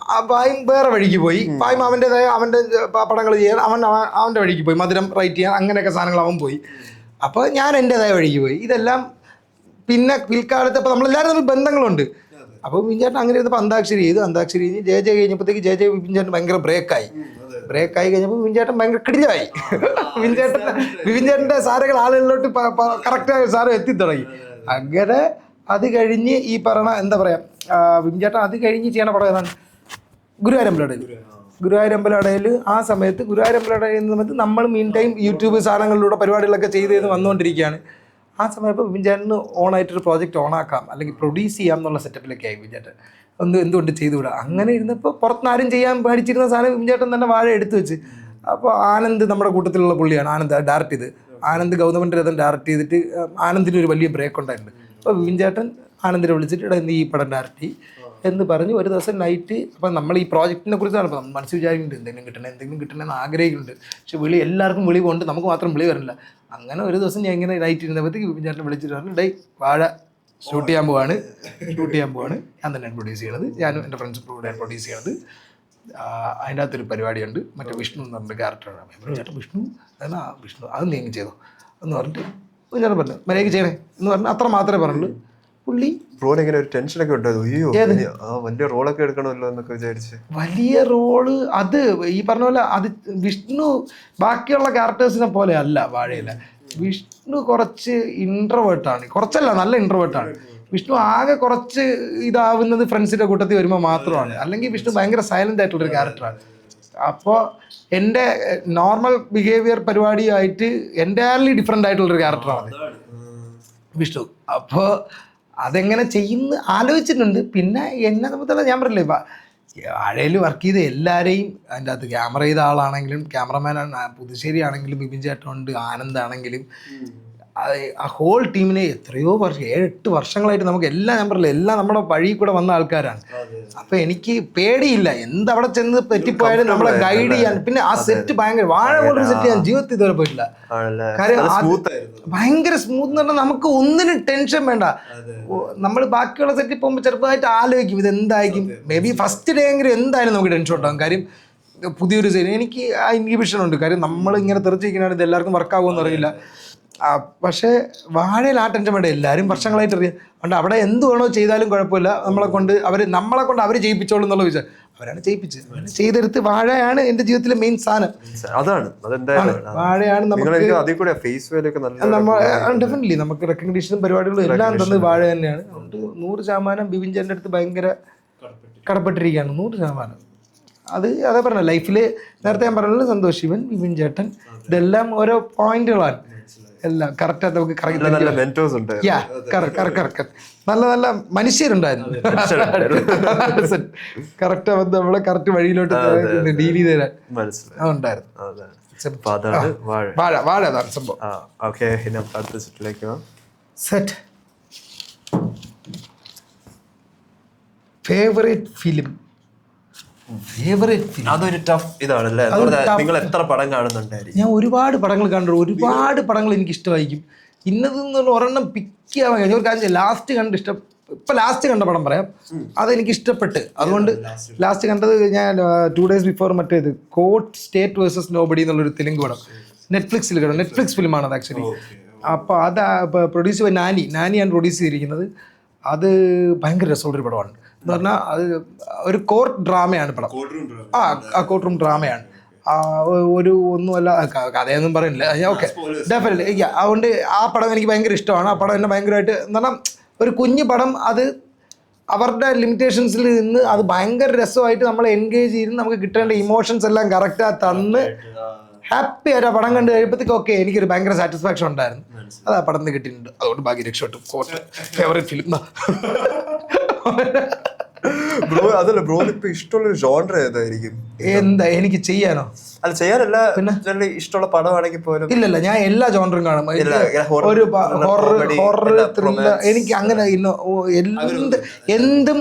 Speaker 2: പായും വേറെ വഴിക്ക് പോയി. പായും അവൻ്റെതായ അവൻ്റെ പടങ്ങൾ ചെയ്യാൻ അവൻ്റെ വഴിക്ക് പോയി, മധുരം റൈറ്റ് ചെയ്യാൻ അങ്ങനെയൊക്കെ സാധനങ്ങൾ അവൻ പോയി. അപ്പോൾ ഞാൻ എൻ്റെതായ വഴിക്ക് പോയി. ഇതെല്ലാം പിന്നെ പിൽക്കാലത്ത് അപ്പോൾ നമ്മളെല്ലാവരും തമ്മിൽ ബന്ധങ്ങളുണ്ട്. അപ്പോൾ വിപിൻ ചേട്ടൻ അങ്ങനെ ഇരുന്നപ്പോൾ അന്താക്ഷരി കഴിഞ്ഞ് ജയ കഴിഞ്ഞപ്പോഴത്തേക്ക് ജയ വിപിൻ ചേട്ടൻ ഭയങ്കര ബ്രേക്കായി കഴിഞ്ഞപ്പോൾ വിപിൻ ചേട്ടൻ ഭയങ്കര കിടിലായി. വിപിൻ ചേട്ടൻ്റെ സാരകൾ ആളുകളിലോട്ട് കറക്റ്റായ സാരം എത്തിത്തുടങ്ങി. അങ്ങനെ അത് കഴിഞ്ഞ് ഈ പറഞ്ഞ എന്താ പറയുക, വിപിൻ ചേട്ടൻ അത് കഴിഞ്ഞ് ചെയ്യണ പടം ഏതാണ്, ഗുരുവായൂരമ്പലടയിൽ. ആ സമയത്ത് ഗുരുവായൂരമ്പലടയിൽ സമയത്ത് നമ്മൾ മീൻ ടൈം യൂട്യൂബ് സാധനങ്ങളിലൂടെ പരിപാടികളൊക്കെ ചെയ്ത് വന്നുകൊണ്ടിരിക്കുകയാണ്. ആ സമയത്ത് വിപിൻ ചേട്ടന് ഓണായിട്ടൊരു പ്രോജക്റ്റ് ഓണാക്കാം അല്ലെങ്കിൽ പ്രൊഡ്യൂസ് ചെയ്യാം എന്നുള്ള സെറ്റപ്പിലൊക്കെ ആയി വിപിൻ ചേട്ടൻ. എന്തുകൊണ്ട് ചെയ്തുകൂടാ. അങ്ങനെ ഇരുന്നപ്പോൾ പുറത്തുനിന്നാരും ചെയ്യാൻ പഠിച്ചിരുന്ന സാധനം വിപിൻ ചേട്ടൻ തന്നെ വാഴ എടുത്തു വെച്ച്. അപ്പോൾ ആനന്ദ് നമ്മുടെ കൂട്ടത്തിലുള്ള പുള്ളിയാണ്, ആനന്ദ് ഡയറക്റ്റ് ചെയ്ത്. ആനന്ദ് ഗൗതമൻ്റെ രഥം ഡയറക്റ്റ് ചെയ്തിട്ട് ആനന്ദിന് ഒരു വലിയ ബ്രേക്ക് ഉണ്ടായിട്ടുണ്ട്. അപ്പോൾ വിപിൻ ചേട്ടൻ ആനന്ദിനെ വിളിച്ചിട്ട് ഇവിടെ ഈ പടം ഡയറക്റ്റ് ചെയ്യും എന്ന് പറഞ്ഞ് ഒരു ദിവസം നൈറ്റ്. അപ്പം നമ്മൾ ഈ പ്രോജക്റ്റിനെ കുറിച്ചാണ് ഇപ്പോൾ മനസ്സ് വിചാരിക്കുന്നുണ്ട്, എന്തെങ്കിലും കിട്ടണമെന്ന് ആഗ്രഹിക്കുന്നുണ്ട്. പക്ഷെ എല്ലാവർക്കും വിളി കൊണ്ട് നമുക്ക് മാത്രം വിളി വരില്ല. അങ്ങനെ ഒരു ദിവസം ഞാൻ ഇങ്ങനെ നൈറ്റ് ഇരുന്നപ്പോഴത്തേക്ക് വിപിൻ ചേട്ടനെ വിളിച്ചിട്ട് പറഞ്ഞു, ഡേ വാഴ ഷൂട്ട് ചെയ്യാൻ പോവാണ്. ഞാൻ തന്നെയാണ് പ്രൊഡ്യൂസ് ചെയ്യണത്, ഞാനും എൻ്റെ ഫ്രണ്ട്സും കൂടെയാണ് പ്രൊഡ്യൂസ് ചെയ്യണത്. അതിൻ്റെ അകത്തൊരു പരിപാടിയുണ്ട്, മറ്റേ വിഷ്ണു എന്ന് പറഞ്ഞ ക്യാരക്ടറാണ്. ചേട്ടൻ വിഷ്ണു അത് നീങ്ങി ചെയ്തോ എന്ന് പറഞ്ഞിട്ട് ചേട്ടൻ പറഞ്ഞു മര്യാദയ്ക്ക് ചെയ്യണേ എന്ന് പറഞ്ഞു. അത്ര മാത്രമേ പറഞ്ഞുള്ളൂ. പുള്ളി
Speaker 1: ഇങ്ങനെ ഒരു ടെൻഷനൊക്കെ ഉണ്ടായിരുന്നു, അയ്യോ വലിയ റോളൊക്കെ എടുക്കണമല്ലോ എന്നൊക്കെ വിചാരിച്ച്.
Speaker 2: വലിയ റോള് അത് ഈ പറഞ്ഞ പോലെ അത് വിഷ്ണു ബാക്കിയുള്ള ക്യാരക്ടേഴ്സിനെ പോലെ അല്ല വാഴയില. വിഷ്ണു കുറച്ച് ഇൻട്രോവേർട്ടാണ്, കുറച്ചല്ല നല്ല ഇൻട്രോവേർട്ടാണ്. വിഷ്ണു ആകെ കുറച്ച് ഇതാവുന്നത് ഫ്രണ്ട്സിൻ്റെ കൂട്ടത്തിൽ വരുമ്പോൾ മാത്രമാണ്. അല്ലെങ്കിൽ വിഷ്ണു ഭയങ്കര സൈലൻ്റ് ആയിട്ടുള്ളൊരു ക്യാരക്ടറാണ്. അപ്പോൾ എൻ്റെ നോർമൽ ബിഹേവിയർ പരിപാടിയായിട്ട് എൻ്റയർലി ഡിഫറെൻ്റ് ആയിട്ടുള്ളൊരു ക്യാരക്ടറാണ് വിഷ്ണു. അപ്പോൾ അതെങ്ങനെ ചെയ്യുന്ന ആലോചിച്ചിട്ടുണ്ട്. പിന്നെ എന്നെ സംബന്ധിച്ചുള്ള ഞാൻ പറയില്ലേ, വാഴയിൽ വർക്ക് ചെയ്ത എല്ലാവരെയും അതിൻ്റെ അകത്ത് ക്യാമറ ചെയ്ത ആളാണെങ്കിലും ക്യാമറമാൻ പുതുശ്ശേരി ആണെങ്കിലും വിപിൻ ചേട്ടനുണ്ട്, ആനന്ദാണെങ്കിലും ആ ഹോൾ ടീമിനെ എത്രയോ വർഷം 7-8 വർഷങ്ങളായിട്ട് നമുക്ക് എല്ലാം ഞാൻ പറയില്ല എല്ലാം നമ്മുടെ വഴി കൂടെ വന്ന ആൾക്കാരാണ്. അപ്പം എനിക്ക് പേടിയില്ല, എന്തവിടെ ചെന്ന് പറ്റിപ്പോയാലും നമ്മളെ ഗൈഡ് ചെയ്യാൻ. പിന്നെ ആ സെറ്റ് ഭയങ്കര വാഴ പോലൊരു സെറ്റ് ഞാൻ ജീവിതത്തിൽ ഇതുവരെ പോയിട്ടില്ല. കാര്യം ഭയങ്കര സ്മൂത്ത് എന്ന് പറഞ്ഞാൽ നമുക്ക് ഒന്നിനും ടെൻഷൻ വേണ്ട. നമ്മൾ ബാക്കിയുള്ള സെറ്റിൽ പോകുമ്പോൾ ചെറുപ്പമായിട്ട് ആലോചിക്കും ഇതെന്തായിരിക്കും. മേ ബി ഫസ്റ്റ് ഡേ എങ്കിലും എന്തായാലും നമുക്ക് ടെൻഷൻ ഉണ്ടാകും. കാര്യം പുതിയൊരു സൈൻ എനിക്ക് ആ ഇൻഹിബിഷൻ ഉണ്ട്. കാര്യം നമ്മളിങ്ങനെ തെറിച്ചിരിക്കുന്നതാണ്, ഇത് എല്ലാവർക്കും വർക്കാകുമെന്ന് അറിയില്ല. പക്ഷേ വാഴയിൽ ആ ടെൻഷൻ വേണ്ട, എല്ലാവരും വർഷങ്ങളായിട്ട് അറിയാം. അതുകൊണ്ട് അവിടെ എന്ത് വേണോ ചെയ്താലും കുഴപ്പമില്ല, നമ്മളെ കൊണ്ട് അവർ ചെയ്യിപ്പിച്ചോളും എന്നുള്ള വിചാരം. അവരാണ് ചെയ്യിപ്പിച്ചത്, ചെയ്തെടുത്ത്. വാഴയാണ് എൻ്റെ ജീവിതത്തിലെ മെയിൻ സാധനം.
Speaker 1: അതാണ്
Speaker 2: വാഴയാണ് നമുക്ക് ഡെഫിനറ്റ്ലി നമുക്ക് റെക്കഗ്നീഷനും പരിപാടികളും എല്ലാം തന്നത് വാഴ തന്നെയാണ്. അതുകൊണ്ട് 100% വിപിൻ ചേട്ടൻ്റെ അടുത്ത് ഭയങ്കര കടപ്പെട്ടിരിക്കുകയാണ്, 100%. അതേ പറഞ്ഞ ലൈഫിൽ നേരത്തെ ഞാൻ പറഞ്ഞത് സന്തോഷ് ശിവൻ, വിപിൻ ചേട്ടൻ, ഇതെല്ലാം ഓരോ പോയിന്റുകളാണ്. എല്ലാം കറക്റ്റായിട്ട് നമുക്ക് നല്ല നല്ല മനുഷ്യരുണ്ടായിരുന്നു. കറക്റ്റ് നമ്മളെ കറക്റ്റ് വഴിയിലോട്ട് ഡീൽ ചെയ്ത് തരാൻ ഉണ്ടായിരുന്നു. വാഴ അതാണ് സംഭവം. Set favourite film.
Speaker 1: അതൊരു ടഫ് ഇതാണല്ലേ. നിങ്ങൾ എത്ര പടം കാണുന്നുണ്ടായിരിക്കും?
Speaker 2: ഞാൻ ഒരുപാട് പടങ്ങൾ കണ്ടു, ഒരുപാട് പടങ്ങൾ എനിക്ക് ഇഷ്ടമായിരിക്കും. ഇന്നതെന്ന് പറഞ്ഞാൽ ഒരെണ്ണം പിക്ക് ചെയ്യാൻ കഴിഞ്ഞ ഒരു കാര്യം ഇപ്പം ലാസ്റ്റ് കണ്ട പടം പറയാം. അതെനിക്ക് ഇഷ്ടപ്പെട്ട്, അതുകൊണ്ട് ലാസ്റ്റ് കണ്ടത് ഞാൻ 2 days ബിഫോർ മറ്റേത് കോർട്ട് സ്റ്റേറ്റ് വേഴ്സസ് നോബഡി എന്നുള്ളൊരു തെലുങ്ക് പടം നെറ്റ്ഫ്ലിക്സിൽ കിട്ടും. നെറ്റ്ഫ്ലിക്സ് ഫിലിമാണ് അത് ആക്ച്വലി. അപ്പോൾ അത് പ്രൊഡ്യൂസ് ചെയ്ത നാനിയാണ് പ്രൊഡ്യൂസ് ചെയ്തിരിക്കുന്നത്. അത് ഭയങ്കര രസമുള്ളൊരു പടമാണ്. എന്ന് പറഞ്ഞാൽ അത് ഒരു കോർട്ട് ഡ്രാമയാണ് പടം. കോർട്ട് റൂം ഡ്രാമയാണ്. ഒരു ഒന്നുമല്ല, കഥയൊന്നും പറയുന്നില്ല. Okay, definitely. അതുകൊണ്ട് ആ പടം എനിക്ക് ഭയങ്കര ഇഷ്ടമാണ്. ആ പടം എന്നെ ഭയങ്കരമായിട്ട് എന്ന് പറഞ്ഞാൽ ഒരു കുഞ്ഞു പടം, അത് അവരുടെ ലിമിറ്റേഷൻസിൽ നിന്ന് അത് ഭയങ്കര രസമായിട്ട് നമ്മളെ എൻഗേജ് ചെയ്ത് നമുക്ക് കിട്ടേണ്ട ഇമോഷൻസ് എല്ലാം കറക്റ്റായി തന്ന് ഹാപ്പി ആയിട്ട് ആ പടം കണ്ട് കഴിയുമ്പോഴത്തേക്ക് ഓക്കെ എനിക്കൊരു ഭയങ്കര സാറ്റിസ്ഫാക്ഷൻ ഉണ്ടായിരുന്നു. അത് ആ പടം കിട്ടിയിട്ടുണ്ട്. അതുകൊണ്ട് ബാക്കി രക്ഷപ്പെട്ടു. Favourite film.
Speaker 1: ബ്രോ അതല്ല ബ്രോ ഇപ്പൊ ഇഷ്ടമുള്ളൊരു ജോണർ ഏതായിരിക്കും?
Speaker 2: എന്താ എനിക്ക് ചെയ്യാനോ?
Speaker 1: അല്ല ചെയ്യാനല്ല, പിന്നെ ഇഷ്ടമുള്ള പടമാണെങ്കിൽ പോലും.
Speaker 2: ഇല്ല ഞാൻ എല്ലാ ജോണറും കാണും. ഒരു ഹൊറർ ത്രില്ലർ എനിക്ക് അങ്ങനെ എന്തും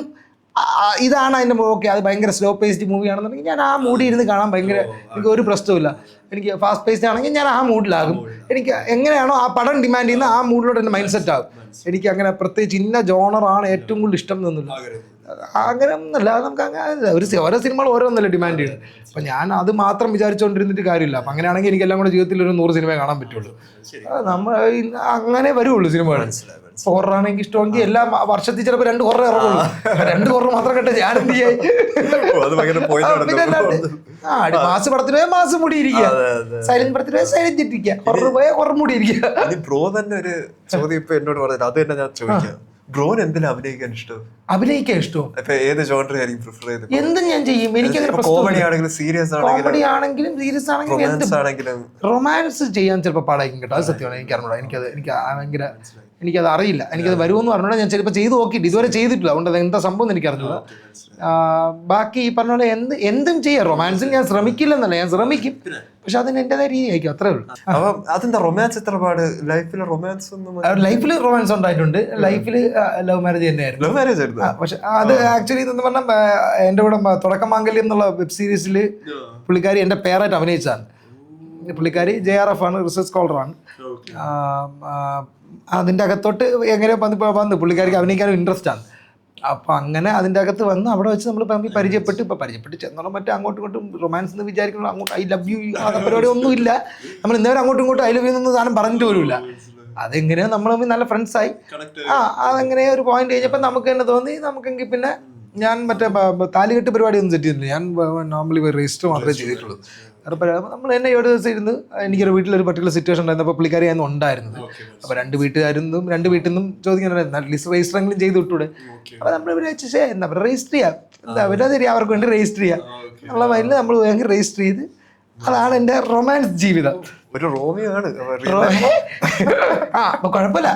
Speaker 2: ഇതാണ് അതിൻ്റെ ഓക്കെ. അത് ഭയങ്കര സ്ലോ പേസ്ഡ് മൂവി ആണെന്നുണ്ടെങ്കിൽ ഞാൻ ആ മൂഡിൽ ഇരുന്ന് കാണാൻ ഭയങ്കര എനിക്ക് ഒരു പ്രശ്നമില്ല. എനിക്ക് ഫാസ്റ്റ് പേസ്ഡ് ആണെങ്കിൽ ഞാൻ ആ മൂഡിലാകും. എനിക്ക് എങ്ങനെയാണോ ആ പടം ഡിമാൻഡ് ചെയ്യുന്ന ആ മൂഡിലോട്ട് എൻ്റെ മൈൻഡ് സെറ്റ് ആകും. എനിക്ക് അങ്ങനെ പ്രത്യേകിച്ച് ഇന്ന ജോണറാണ് ഏറ്റവും കൂടുതൽ ഇഷ്ടം എന്നൊന്നുമില്ല. അങ്ങനെ ഒന്നുമില്ല. നമുക്ക് അങ്ങനെ ഓരോ സിനിമകൾ ഓരോന്നല്ലേ ഡിമാൻഡ് ചെയ്യുന്നത്. അപ്പം ഞാൻ അത് മാത്രം വിചാരിച്ചുകൊണ്ടിരുന്നിട്ട് കാര്യമില്ല. അപ്പം അങ്ങനെയാണെങ്കിൽ എനിക്കെല്ലാം കൂടെ ജീവിതത്തിൽ ഒരു 100 സിനിമ കാണാൻ പറ്റുള്ളൂ. നമ്മൾ അങ്ങനെ വരുള്ളൂ സിനിമകൾ. ഹൊററാണെങ്കിൽ ഇഷ്ടമെങ്കിൽ എല്ലാ വർഷത്തിൽ ചിലപ്പോൾ 2 ഹൊറർ ഇറങ്ങുള്ളൂ. 2 ഹൊറർ മാത്രം കേട്ട ഞാൻ എന്ത് ചെയ്യായി? പിന്നെ മാസ് പടത്തിന് പോയാൽ മാസ് മൂടി ഇരിക്കുക, സൈലന്റ് പടത്തിന് പോയാൽ സൈലന്റ് ഇരിക്കുക, ഹൊറർ പോയാൽ ഹൊറർ മൂടി ഇരിക്കുക.
Speaker 1: ബ്രോ തന്നെ ഒരു ചോദ്യം ഇപ്പൊ എന്നോട് പറഞ്ഞത് അത് തന്നെ ഞാൻ ചോദിക്കാം. ബ്രോന് എന്തിനാ അഭിനയിക്കാൻ ഇഷ്ടം?
Speaker 2: അഭിനയിക്കാൻ ഇഷ്ടം
Speaker 1: ഏത് ജോണർ ആയിരിക്കും പ്രിഫർ ചെയ്ത്?
Speaker 2: എന്തും ഞാൻ ചെയ്യും. എനിക്ക്
Speaker 1: കോമഡി ആണെങ്കിലും സീരിയസ്
Speaker 2: ആണെങ്കിലും സീരിയസ് ആണെങ്കിലും റൊമാൻസ് ചെയ്യാൻ ചിലപ്പോൾ പാടായിരിക്കും കേട്ടോ. അത് സത്യമാണ്. എനിക്ക് അറിഞ്ഞൂടാ. എനിക്കത് അറിയില്ല. എനിക്കത് വരുമെന്ന് പറഞ്ഞൂടാ. ഞാൻ ചിലപ്പോൾ ചെയ്ത് നോക്കിയിട്ട് ഇതുവരെ ചെയ്തിട്ടില്ല. അതുകൊണ്ട് അത് എന്താ സംഭവം എന്ന് എനിക്ക് അറിഞ്ഞൂടാ. ബാക്കി ഈ പറഞ്ഞ പോലെ എന്തും ചെയ്യാം. റൊമാൻസിൽ ഞാൻ ശ്രമിക്കില്ലെന്നല്ല, ഞാൻ ശ്രമിക്കും. പക്ഷെ അതിന് എൻ്റെതായ രീതി ആയിരിക്കും. അത്രേ ഉള്ളൂ.
Speaker 1: അതെന്താ റൊമാൻസ് എത്ര പാട്? ലൈഫിൽ
Speaker 2: റൊമാൻസ് ഉണ്ടായിട്ടുണ്ട്. ലൈഫിൽ ലവ് മാരേജ് തന്നെയായിരുന്നു.
Speaker 1: ലവ് മാരേജ് ആയിരുന്നു.
Speaker 2: പക്ഷെ അത് ആക്ച്വലി എന്ന് പറഞ്ഞാൽ എൻ്റെ കൂടെ തുടക്കം മാംഗല്യം എന്നുള്ള വെബ് സീരീസിൽ പുള്ളിക്കാരി എൻ്റെ പേരായിട്ട് അഭിനയിച്ചതാണ്. പുള്ളിക്കാരി JRF ആണ്, റിസർച്ച് സ്കോളറാണ്. അതിൻ്റെ അകത്തോട്ട് എങ്ങനെയോ വന്ന് പുള്ളിക്കാരിക്ക് അഭിനയിക്കാനും ഇൻട്രസ്റ്റ് ആണ്. അപ്പം അങ്ങനെ അതിൻ്റെ അകത്ത് വന്ന് അവിടെ വെച്ച് നമ്മൾ പരിചയപ്പെട്ട് ചെന്നോളം മറ്റേ അങ്ങോട്ടും ഇങ്ങോട്ടും റൊമാൻസ് എന്ന് വിചാരിക്കണം. അങ്ങോട്ട് ഐ ലവ് യു ആ പരിപാടി ഒന്നുമില്ല. നമ്മൾ ഇന്നേരം അങ്ങോട്ടും ഇങ്ങോട്ടും ഐ ലവ് യു എന്നൊന്നും സാധനം പറഞ്ഞിട്ട് പോലുമില്ല. അതെങ്ങനെയോ നമ്മൾ നല്ല ഫ്രണ്ട്സായി. അതെങ്ങനെ ഒരു പോയിന്റ് കഴിഞ്ഞപ്പോൾ നമുക്ക് തന്നെ തോന്നി നമുക്കെങ്കിൽ പിന്നെ ഞാൻ മറ്റേ താലികെട്ട് പരിപാടി ഒന്നും സെറ്റ് ചെയ്തിട്ടില്ല. ഞാൻ നോർമലി രജിസ്റ്റർ മാത്രമേ ചെയ്തിട്ടുള്ളൂ. നമ്മൾ തന്നെ ഒരു ദിവസം ഇരുന്ന് എനിക്കൊരു വീട്ടിലൊരു പർട്ടിക്കുലർ സിറ്റുവേഷൻ ഉണ്ടായിരുന്നു. അപ്പോൾ പുള്ളിക്കാരിയായിരുന്നു ഉണ്ടായിരുന്നത്. അപ്പോൾ രണ്ട് വീട്ടിൽ നിന്നും ചോദിക്കാനുണ്ടായിരുന്നു രജിസ്റ്ററെങ്കിലും ചെയ്ത് വിട്ടൂടെ. അപ്പോൾ നമ്മൾ വിചാരിച്ചു എന്താ പറയുക രജിസ്റ്റർ ചെയ്യാം, എന്താ പറ്റുക ശരി അവർക്ക് വേണ്ടി രജിസ്റ്റർ ചെയ്യാം എന്നുള്ള മൈൻഡിൽ നമ്മൾ ഭയങ്കര രജിസ്റ്റർ ചെയ്ത്. അതാണ് എൻ്റെ റൊമാൻസ് ജീവിതം.
Speaker 1: ഒരു റോമിയോ ആണ്.
Speaker 2: അപ്പൊ കുഴപ്പമില്ല,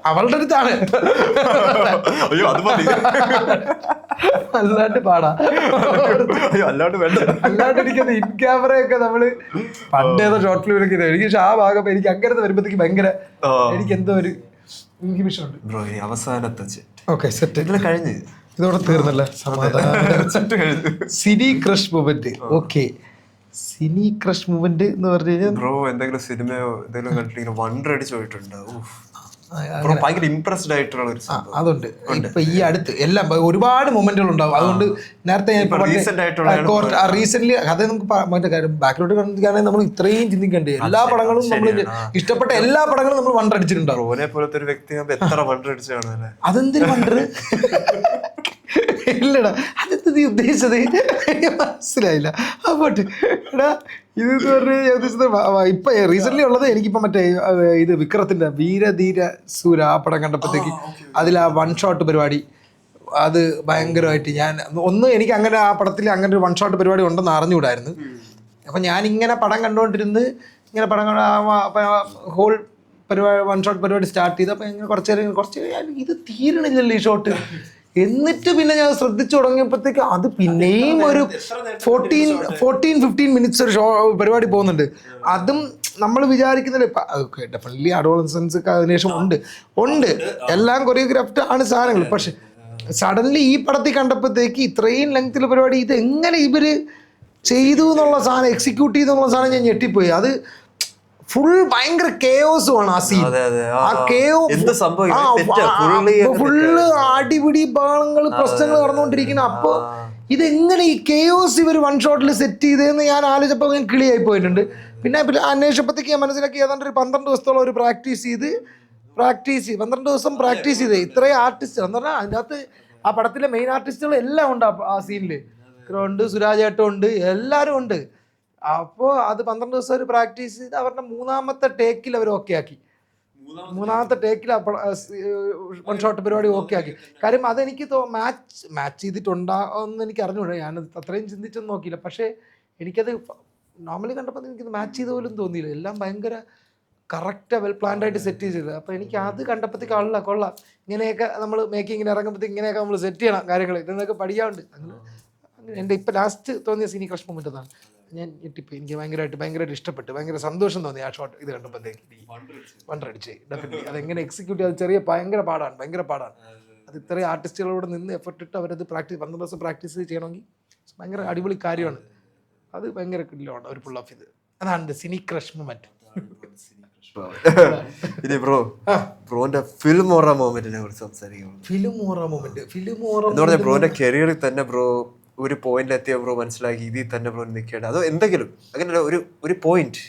Speaker 2: അവളുടെ അടുത്താണ്. അല്ലാണ്ട് പാടാ. അല്ലാണ്ട് എനിക്കത് ഇൻ ക്യാമറയൊക്കെ നമ്മള് പണ്ടേതോ ഷോർട്ട് ഫിലിമിലൊക്കെ എനിക്ക് പക്ഷെ ആ ഭാഗം എനിക്ക് അങ്ങനത്തെ വരുമ്പോഴത്തേക്ക് ഭയങ്കര എനിക്ക് എന്തോ ഒരു ഇൻഹിബിഷൻ ഉണ്ട്.
Speaker 1: അവസാനത്തെ
Speaker 2: ഓക്കെ സെറ്റ് ഇതിൽ
Speaker 1: കഴിഞ്ഞ്
Speaker 2: ഇതോടെ തീർന്നല്ലേ? സമാധാനം. സിനി ക്രഷ് മൊമെന്റ്. ഓക്കെ, സിനി ക്രഷ് മൊമെന്റ് എന്ന് പറഞ്ഞു കഴിഞ്ഞാൽ
Speaker 1: ബ്രോ എന്തെങ്കിലും സിനിമയോ എന്തെങ്കിലും കണ്ടിട്ട് വണ്ടർ അടിച്ച് പോയിട്ടുണ്ടോ? ഭയങ്കര ഇംപ്രസ്ഡ് ആയിട്ടുള്ള ഒരു
Speaker 2: അതുണ്ട്. ഇപ്പൊ ഈ അടുത്ത് എല്ലാം ഒരുപാട് മൊമെന്റുകൾ ഉണ്ടാവും. അതുകൊണ്ട് നേരത്തെ റീസെന്റ് അത് നമുക്ക് മറ്റേ കാര്യം ബാക്കിലോട്ട് കണ്ടിരിക്കുകയാണെങ്കിൽ നമ്മൾ ഇത്രയും ചിന്തിക്കണ്ടേ. എല്ലാ പടങ്ങളും നമ്മൾ ഇഷ്ടപ്പെട്ട എല്ലാ പടങ്ങളും നമ്മൾ വണ്ടർ അടിച്ചിട്ടുണ്ടാവും.
Speaker 1: ഓനെ പോലത്തെ ഒരു വ്യക്തി എത്ര വണ്ടർ അടിച്ചാണ്.
Speaker 2: അതെന്തൊരു വണ്ടർ ഇല്ലടാ, അതെന്ത് നീ ഉദ്ദേശിച്ചത് മനസ്സിലായില്ല. അപ്പോട്ട് എടാ ഇതെന്ന് പറഞ്ഞ് ഞാൻ ഉദ്ദേശിച്ചത് ഇപ്പൊ റീസെന്റ് ഉള്ളത് എനിക്കിപ്പോ മറ്റേ ഇത് വിക്രത്തിന്റെ വീരധീര സൂര ആ പടം കണ്ടപ്പോഴത്തേക്ക് അതിൽ ആ വൺ ഷോട്ട് പരിപാടി അത് ഭയങ്കരമായിട്ട് എനിക്ക് അങ്ങനെ ആ പടത്തിൽ അങ്ങനെ ഒരു വൺ ഷോട്ട് പരിപാടി ഉണ്ടെന്ന് അറിഞ്ഞുകൂടായിരുന്നു. അപ്പം ഞാനിങ്ങനെ പടം കണ്ടുകൊണ്ടിരുന്ന് ഇങ്ങനെ പടം ഹോൾ പരിപാടി വൺ ഷോട്ട് പരിപാടി സ്റ്റാർട്ട് ചെയ്ത് അപ്പം ഇങ്ങനെ കുറച്ച് ഇത് തീരണമില്ലല്ലോ ഈ ഷോട്ട്. എന്നിട്ട് പിന്നെ ഞാൻ ശ്രദ്ധിച്ചു തുടങ്ങിയപ്പോഴത്തേക്ക് അത് പിന്നെയും ഒരു 14-15 മിനിറ്റ്സ് ഒരു പരിപാടി പോകുന്നുണ്ട്. അതും നമ്മൾ വിചാരിക്കുന്നില്ല. ഡെഫിനറ്റ്ലി അഡോളസൻസ് അതിനുശേഷം ഉണ്ട് എല്ലാം കൊറിയോഗ്രാഫ്ഡ് ആണ് സാധനങ്ങൾ. പക്ഷെ സഡൻലി ഈ പടത്തിൽ കണ്ടപ്പോഴത്തേക്ക് ഇത്രയും ലെങ്തിലുള്ള പരിപാടി ഇത് എങ്ങനെ ഇവര് ചെയ്തു എന്നുള്ള സാധനം എക്സിക്യൂട്ട് ചെയ്തെന്നുള്ള സാധനം ഞാൻ ഞെട്ടിപ്പോയി. അത് ഫുൾ ഭയങ്കര കേയോസുമാണ് ആ സീൻ. ആ ഫുള്ള് അടിപിടി ബഹളങ്ങൾ പ്രശ്നങ്ങൾ നടന്നുകൊണ്ടിരിക്കുന്ന. അപ്പൊ ഇതെങ്ങനെ ഈ കേയോസ് ഇവർ വൺ ഷോട്ടിൽ സെറ്റ് ചെയ്തതെന്ന് ഞാൻ ആലോചിച്ചപ്പോൾ ഞാൻ കിളിയായി പോയിട്ടുണ്ട്. പിന്നെ അന്വേഷിച്ചപ്പോഴത്തേക്ക് ഞാൻ മനസ്സിലാക്കി ഏതാണ്ട് ഒരു 12 ദിവസത്തോളം ഒരു പ്രാക്ടീസ് ചെയ്ത് 12 ദിവസം പ്രാക്ടീസ് ചെയ്ത് ഇത്രയും ആർട്ടിസ്റ്റ് എന്ന് പറഞ്ഞാൽ അതിൻ്റെ അകത്ത് ആ പടത്തിലെ മെയിൻ ആർട്ടിസ്റ്റുകൾ എല്ലാം ഉണ്ട് ആ സീനിൽ. ഉണ്ട്, സുരാജേട്ടൻ ഉണ്ട്, എല്ലാവരും ഉണ്ട്. അപ്പോൾ അത് 12 ദിവസം ഒരു പ്രാക്ടീസ് ചെയ്ത് അവരുടെ 3ാമത്തെ ടേക്കിൽ അവർ ഓക്കെ ആക്കി. 3ാമത്തെ ടേക്കിൽ വൺ ഷോട്ട് പരിപാടി ഓക്കെ ആക്കി. കാര്യം അതെനിക്ക് മാച്ച് ചെയ്തിട്ടുണ്ടാകുമെന്ന് എനിക്ക് അറിഞ്ഞൂടാ. ഞാനത് അത്രയും ചിന്തിച്ചൊന്നും നോക്കിയില്ല. പക്ഷേ എനിക്കത് നോർമലി കണ്ടപ്പോൾ എനിക്ക് മാച്ച് ചെയ്ത പോലും തോന്നിയില്ല. എല്ലാം ഭയങ്കര കറക്റ്റ് വെൽ പ്ലാൻഡ് ആയിട്ട് സെറ്റ് ചെയ്തത്. അപ്പോൾ എനിക്ക് അത് കണ്ടപ്പോഴത്തേക്ക് കൊള്ളാം ഇങ്ങനെയൊക്കെ നമ്മൾ മേക്കിങ്ങിന് ഇറങ്ങുമ്പോഴത്തേക്ക് ഇങ്ങനെയൊക്കെ നമ്മൾ സെറ്റ് ചെയ്യണം കാര്യങ്ങൾ, ഇതൊക്കെ പഠിക്കാറുണ്ട്. അങ്ങനെ എൻ്റെ ഇപ്പോൾ ലാസ്റ്റ് തോന്നിയ സീനി ക്രഷ് മൊമെൻ്റ് അതാണ്. ഞാൻ ഞെട്ടിപ്പോയി. എനിക്ക് ഭയങ്കരമായിട്ട് ഇഷ്ടപ്പെട്ടു. ഭയങ്കര സന്തോഷം തോന്നി ആ ഷോട്ട് ഇത് കണ്ടപ്പോഴത്തേക്ക്. വണ്ടടിച്ച് ഡെഫിനറ്റ്ലി. അതെങ്ങനെ എക്സിക്യൂട്ട് ചെയ്ത് ഭയങ്കര പാടാണ്. അത് ഇത്രയും ആർട്ടിസ്റ്റുകളോട് നിന്ന് എഫർട്ട് ഇട്ട് അവരത് 12 ദിവസം പ്രാക്ടീസ് ചെയ്യണമെങ്കിൽ ഭയങ്കര അടിപൊളി കാര്യമാണ്. അത് ഭയങ്കര കില്ലാണ് ഒരു പുൾ ഓഫ് ഇത്. അതാണ് സിനി ക്രഷ് മൊമെന്റ്.
Speaker 1: ഇനി ബ്രോന്റെ ഫിലിമോറ മൊമെന്റിനെ കുറിച്ച് സംസാരിക്കും.
Speaker 2: ഫിലിമോറ
Speaker 1: ബ്രോന്റെ കരിയറിൽ തന്നെ ബ്രോ ഒരു പോയിന്റിൽ എത്തിയ ബ്രോ മനസ്സിലാക്കി ഇതിൽ തന്നെ ബ്രോ നിൽക്കേണ്ട, അതോ എന്തെങ്കിലും അങ്ങനെ ഒരു പോയിന്റ്,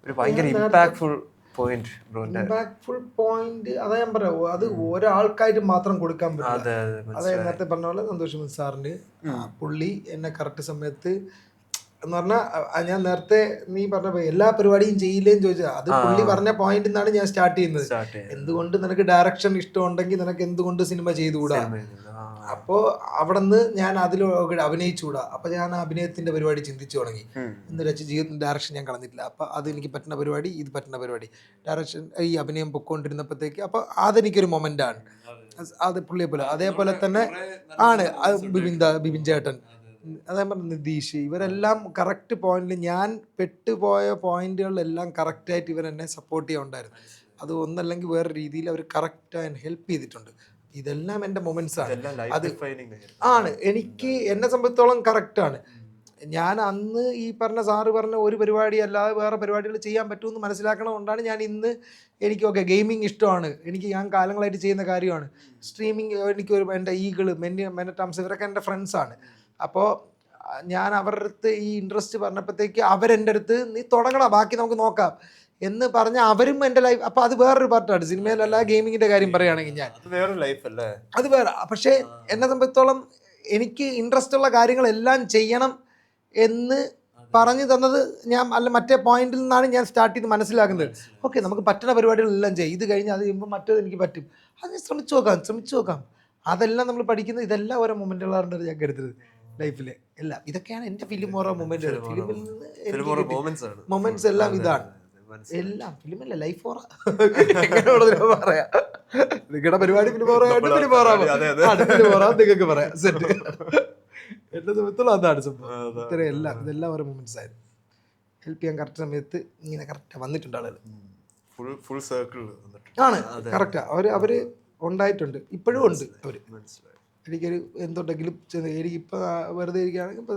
Speaker 1: ഒരു ഭയങ്കര ഇമ്പാക്ട്ഫുൾ പോയിന്റ് ബ്രോന്റെ?
Speaker 2: ഇമ്പാക്ട്ഫുൾ പോയിന്റ് അതാ ഞാൻ പറയാം, അത് ഒരാൾക്കായിട്ട് മാത്രം കൊടുക്കാൻ പറ്റില്ല. അതെ നേരത്തെ പറഞ്ഞ പോലെ സന്തോഷം സാറിന് പുള്ളി എന്നെ കറക്റ്റ് സമയത്ത് എന്ന് പറഞ്ഞാൽ ഞാൻ നേരത്തെ നീ പറഞ്ഞ എല്ലാ പരിപാടിയും ചെയ്യില്ലേന്ന് ചോദിച്ചാൽ അത് പുള്ളി പറഞ്ഞ പോയിന്റ് നിന്നാണ് ഞാൻ സ്റ്റാർട്ട് ചെയ്യുന്നത്. എന്തുകൊണ്ട് നിനക്ക് ഡയറക്ഷൻ ഇഷ്ടമുണ്ടെങ്കിൽ നിനക്ക് എന്തുകൊണ്ട് സിനിമ ചെയ്തുകൂടാ? അപ്പോൾ അവിടെ നിന്ന് ഞാൻ അതിൽ അഭിനയിച്ചുകൂടാ? അപ്പൊ ഞാൻ അഭിനയത്തിന്റെ പരിപാടി ചിന്തിച്ചു തുടങ്ങി. എന്ന് വെച്ചാൽ ജീവിതത്തിന്റെ ഡയറക്ഷൻ ഞാൻ കളഞ്ഞിട്ടില്ല. അപ്പൊ അത് എനിക്ക് പറ്റുന്ന പരിപാടി, ഇത് പറ്റുന്ന പരിപാടി, ഡയറക്ഷൻ ഈ അഭിനയം പൊക്കോണ്ടിരുന്നപ്പോഴത്തേക്ക് അപ്പൊ അതെനിക്കൊരു മൊമെന്റ് ആണ്. അത് പുള്ളിയെ പോലെ അതേപോലെ തന്നെ ആണ് ബിബിൻ ചേട്ടൻ, അതേപോലെ നിതീഷ്, ഇവരെല്ലാം കറക്റ്റ് പോയിന്റിൽ ഞാൻ പെട്ടുപോയ പോയിന്റുകളിലെല്ലാം കറക്റ്റായിട്ട് ഇവരെന്നെ സപ്പോർട്ട് ചെയ്യാറുണ്ടായിരുന്നു. അത് ഒന്നല്ലെങ്കിൽ വേറെ രീതിയിൽ അവർ കറക്റ്റായി ഹെൽപ്പ് ചെയ്തിട്ടുണ്ട്. ഇതെല്ലാം എൻ്റെ മൊമെന്റ്സ് ആണ്. അത് ആണ് എനിക്ക് എന്നെ സംബന്ധിച്ചോളം കറക്റ്റാണ്. ഞാൻ അന്ന് ഈ പറഞ്ഞ സാറ് പറഞ്ഞ ഒരു പരിപാടി അല്ലാതെ വേറെ പരിപാടികൾ ചെയ്യാൻ പറ്റുമെന്ന് മനസ്സിലാക്കണതുകൊണ്ടാണ് ഞാൻ ഇന്ന് എനിക്ക് ഗെയിമിങ് ഇഷ്ടമാണ്, ഞാൻ കാലങ്ങളായിട്ട് ചെയ്യുന്ന കാര്യമാണ്. സ്ട്രീമിങ് എനിക്ക് എൻ്റെ ഈഗിള് മെനറ്റംസ് ഇവരൊക്കെ എൻ്റെ ഫ്രണ്ട്സാണ്. അപ്പോൾ ഞാൻ അവരുടെ അടുത്ത് ഈ ഇൻട്രസ്റ്റ് പറഞ്ഞപ്പോഴത്തേക്ക് അവരെൻ്റെ അടുത്ത് നീ തുടങ്ങണം, ബാക്കി നമുക്ക് നോക്കാം എന്ന് പറഞ്ഞ അവരും എൻ്റെ ലൈഫ്. അപ്പോൾ അത് വേറൊരു പാർട്ടാണ് സിനിമയിലല്ല, ഗെയിമിങ്ങിൻ്റെ കാര്യം പറയുകയാണെങ്കിൽ ഞാൻ അത് വേറെ. പക്ഷേ എന്നെ സംബന്ധിച്ചോളം എനിക്ക് ഇൻട്രസ്റ്റ് ഉള്ള കാര്യങ്ങളെല്ലാം ചെയ്യണം എന്ന് പറഞ്ഞു തന്നത് ഞാൻ മറ്റേ പോയിന്റിൽ നിന്നാണ് ഞാൻ സ്റ്റാർട്ട് ചെയ്ത് മനസ്സിലാക്കുന്നത്. ഓക്കെ, നമുക്ക് പറ്റുന്ന പരിപാടികളെല്ലാം ചെയ്യും, ഇത് കഴിഞ്ഞ് അത് കഴിയുമ്പോൾ മറ്റേത് എനിക്ക് പറ്റും, അത് ശ്രമിച്ചു നോക്കാം. അതെല്ലാം നമ്മൾ പഠിക്കുന്നത്, ഇതെല്ലാം ഓരോ മൊമെന്റുകളാണ് ഞാൻ കരുതുന്നത് ലൈഫിൽ. എല്ലാം ഇതൊക്കെയാണ് എൻ്റെ ഫിലിമോറ മൊമെന്റ്. ഫിലിമിൽ നിന്ന് മൊമെന്റ്സ് എല്ലാം ഇതാണ്. എല്ലാം ഫിലിമല്ല, ലൈഫ് ഓറ പറയാം. നിങ്ങളുടെ പരിപാടി നിങ്ങൾക്ക് പറയാം. സെറ്റ് എന്റെ നിമിത്തം അതാണ് സംഭവം. ഇത്രയും ഇതെല്ലാം ഓരോ മൊമെന്റ്സ് ആയിരുന്നു. ഹെൽപ്പ് ചെയ്യാൻ കറക്റ്റ് സമയത്ത് ഇങ്ങനെ കറക്റ്റ് വന്നിട്ടുണ്ട് ആളുകൾ.
Speaker 1: ഫുൾ സർക്കിൾ
Speaker 2: ആണ് കറക്റ്റാ. അവര് ഉണ്ടായിട്ടുണ്ട്, ഇപ്പോഴും ഉണ്ട് അവര്. എനിക്കൊരു എന്തുണ്ടെങ്കിലും എനിക്കിപ്പോൾ വെറുതെ ഇരിക്കുകയാണെങ്കിൽ ഇപ്പോൾ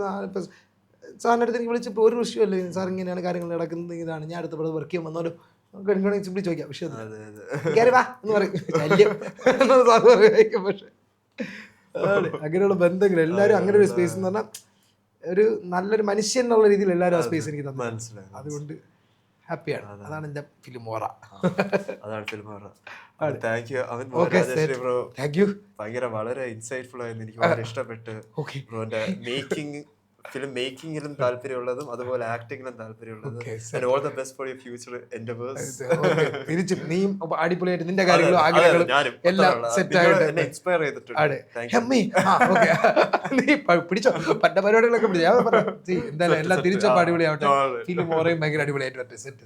Speaker 2: സാറിൻ്റെ അടുത്ത് എനിക്ക് വിളിച്ചപ്പോൾ ഒരു വിഷയമല്ലേ സാർ, ഇങ്ങനെയാണ് കാര്യങ്ങൾ നടക്കുന്നത്, ഇതാണ് ഞാൻ അടുത്ത വർക്ക് ചെയ്യാൻ വന്നാലും കഴിക്കണമെങ്കിൽ സിമ്പിളി ചോദിക്കാം, വിഷയം കയറി വാ എന്ന് പറയും. സാർ പറയും. പക്ഷേ അങ്ങനെയുള്ള ബന്ധങ്ങൾ എല്ലാവരും അങ്ങനെ ഒരു സ്പേസ് എന്ന് പറഞ്ഞാൽ ഒരു നല്ലൊരു മനുഷ്യൻ എന്നുള്ള രീതിയിൽ എല്ലാവരും ആ സ്പേസ് എനിക്ക് തന്നെ മനസ്സിലായി. അതുകൊണ്ട് ഹാപ്പിയാണ്. അതാണ് എൻ്റെ ഫിലിമോറ.
Speaker 1: ഭയങ്കര വളരെ ഇൻസൈറ്റ്ഫുൾ ആയിരുന്നു. എനിക്ക് വളരെ ഇഷ്ടപ്പെട്ട്. ഫിലിം മേക്കിങ്ങിലും താല്പര്യമുള്ളതും അതുപോലെ ആക്ടിങ്ങിലും താല്പര്യമുള്ളതും. All the best for your future endeavours.
Speaker 2: തിരിച്ചും നീയും അടിപൊളിയായിട്ട് നിന്റെ കാര്യങ്ങളും ആഗ്രഹങ്ങളും എല്ലാം സെറ്റ് ആയിട്ട്
Speaker 1: എന്നെ ഇൻസ്പയർ ചെയ്തിട്ടുണ്ട്.
Speaker 2: നീ പിടിച്ചോ പറ്റ പരിപാടികളൊക്കെ പിടിച്ചു. എന്തായാലും എല്ലാം തിരിച്ചപ്പോൾ അടിപൊളിയാവട്ടെ. ഫിലിം ഓറയും ഭയങ്കര അടിപൊളിയായിട്ട് വരട്ടെ. സെറ്റ്.